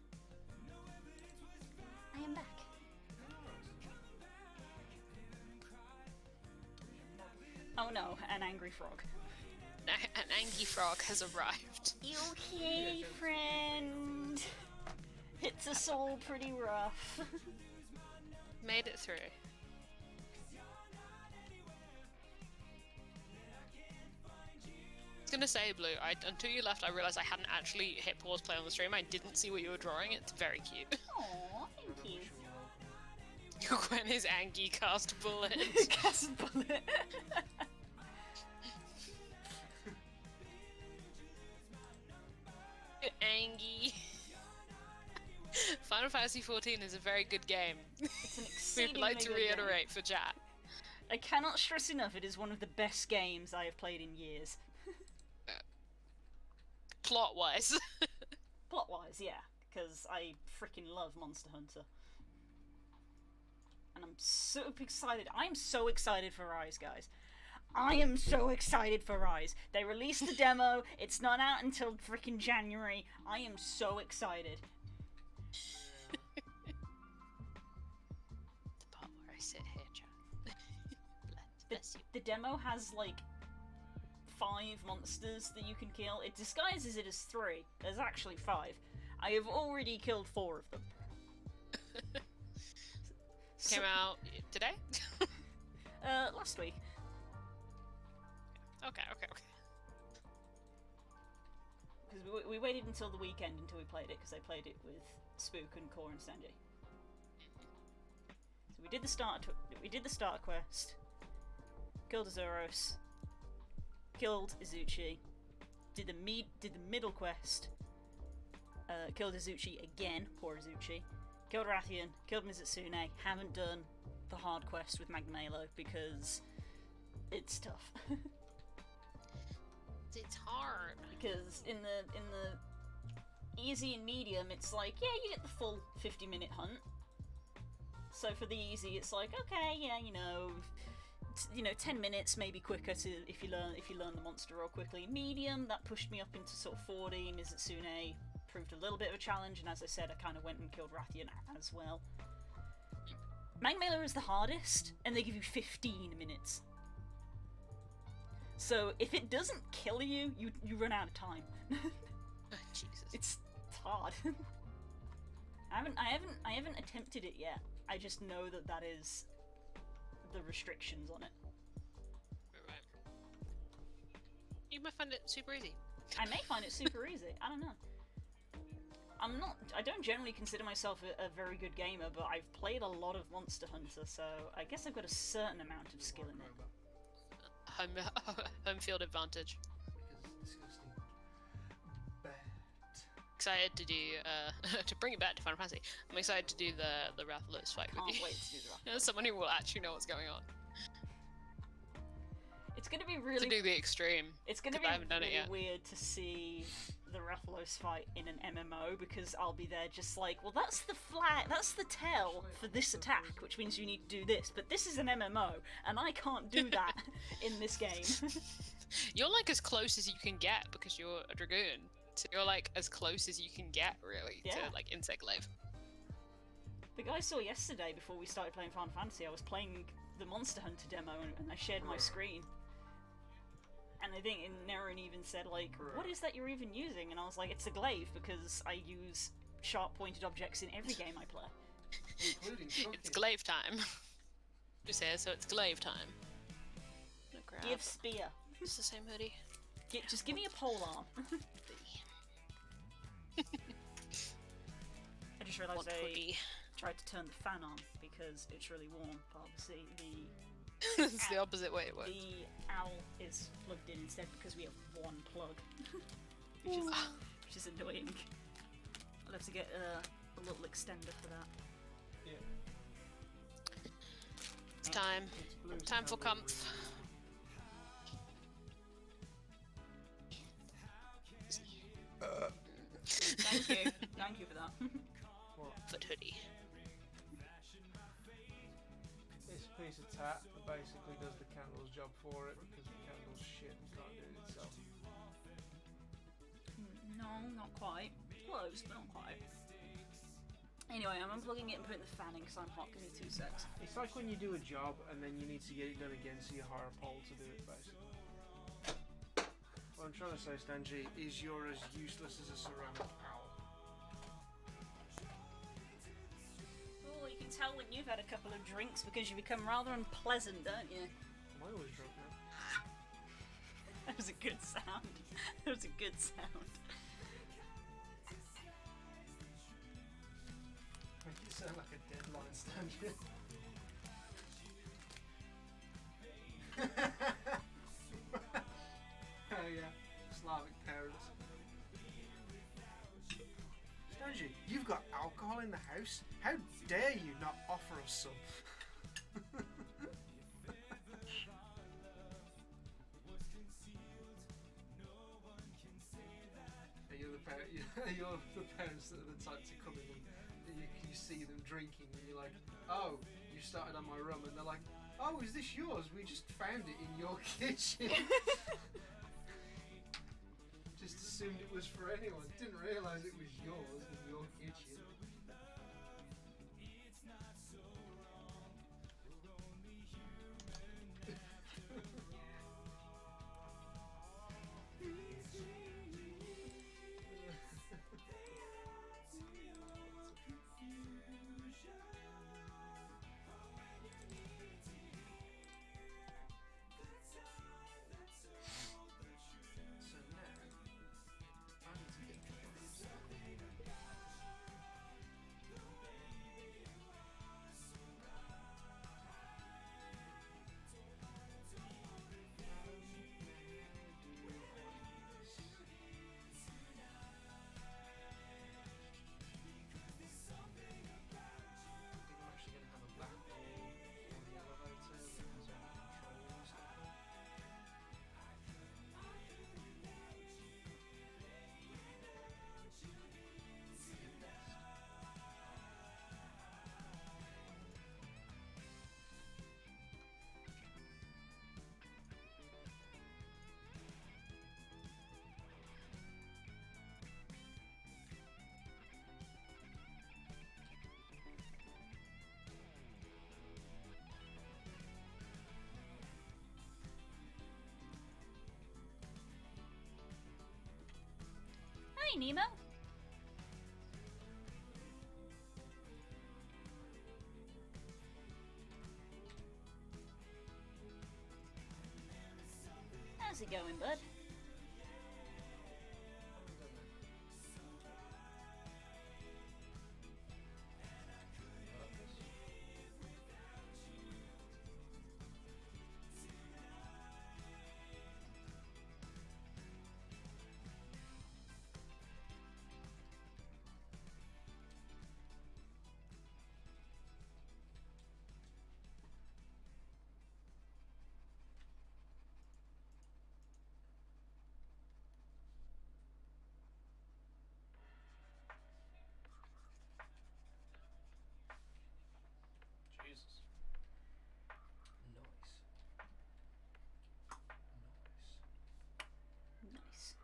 I am back. Oh no, an angry frog. An angry frog has arrived. You okay, friend? Hits us all pretty rough. Made it through. I was gonna say, Blue, until you left, I realized I hadn't actually hit pause play on the stream. I didn't see what you were drawing. It's very cute. Aww, thank you. Gwen is Angie cast bullet. Cast bullet. Angie. Final Fantasy XIV is a very good game. It's an We'd exceedingly like to good reiterate game. for chat. I cannot stress enough, it is one of the best games I have played in years. Plot-wise. Plot-wise, yeah, because I freaking love Monster Hunter. And I'm so excited. I'm so excited for Rise, guys. I am so excited for Rise. They released the demo. It's not out until freaking January. I am so excited. The part where I sit here, chat. Bless you. The demo has like 5 monsters that you can kill. It disguises it as 3. There's actually 5. I have already killed 4 of them. Came out today? Last week. Okay. Because we waited until the weekend until we played it, because I played it with Spook and Core and Sanjay. So we did the starter quest, killed Azuros, killed Izuchi, did the middle quest, killed Izuchi again, poor Izuchi, killed Rathian, killed Mizutsune. Haven't done the hard quest with Magmalo because it's tough. It's hard. Because in the easy and medium, it's like, yeah, you get the full 50-minute hunt. So for the easy, it's like, okay, yeah, you know, 10 minutes, maybe quicker to if you learn the monster real quickly. Medium, that pushed me up into sort of 40. Mizutsune proved a little bit of a challenge, and as I said, I kind of went and killed Rathian as well. Magmailer is the hardest, and they give you 15 minutes. So if it doesn't kill you, you run out of time. Jesus. It's hard. I haven't attempted it yet. I just know that is the restrictions on it. Right. You might find it super easy. I may find it super easy. I don't know. I don't generally consider myself a very good gamer, but I've played a lot of Monster Hunter, so I guess I've got a certain amount of skill in it. Home field advantage. Disgusting. Bad. Excited to do to bring it back to Final Fantasy. I'm excited to do the Rathalos fight with you. Can't wait to do the Rathalos. As someone who will actually know what's going on. It's gonna be really to do the extreme. It's gonna be I haven't done it really yet. weird to see the Rathalos fight in an MMO, because I'll be there just like, well, that's the flag, that's the tell for this attack, which means you need to do this, but this is an MMO, and I can't do that in this game. You're like as close as you can get because you're a Dragoon. So you're like as close as you can get, really, to like Insect Glaive. The guy I saw yesterday before we started playing Final Fantasy, I was playing the Monster Hunter demo and I shared my screen. And I think Naren even said, like, what is that you're even using? And I was like, it's a glaive, because I use sharp-pointed objects in every game I play. Including cooking. It's glaive time. Just here, so it's glaive time. Give spear. It's the same hoodie. Just give me a pole arm. I just realised I tried to turn the fan on because it's really warm, but obviously it's the opposite way it works. The owl is plugged in instead because we have one plug, which is annoying. I'll have to get a little extender for that. Yeah. It's time. Time for comp. Thank you. Thank you for that. What? Foot hoodie. It's a piece of tat that basically does the candle's job for it, because the candle's shit and can't do it itself. No, not quite. Close, but not quite. Anyway, I'm unplugging it and putting the fan in because I'm hot. Give me 2 secs. It's like when you do a job and then you need to get it done again, so you hire a pole to do it, basically. What I'm trying to say, Stanji, is you're as useless as a ceramic owl. Oh, you can tell when you've had a couple of drinks because you become rather unpleasant, don't you? Am I always drunk now? That was a good sound. That was a good sound. Make it sound like a deadline, Stanji. Oh yeah, Slavic parents. Stanji, you've got alcohol in the house? How dare you not offer us some? You're the parents that are the type to come in and you see them drinking and you're like, oh, you started on my rum, and they're like, oh, is this yours? We just found it in your kitchen. Just assumed it was for anyone. Didn't realise it was yours in your kitchen. Hi, Nemo. How's it going, bud? Jesus. Nice. Nice.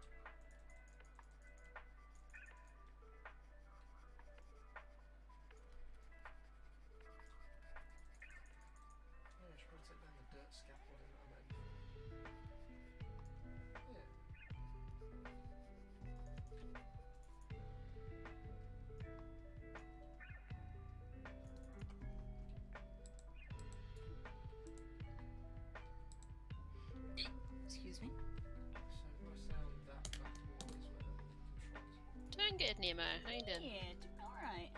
Yeah, I should probably take down the dirt scaffolding that I made. Yeah. Excuse me. So if I sound that back wall is where the controls are. Doing good, Nemo. How you doing? Yeah, doing alright.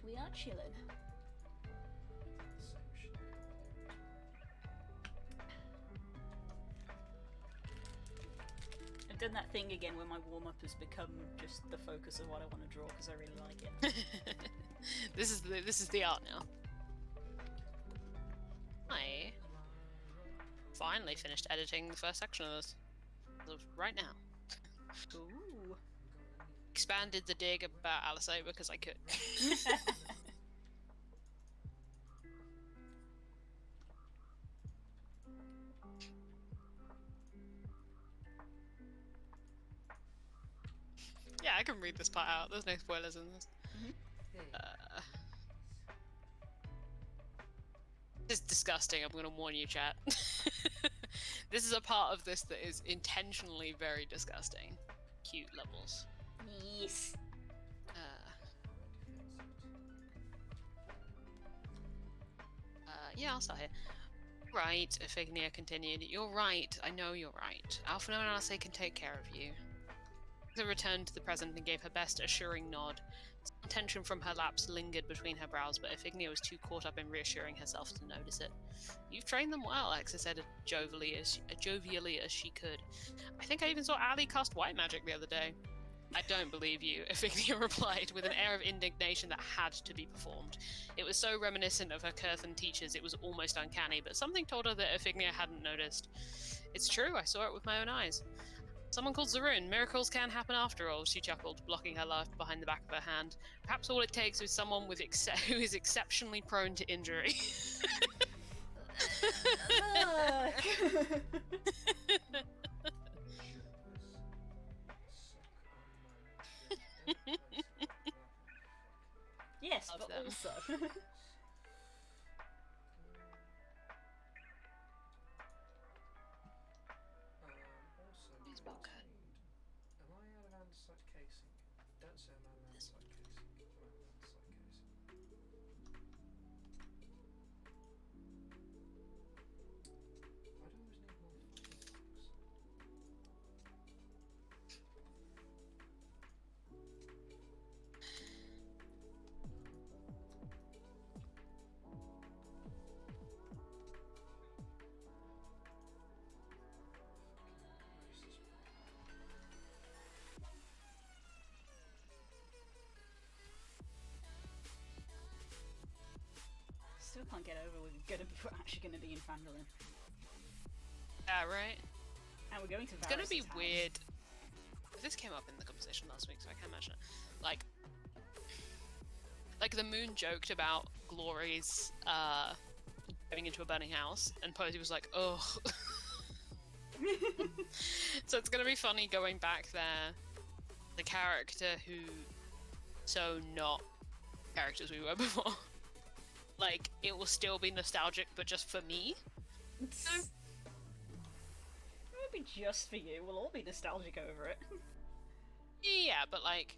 We are chilling. Same shit. I've done that thing again where my warm-up has become just the focus of what I want to draw because I really like it. This is the art now. I finally finished editing the first section of this. As of right now. Ooh. Expanded the dig about Alisei because I could. Yeah, I can read this part out. There's no spoilers in this. This is disgusting, I'm gonna warn you, chat. This is a part of this that is intentionally very disgusting. Cute levels. Yes. Yeah, I'll start here. Right, Iphigenia continued. You're right, I know you're right. Alphinaud and Alcé can take care of you. Lisa returned to the present and gave her best assuring nod. Some tension from her lapse lingered between her brows, but Iphigenia was too caught up in reassuring herself to notice it. You've trained them well, Alexa said jovially as she could. I think I even saw Ali cast white magic the other day. I don't believe you, Iphigenia replied, with an air of indignation that had to be performed. It was so reminiscent of her Curthan teachers it was almost uncanny, but something told her that Iphigenia hadn't noticed. It's true, I saw it with my own eyes. Someone called Zaroon. Miracles can happen after all, she chuckled, blocking her laugh behind the back of her hand. Perhaps all it takes is someone who is exceptionally prone to injury. Yes, Love but them. also. He's well cut. Am I out of andesite casing? Don't say I'm out of andesite casing. I'm out of andesite casing. Why do I always need more fucking books? Still can't get over we're actually going to be in Phandalin. Yeah, right? And we're going to It's gonna be Varys' house. weird. This came up in the conversation last week, so I can't imagine it. Like the Moon joked about Glory's getting into a burning house, and Posey was like, "Ugh." So it's gonna be funny going back there. The character who, so not characters we were before. Like it will still be nostalgic, but just for me. It won't be just for you. We'll all be nostalgic over it. Yeah, but like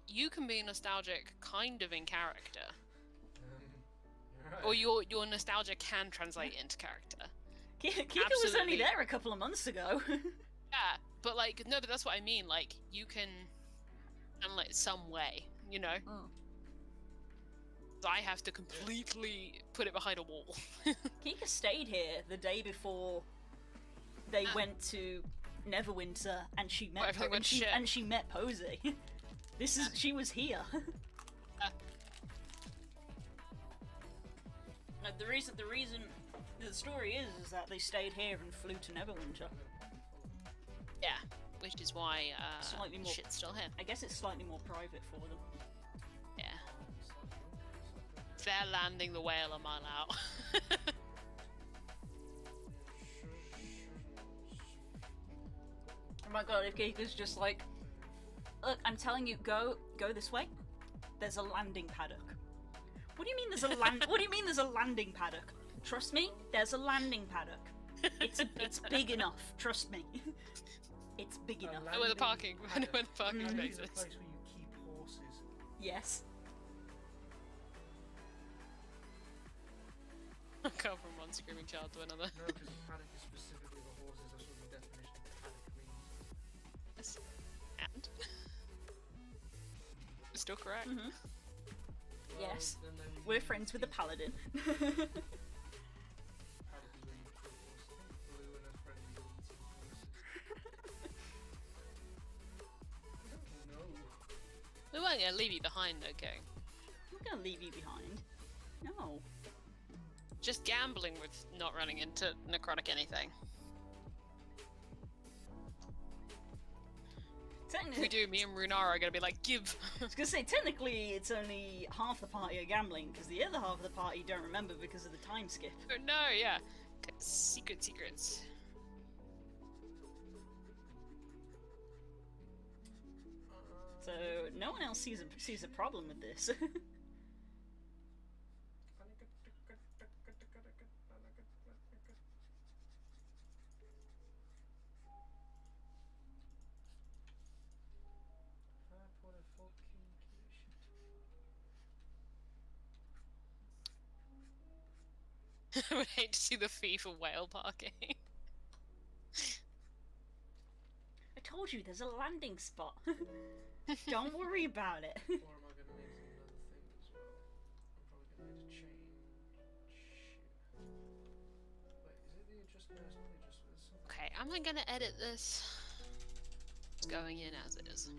you can be nostalgic kind of in character, Right. or your nostalgia can translate into character. Kika was only Absolutely. there a couple of months ago. Yeah, but like no, but that's what I mean. Like you can, and like some way, you know. I have to completely put it behind a wall. Kika stayed here the day before they went to Neverwinter, and she met everything went shit. and she met Posey. She was here. No, the story is that they stayed here and flew to Neverwinter. Yeah, which is why Slightly more- shit's still here. I guess it's slightly more private for them. Yeah, they're landing the whale a mile out. Oh my god, if Kika's just like, look, I'm telling you, go this way. There's a landing paddock. What do you mean there's a what do you mean there's a landing paddock? Trust me, there's a landing paddock. It's big enough. Trust me. It's big enough. I know where the parking. I know where the parking Landing space is a is. place where you keep horses. Yes. I'll go from one screaming child to another. No, because paddock is specifically the horses. That's what the definition of paddock means. Yes. And still correct. Mhm. Well, Yes. then they would We're use friends with the paladin. Paddock is where you keep horses. I think Blue and her friend were eating horses. I don't know. We won't leave you behind, okay? I'm not gonna leave you behind. No. Just gambling with not running into necrotic anything. If we Technically, do, me and Runara are gonna be like, give. I was gonna say technically it's only half the party are gambling because the other half of the party don't remember because of the time skip. Oh, no, yeah. Secrets. So no one else sees a problem with this. I would hate to see the fee for whale parking. I told you, there's a landing spot. Don't worry about it. Or am I going to need another thing as well? I'm probably going to need to change. Wait, is it the adjustment? No, it's not the adjustment. Okay, am I going to edit this? It's going in as is.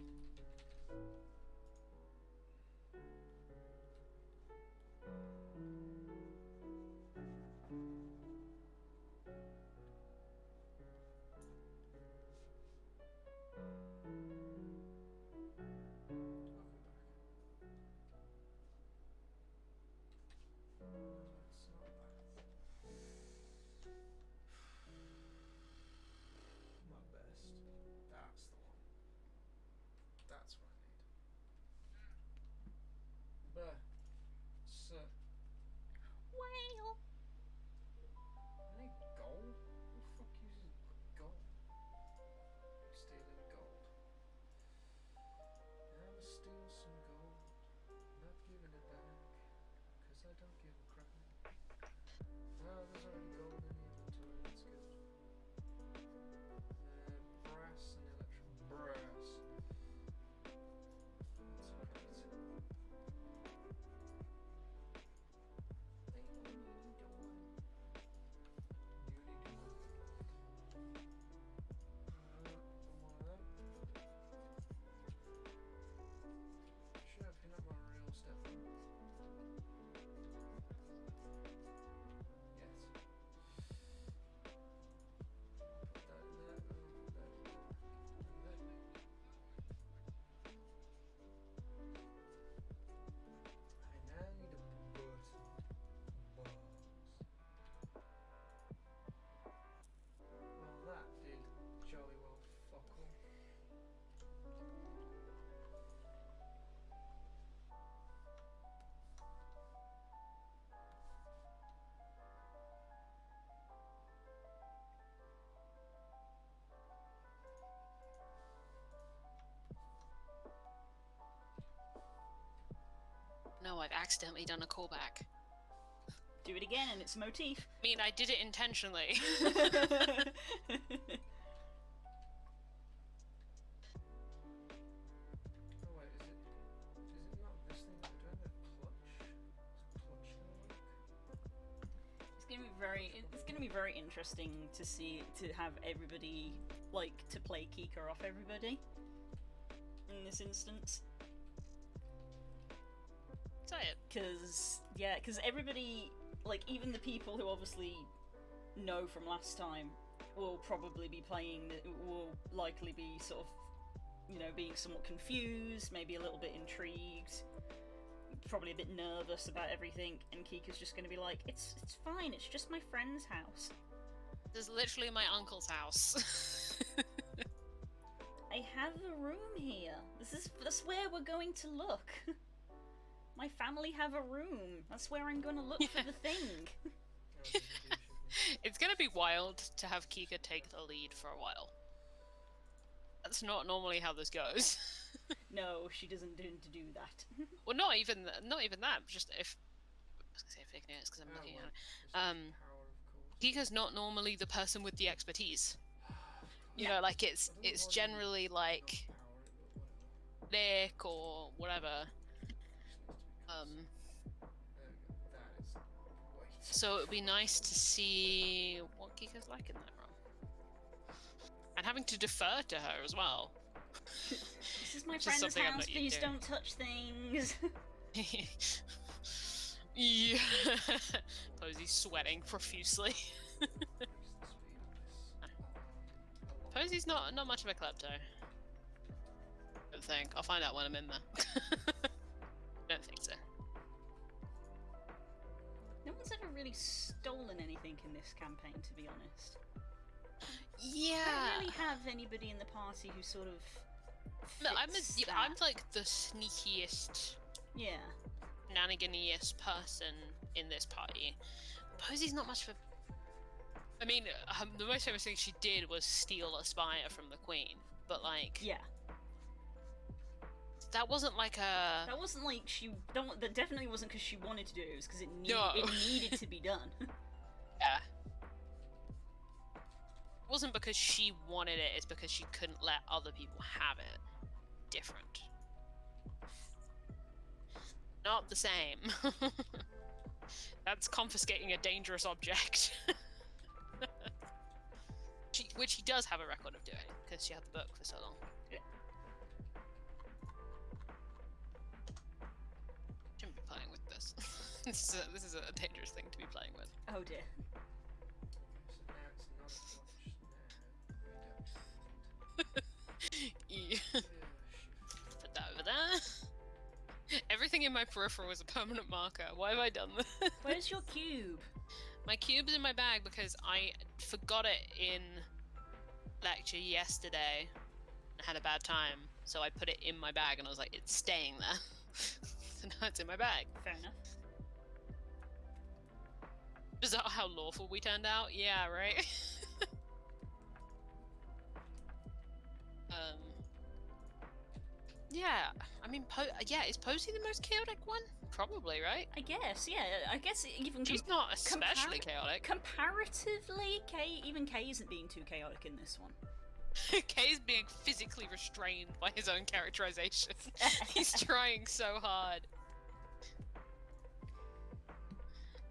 Whale. I need gold? Who the fuck uses gold? Stealing gold. I'ma steal some gold. Not giving it back. Cause I don't give a crap. Oh, there's already gold in the inventory. That's good. Brass and electron. Brass. That's right. No, I've accidentally done a callback. Do it again and it's a motif. I mean, I did it intentionally. Oh wait, is it not this thing that we're doing, the clutch? Is clutch gonna work? It's gonna be very interesting to see, to have everybody, like, to play Kika off everybody in this instance. Say it. Because everybody, like, even the people who obviously know from last time will probably be playing, will likely be sort of, you know, being somewhat confused, maybe a little bit intrigued, probably a bit nervous about everything, and Kika's just going to be like, it's fine, it's just my friend's house. This is literally my uncle's house. I have a room here. That's where we're going to look. My family have a room. That's where I'm gonna look for the thing. It's gonna be wild to have Kika take the lead for a while. That's not normally how this goes. No, she doesn't tend to do that. Well, not even that. Just if I was gonna say fake news because I'm looking at it. Kika's not normally the person with the expertise. You know, like it's generally like Nick or whatever. So it would be nice to see what Kika's like in that role. And having to defer to her as well. This is my friend's house, please don't touch things. Yeah. Posy's sweating profusely. Posy's not much of a klepto. Don't think. I'll find out when I'm in there. Don't think so. No one's ever really stolen anything in this campaign, to be honest. Yeah. I don't really have anybody in the party who sort of I'm like the sneakiest, yeah, shenaniganiest person in this party. Posey's not much of a. I mean, the most famous thing she did was steal a spire from the queen, but like, yeah. That wasn't like a. That wasn't like she. That definitely wasn't because she wanted to do it. It was because it needed to be done. Yeah. It wasn't because she wanted it. It's because she couldn't let other people have it. Different. Not the same. That's confiscating a dangerous object. Which she does have a record of doing because she had the book for so long. Yeah. Shouldn't be playing with this. This is a dangerous thing to be playing with. Oh dear. Put that over there. Everything in my peripheral is a permanent marker. Why have I done this? Where's your cube? My cube's in my bag because I forgot it in lecture yesterday and had a bad time. So I put it in my bag and I was like, it's staying there. So now it's in my bag. Fair enough. Bizarre how lawful we turned out. Yeah, right? Yeah, I mean, is Posey the most chaotic one? Probably, right? I guess, yeah. I guess even she's not especially chaotic. Comparatively, even Kay isn't being too chaotic in this one. Kay's being physically restrained by his own characterization. He's trying so hard.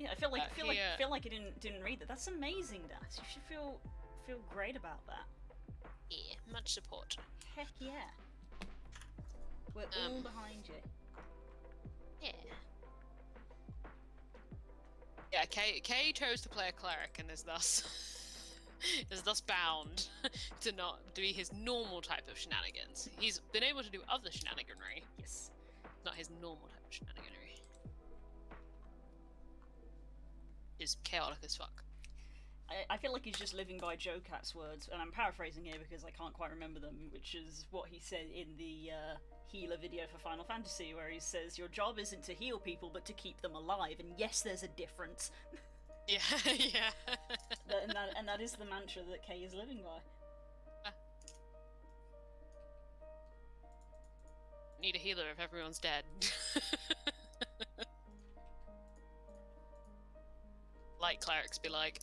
Yeah, I feel like I didn't read that. That's amazing, Das. You should feel great about that. Yeah, much support. Heck yeah. We're all behind you. Yeah. Yeah, Kay chose to play a cleric and is thus bound to not do his normal type of shenanigans. He's been able to do other shenaniganry. Yes. Not his normal type of shenaniganry. Is chaotic as fuck. I feel like he's just living by Joe Cat's words, and I'm paraphrasing here because I can't quite remember them, which is what he said in the healer video for Final Fantasy, where he says, your job isn't to heal people, but to keep them alive, and yes, there's a difference. Yeah, yeah. and that is the mantra that Kay is living by. Need a healer if everyone's dead. Like clerics be like.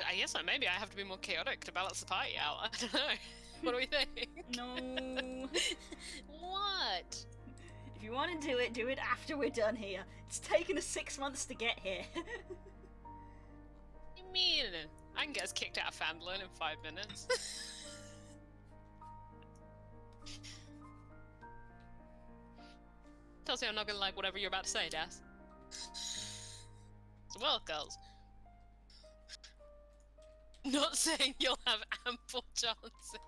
I guess maybe I have to be more chaotic to balance the party out. I don't know. What do we think? No. What? If you want to do it after we're done here. It's taken us 6 months to get here. You mean? I can get us kicked out of Fandolin in 5 minutes. Tells me I'm not gonna like whatever you're about to say, Das. So well, girls. Not saying you'll have ample chances.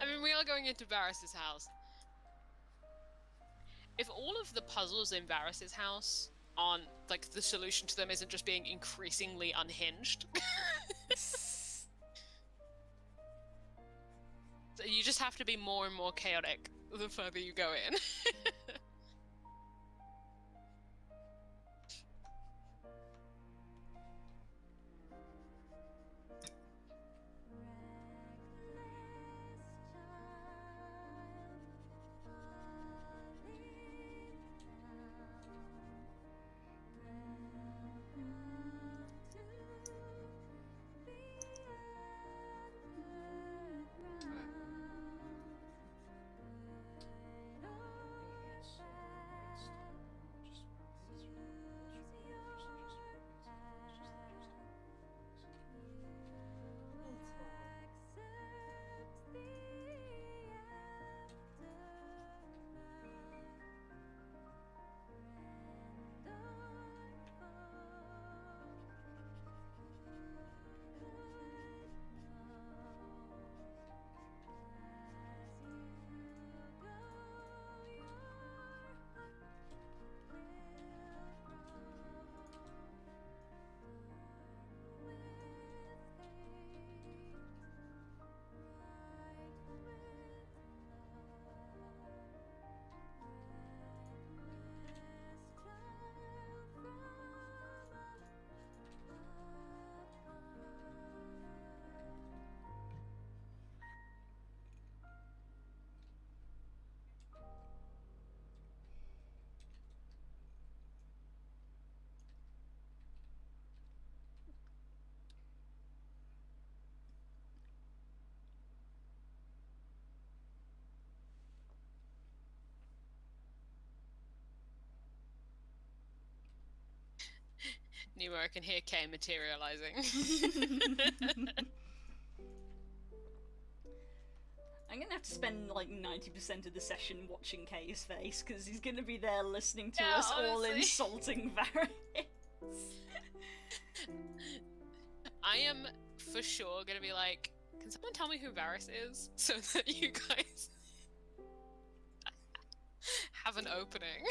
I mean, we are going into Varys's house. If all of the puzzles in Varys's house aren't, like, the solution to them isn't just being increasingly unhinged. So you just have to be more and more chaotic the further you go in. Nemo, I can hear Kay materializing. I'm gonna have to spend like 90% of the session watching Kay's face, because he's gonna be there listening to us honestly. all insulting Varys. I am for sure gonna be like, can someone tell me who Varys is? So that you guys have an opening.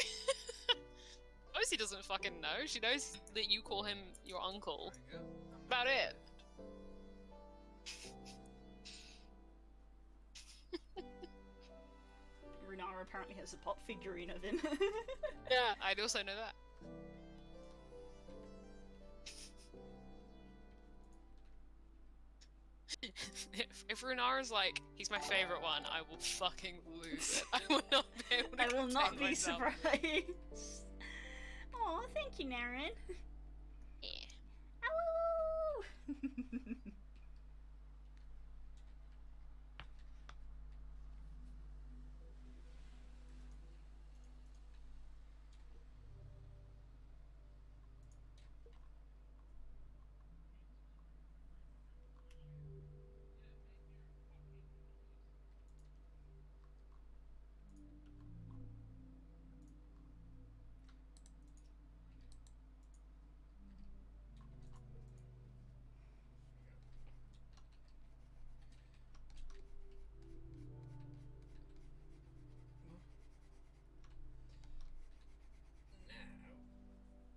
Obviously doesn't fucking know. She knows that you call him your uncle. There you go. About it. Runara apparently has a pop figurine of him. Yeah, I'd also know that. If Runara's like, he's my favorite one, I will fucking lose it. I will not be able to I will not contain be myself. surprised. Oh, thank you, Naren. Yeah. Ow! Now,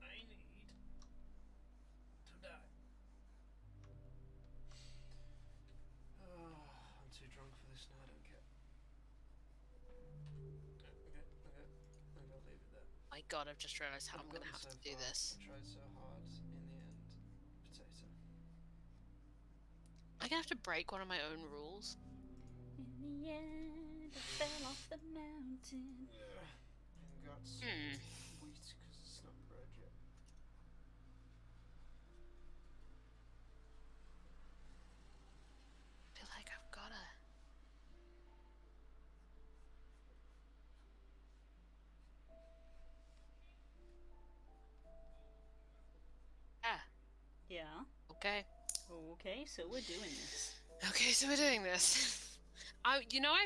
I need to die. Oh, I'm too drunk for this now, I don't care. Okay, I'm gonna leave it there. My god, I've just realised how I'm gonna gotten have so to do far. this. I tried so hard in the end. Potato. I'm gonna have to break one of my own rules. In the end, I fell off the mountain. And got some wheat because it's not bread yet. I feel like I've gotta. Ah, Yeah. okay. Okay, so we're doing this. Okay, so we're doing this. I've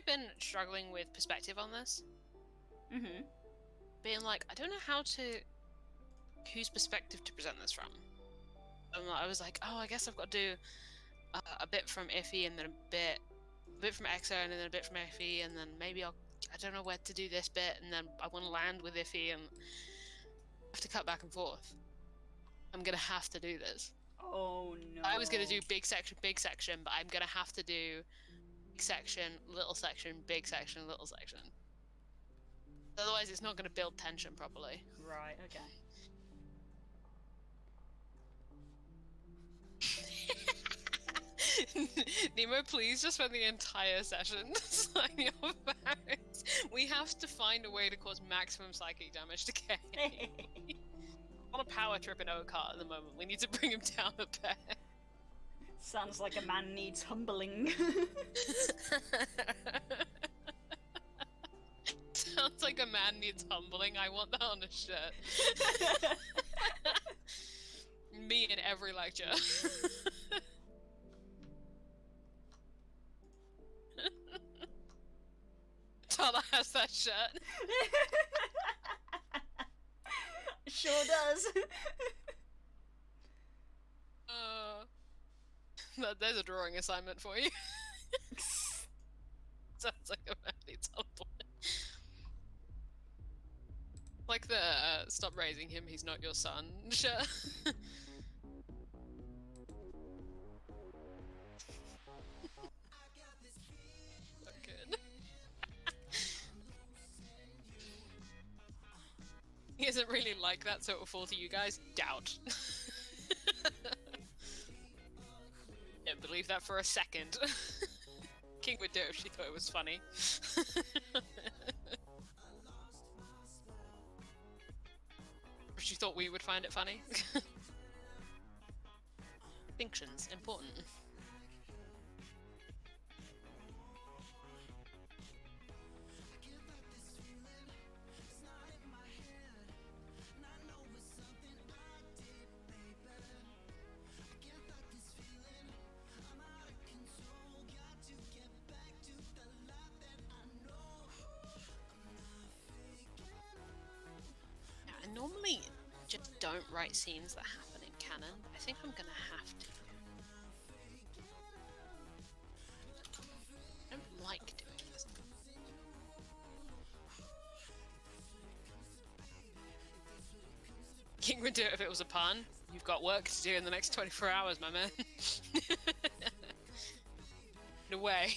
been struggling with perspective on this. Mm-hmm. Being like, I don't know whose perspective to present this from. I was like, oh, I guess I've got to do a bit from Iffy and then a bit from Exo and then a bit from Iffy and then maybe I don't know where to do this bit and then I want to land with Iffy and have to cut back and forth. I'm gonna have to do this. Oh no. I was gonna do big section, but I'm gonna have to do big section, little section, big section, little section. Otherwise, it's not gonna build tension properly. Right, okay. Nemo, please just spend the entire session signing off Varys. We have to find a way to cause maximum psychic damage to Kay. On a power trip in Okar at the moment. We need to bring him down a bit. Sounds like a man needs humbling. Sounds like a man needs humbling. I want that on a shirt. Me in every lecture. Tala has that shirt. Sure does. There's a drawing assignment for you. Sounds like a man needs humbling. Like the stop raising him, he's not your son shirt. So good. He isn't really like that, so it will fall to you guys. Doubt. Didn't believe that for a second. King would do it if she thought it was funny. If she thought we would find it funny. Distinctions, important. don't write scenes that happen in canon. I think I'm gonna have to. I don't like doing this. King would do it if it was a pun. You've got work to do in the next 24 hours, my man. No way.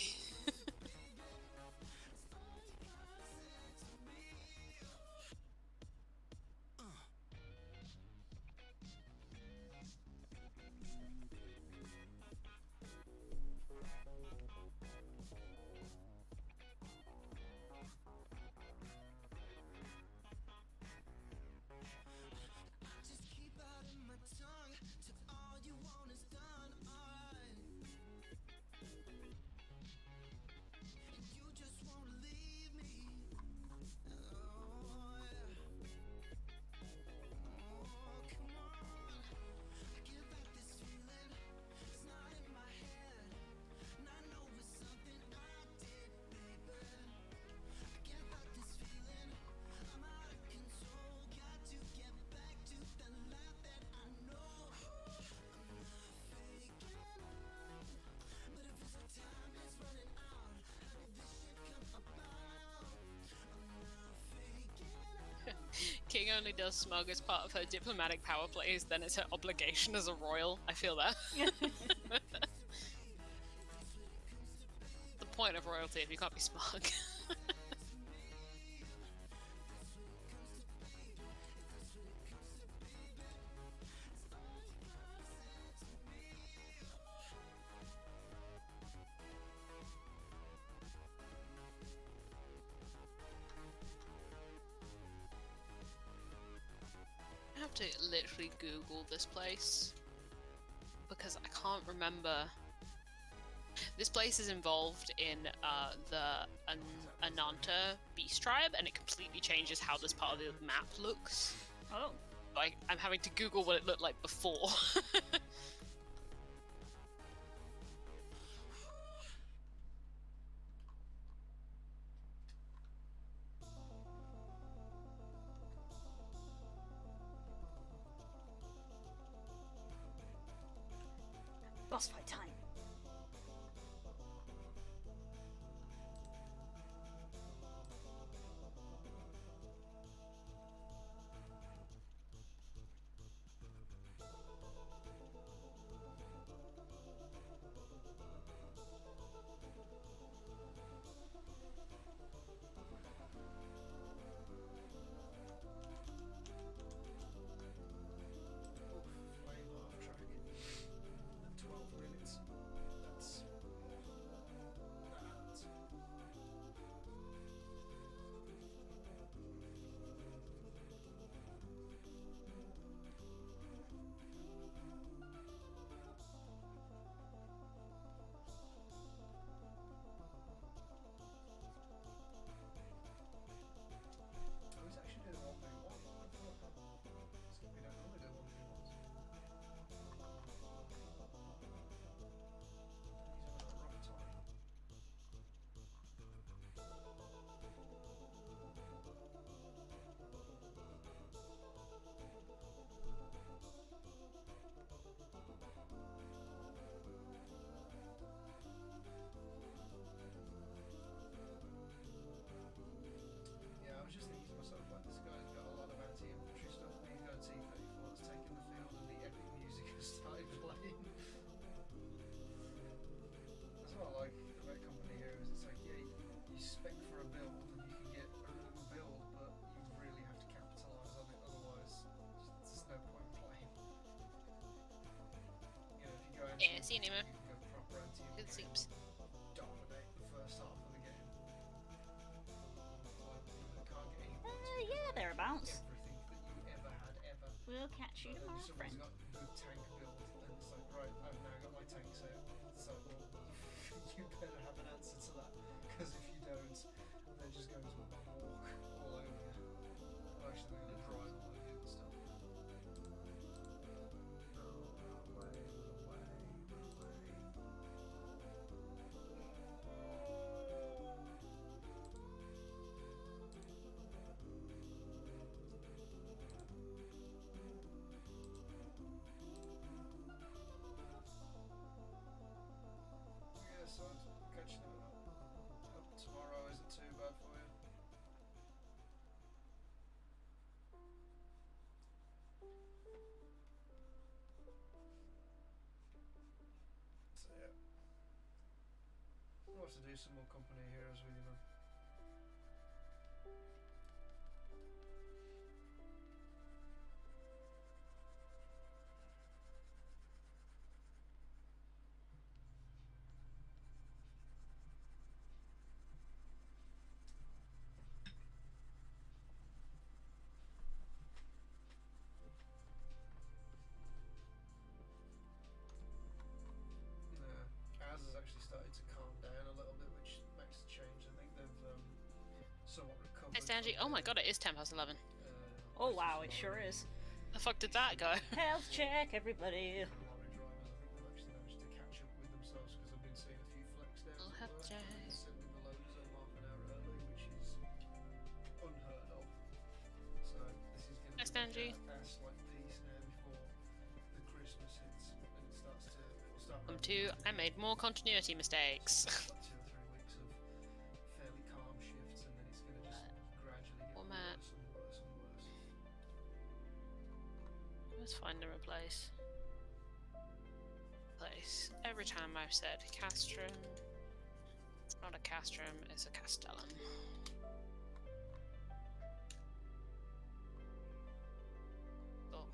King only does smug as part of her diplomatic power plays, then it's her obligation as a royal. I feel that. The point of royalty if you can't be smug. I have to literally Google this place because I can't remember. This place is involved in the Ananta Beast Tribe, and it completely changes how this part of the map looks. Oh. Like, I'm having to Google what it looked like before. Boss fight time. Yeah, see you, Nemo. Good sleeps. Dominate the first half of the game. Yeah, thereabouts. Everything that you ever had, ever. We'll catch you tomorrow, friend. Someone's got a good tank build, and it's like, right, I've now got my tank set. So, well, you better have an answer to that, because if you don't, they're just going to walk all over you. Well, actually, they're going to drive all over you and stuff. I'll have to do some more Company of Heroes with you, man. Ours has actually started to calm down a little bit, which makes a change. I think they've somewhat recovered. Hey, Stanji. Oh my god, it is 11:10. Oh wow, it sure is. The fuck did that go? Health check, everybody. Lorry drivers, I think they've actually managed to catch up with themselves because I've been seeing a few flex downs at work, sending the loaders home half an hour early, which is unheard of. So this is going to be a slight piece now before the Christmas hits, and it starts to. I made more continuity mistakes. Like 2 or 3 weeks of fairly calm shifts, and then it's going to just gradually get worse and worse and worse. Let's find a replace. Every time I've said castrum, it's not a castrum, it's a castellum. Oh.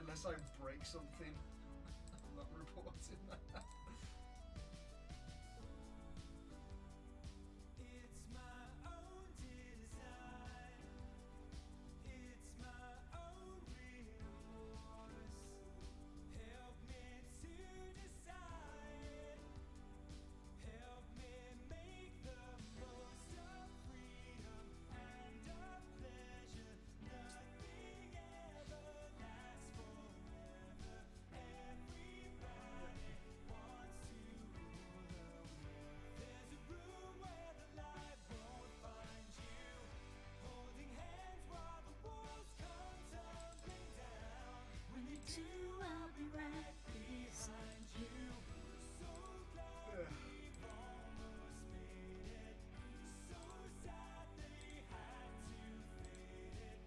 Unless I break something, I'm not reporting that. It's my own design. It's my own remorse. Help me to decide. Help me make the most of freedom and of pleasure. Nothing ever lasts forever. Everybody wants to rule the world. There's a room where the light won't find you. Holding hands while the walls come tumbling down. When you do, I'll be right beside you. So glad we've almost made it. So sad they had to fade it.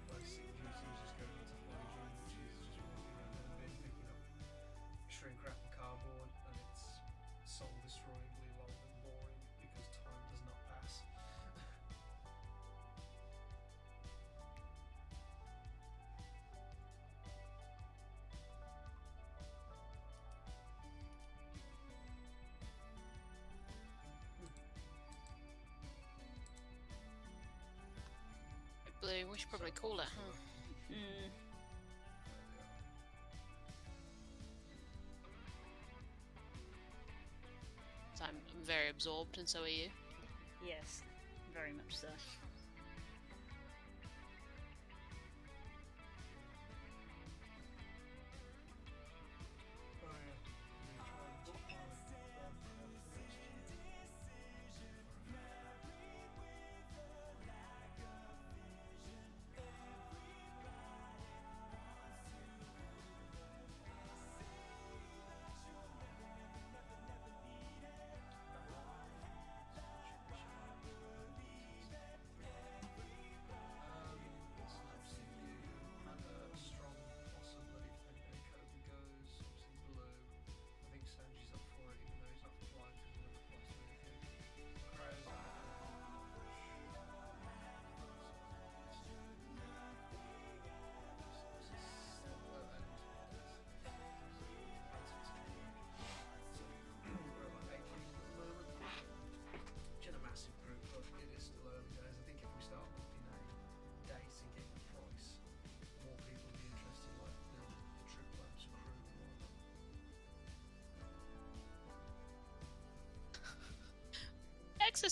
My secret routine is just going into hygiene, which is just walking around the bin, picking up shrink wrap and cardboard, and it's soul destroyingly long and boring because time does not pass. Blue, we should probably call it, huh? So I'm very absorbed, and so are you. Yes, very much so.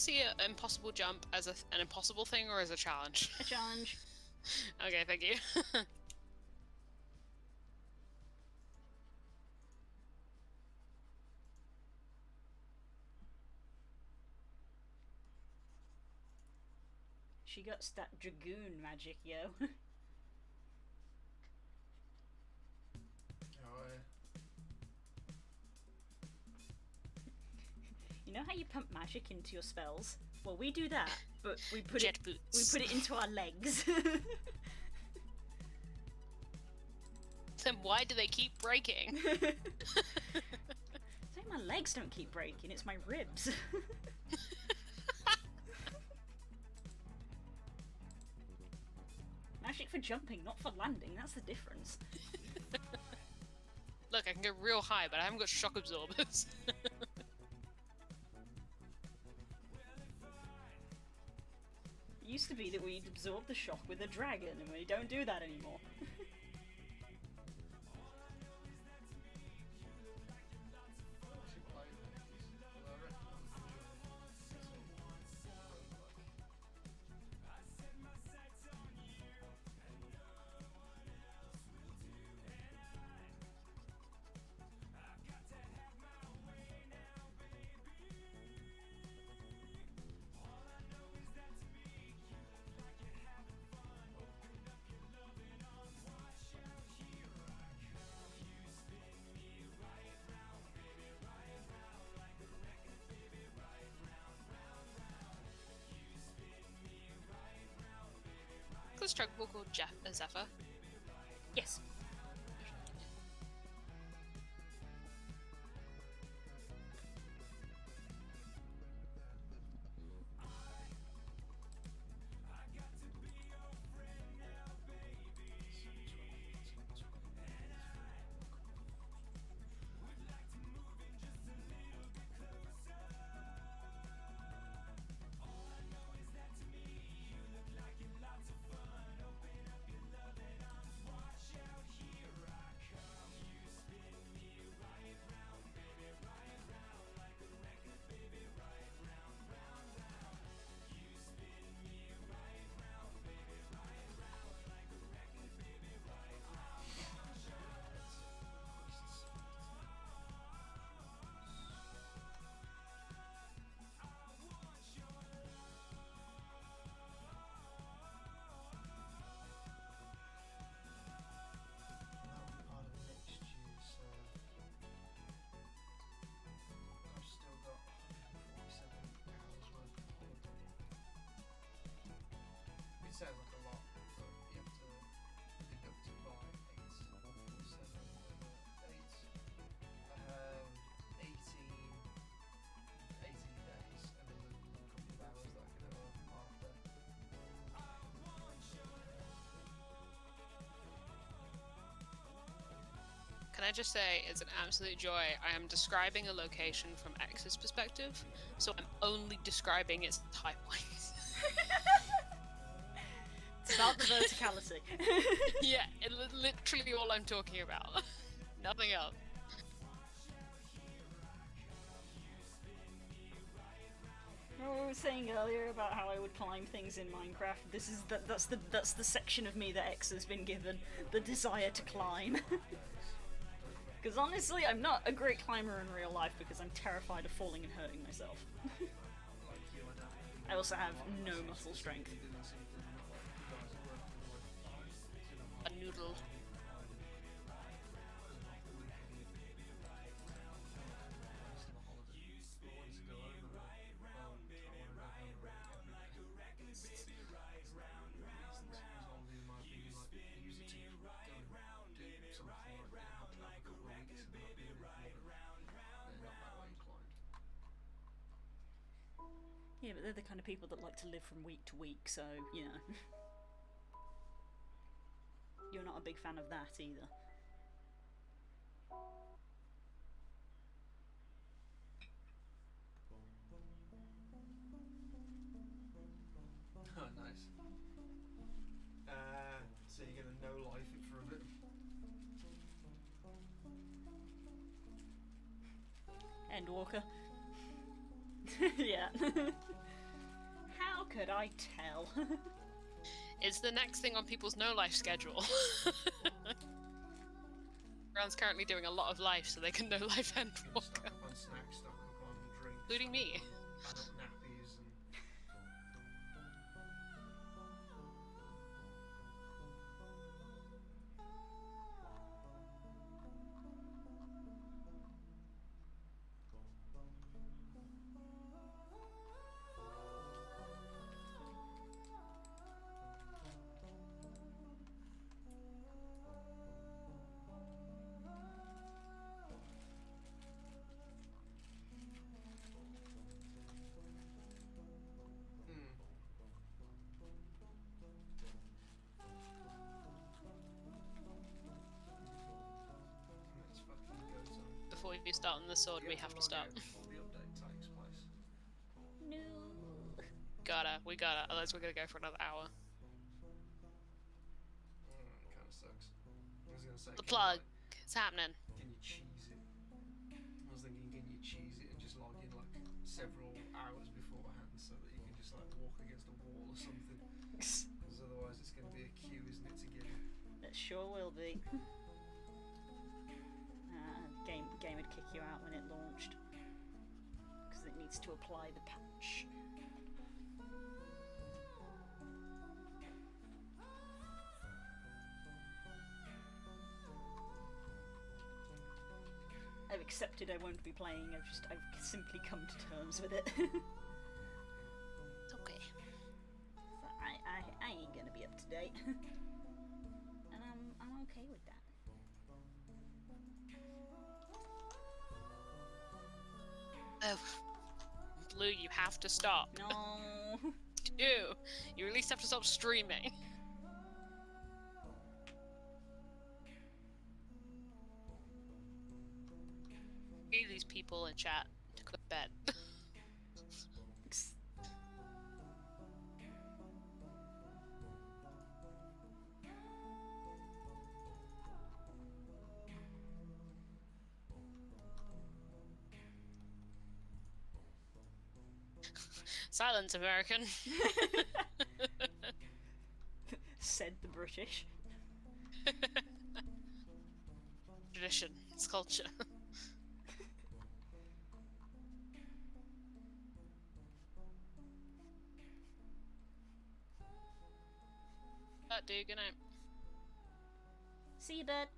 see an impossible jump as an impossible thing or as a challenge? A challenge. Okay, thank you. She got that dragoon magic, yo. You know how you pump magic into your spells? Well, we do that, but we put Jet it boots. we put it into our legs. Then why do they keep breaking? It's like my legs don't keep breaking, it's my ribs. Magic for jumping, not for landing, that's the difference. Look, I can go real high, but I haven't got shock absorbers. It used to be that we'd absorb the shock with a dragon, and we don't do that anymore. Was Truckable called Zephyr? Yes. Sounds like a lot, but you have to deduct it by 8, 7, 8. I have 18 days, and then a couple of hours that I can have after. Can I just say, it's an absolute joy. I am describing a location from X's perspective, so I'm only describing its high points. It's about the verticality. Yeah, literally all I'm talking about. Nothing else. What we were saying earlier about how I would climb things in Minecraft. This is that's the section of me that X has been given, the desire to climb. Because honestly, I'm not a great climber in real life because I'm terrified of falling and hurting myself. I also have no muscle strength. A noodle. Yeah, but they're the kind of people that like to live from week to week, so, you know. You're not a big fan of that either. Oh, nice. So you're gonna no-life it for a bit? Endwalker. Yeah. I tell? It's the next thing on people's no-life schedule. Everyone's currently doing a lot of life so they can no-life end walker. Stock up on snacks, stock up on drinks. Including me. Stock up on adult nappies and... Let's fucking go time. Before we start on the sword, we have to start. Before the update takes place. No. We gotta, otherwise we're gonna go for another hour. Kind of sucks. I was gonna say, The plug, it's happening. Can you cheese it? I was thinking, can you cheese it and just log in like several hours beforehand so that you can just like walk against a wall or something? Because otherwise it's going to be a queue, isn't it, to get in? It sure will be. Game would kick you out when it launched because it needs to apply the patch. I've accepted I won't be playing. I've simply come to terms with it. It's okay. So I ain't gonna be up to date, and I'm okay with that. Oh, Blue, you have to stop. No. You at least have to stop streaming. Need these people in chat to go to bed. Silence, American. Said the British. Tradition, it's culture. Dude, good night. See you, bud.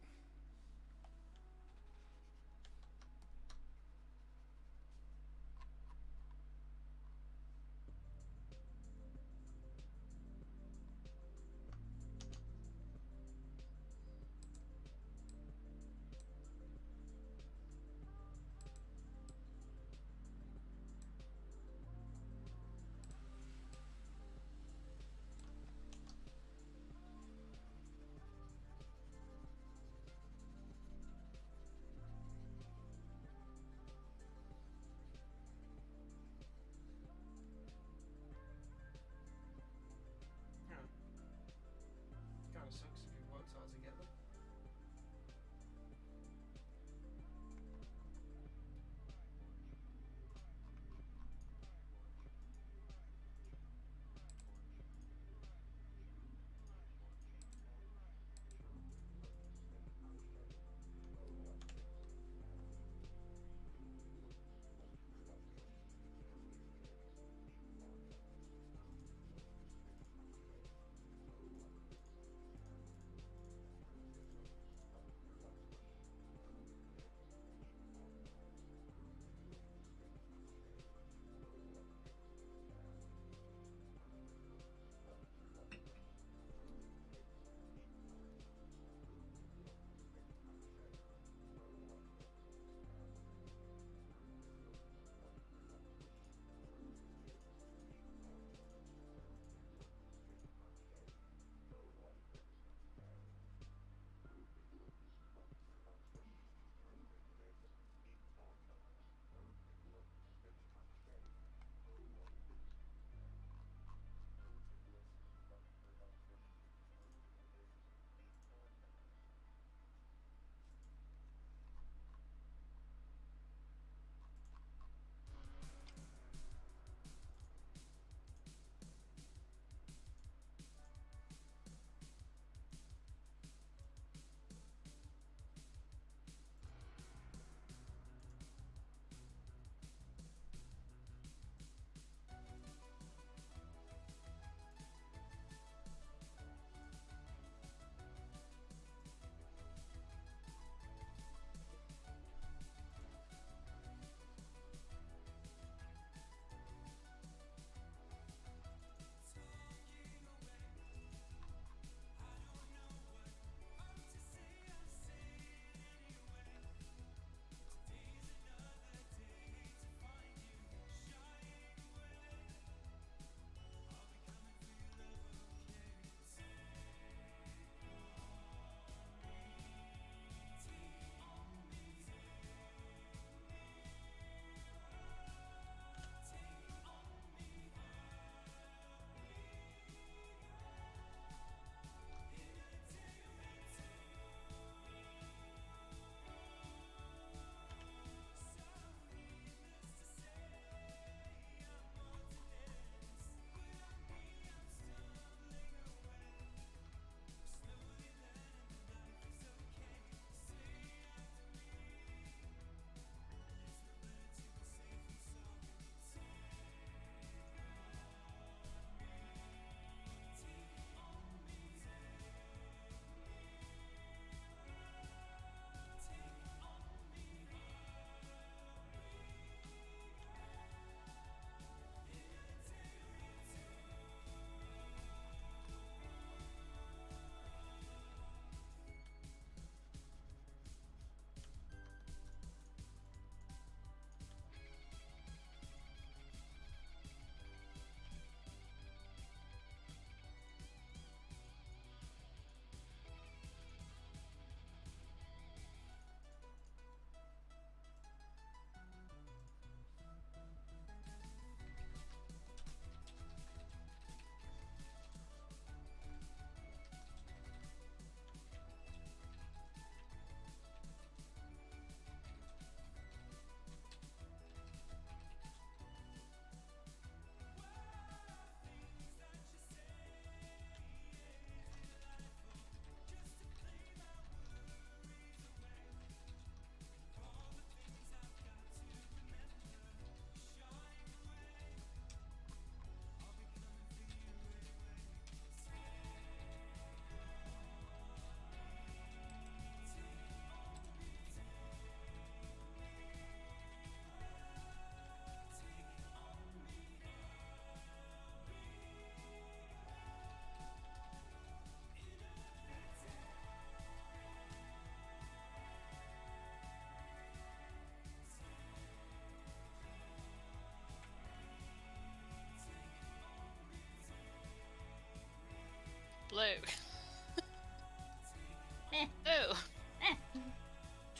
Oh.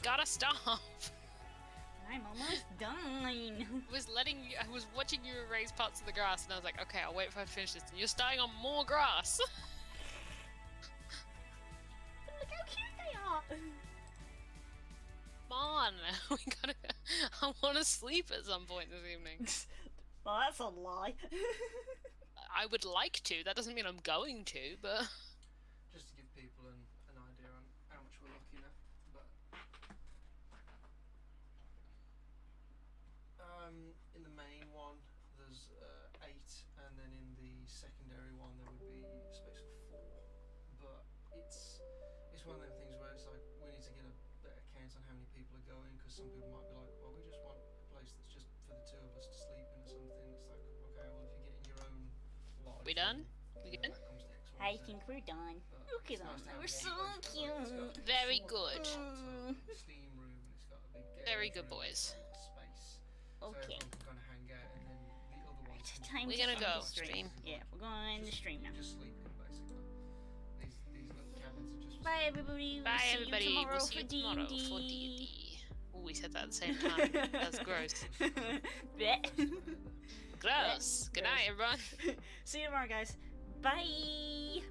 Gotta stop. I'm almost done. I was watching you erase parts of the grass, and I was like, okay, I'll wait for her to finish this. And you're starting on more grass. Look how cute they are. Come on, we gotta. I want to sleep at some point this evening. Well, that's a lie. I would like to. That doesn't mean I'm going to, but. Just to give people an idea on how much we're looking at, but in the main one there's 8, and then in the secondary one there would be space for 4. But it's one of them things where it's like we need to get a better count on how many people are going, because some people might be like, well, we just want a place that's just for the 2 of us to sleep in or something. It's like, okay, well, if you're getting your own lodge, We done? We good? that comes to X, Y, I Z. think we're done. But Look at it's them. nice to have We're one so place where, like, it's got cute. Very somewhat good. laptop, steam room, and it's got a big Very garage good, room, boys. it's got space, so Okay. everyone can kind of hang out, and then the other ones It's can time We're to gonna end go the stream. stream. Yeah, we're going to end the stream now. just sleep in, basically. These little cabins are just for Bye, sleeping. everybody. Bye, See everybody. You tomorrow We'll see you for tomorrow D&D. for D&D. Oh, we said that at the same time. That's gross. Blech. Gross. Good night, everyone. See you tomorrow, guys. Bye.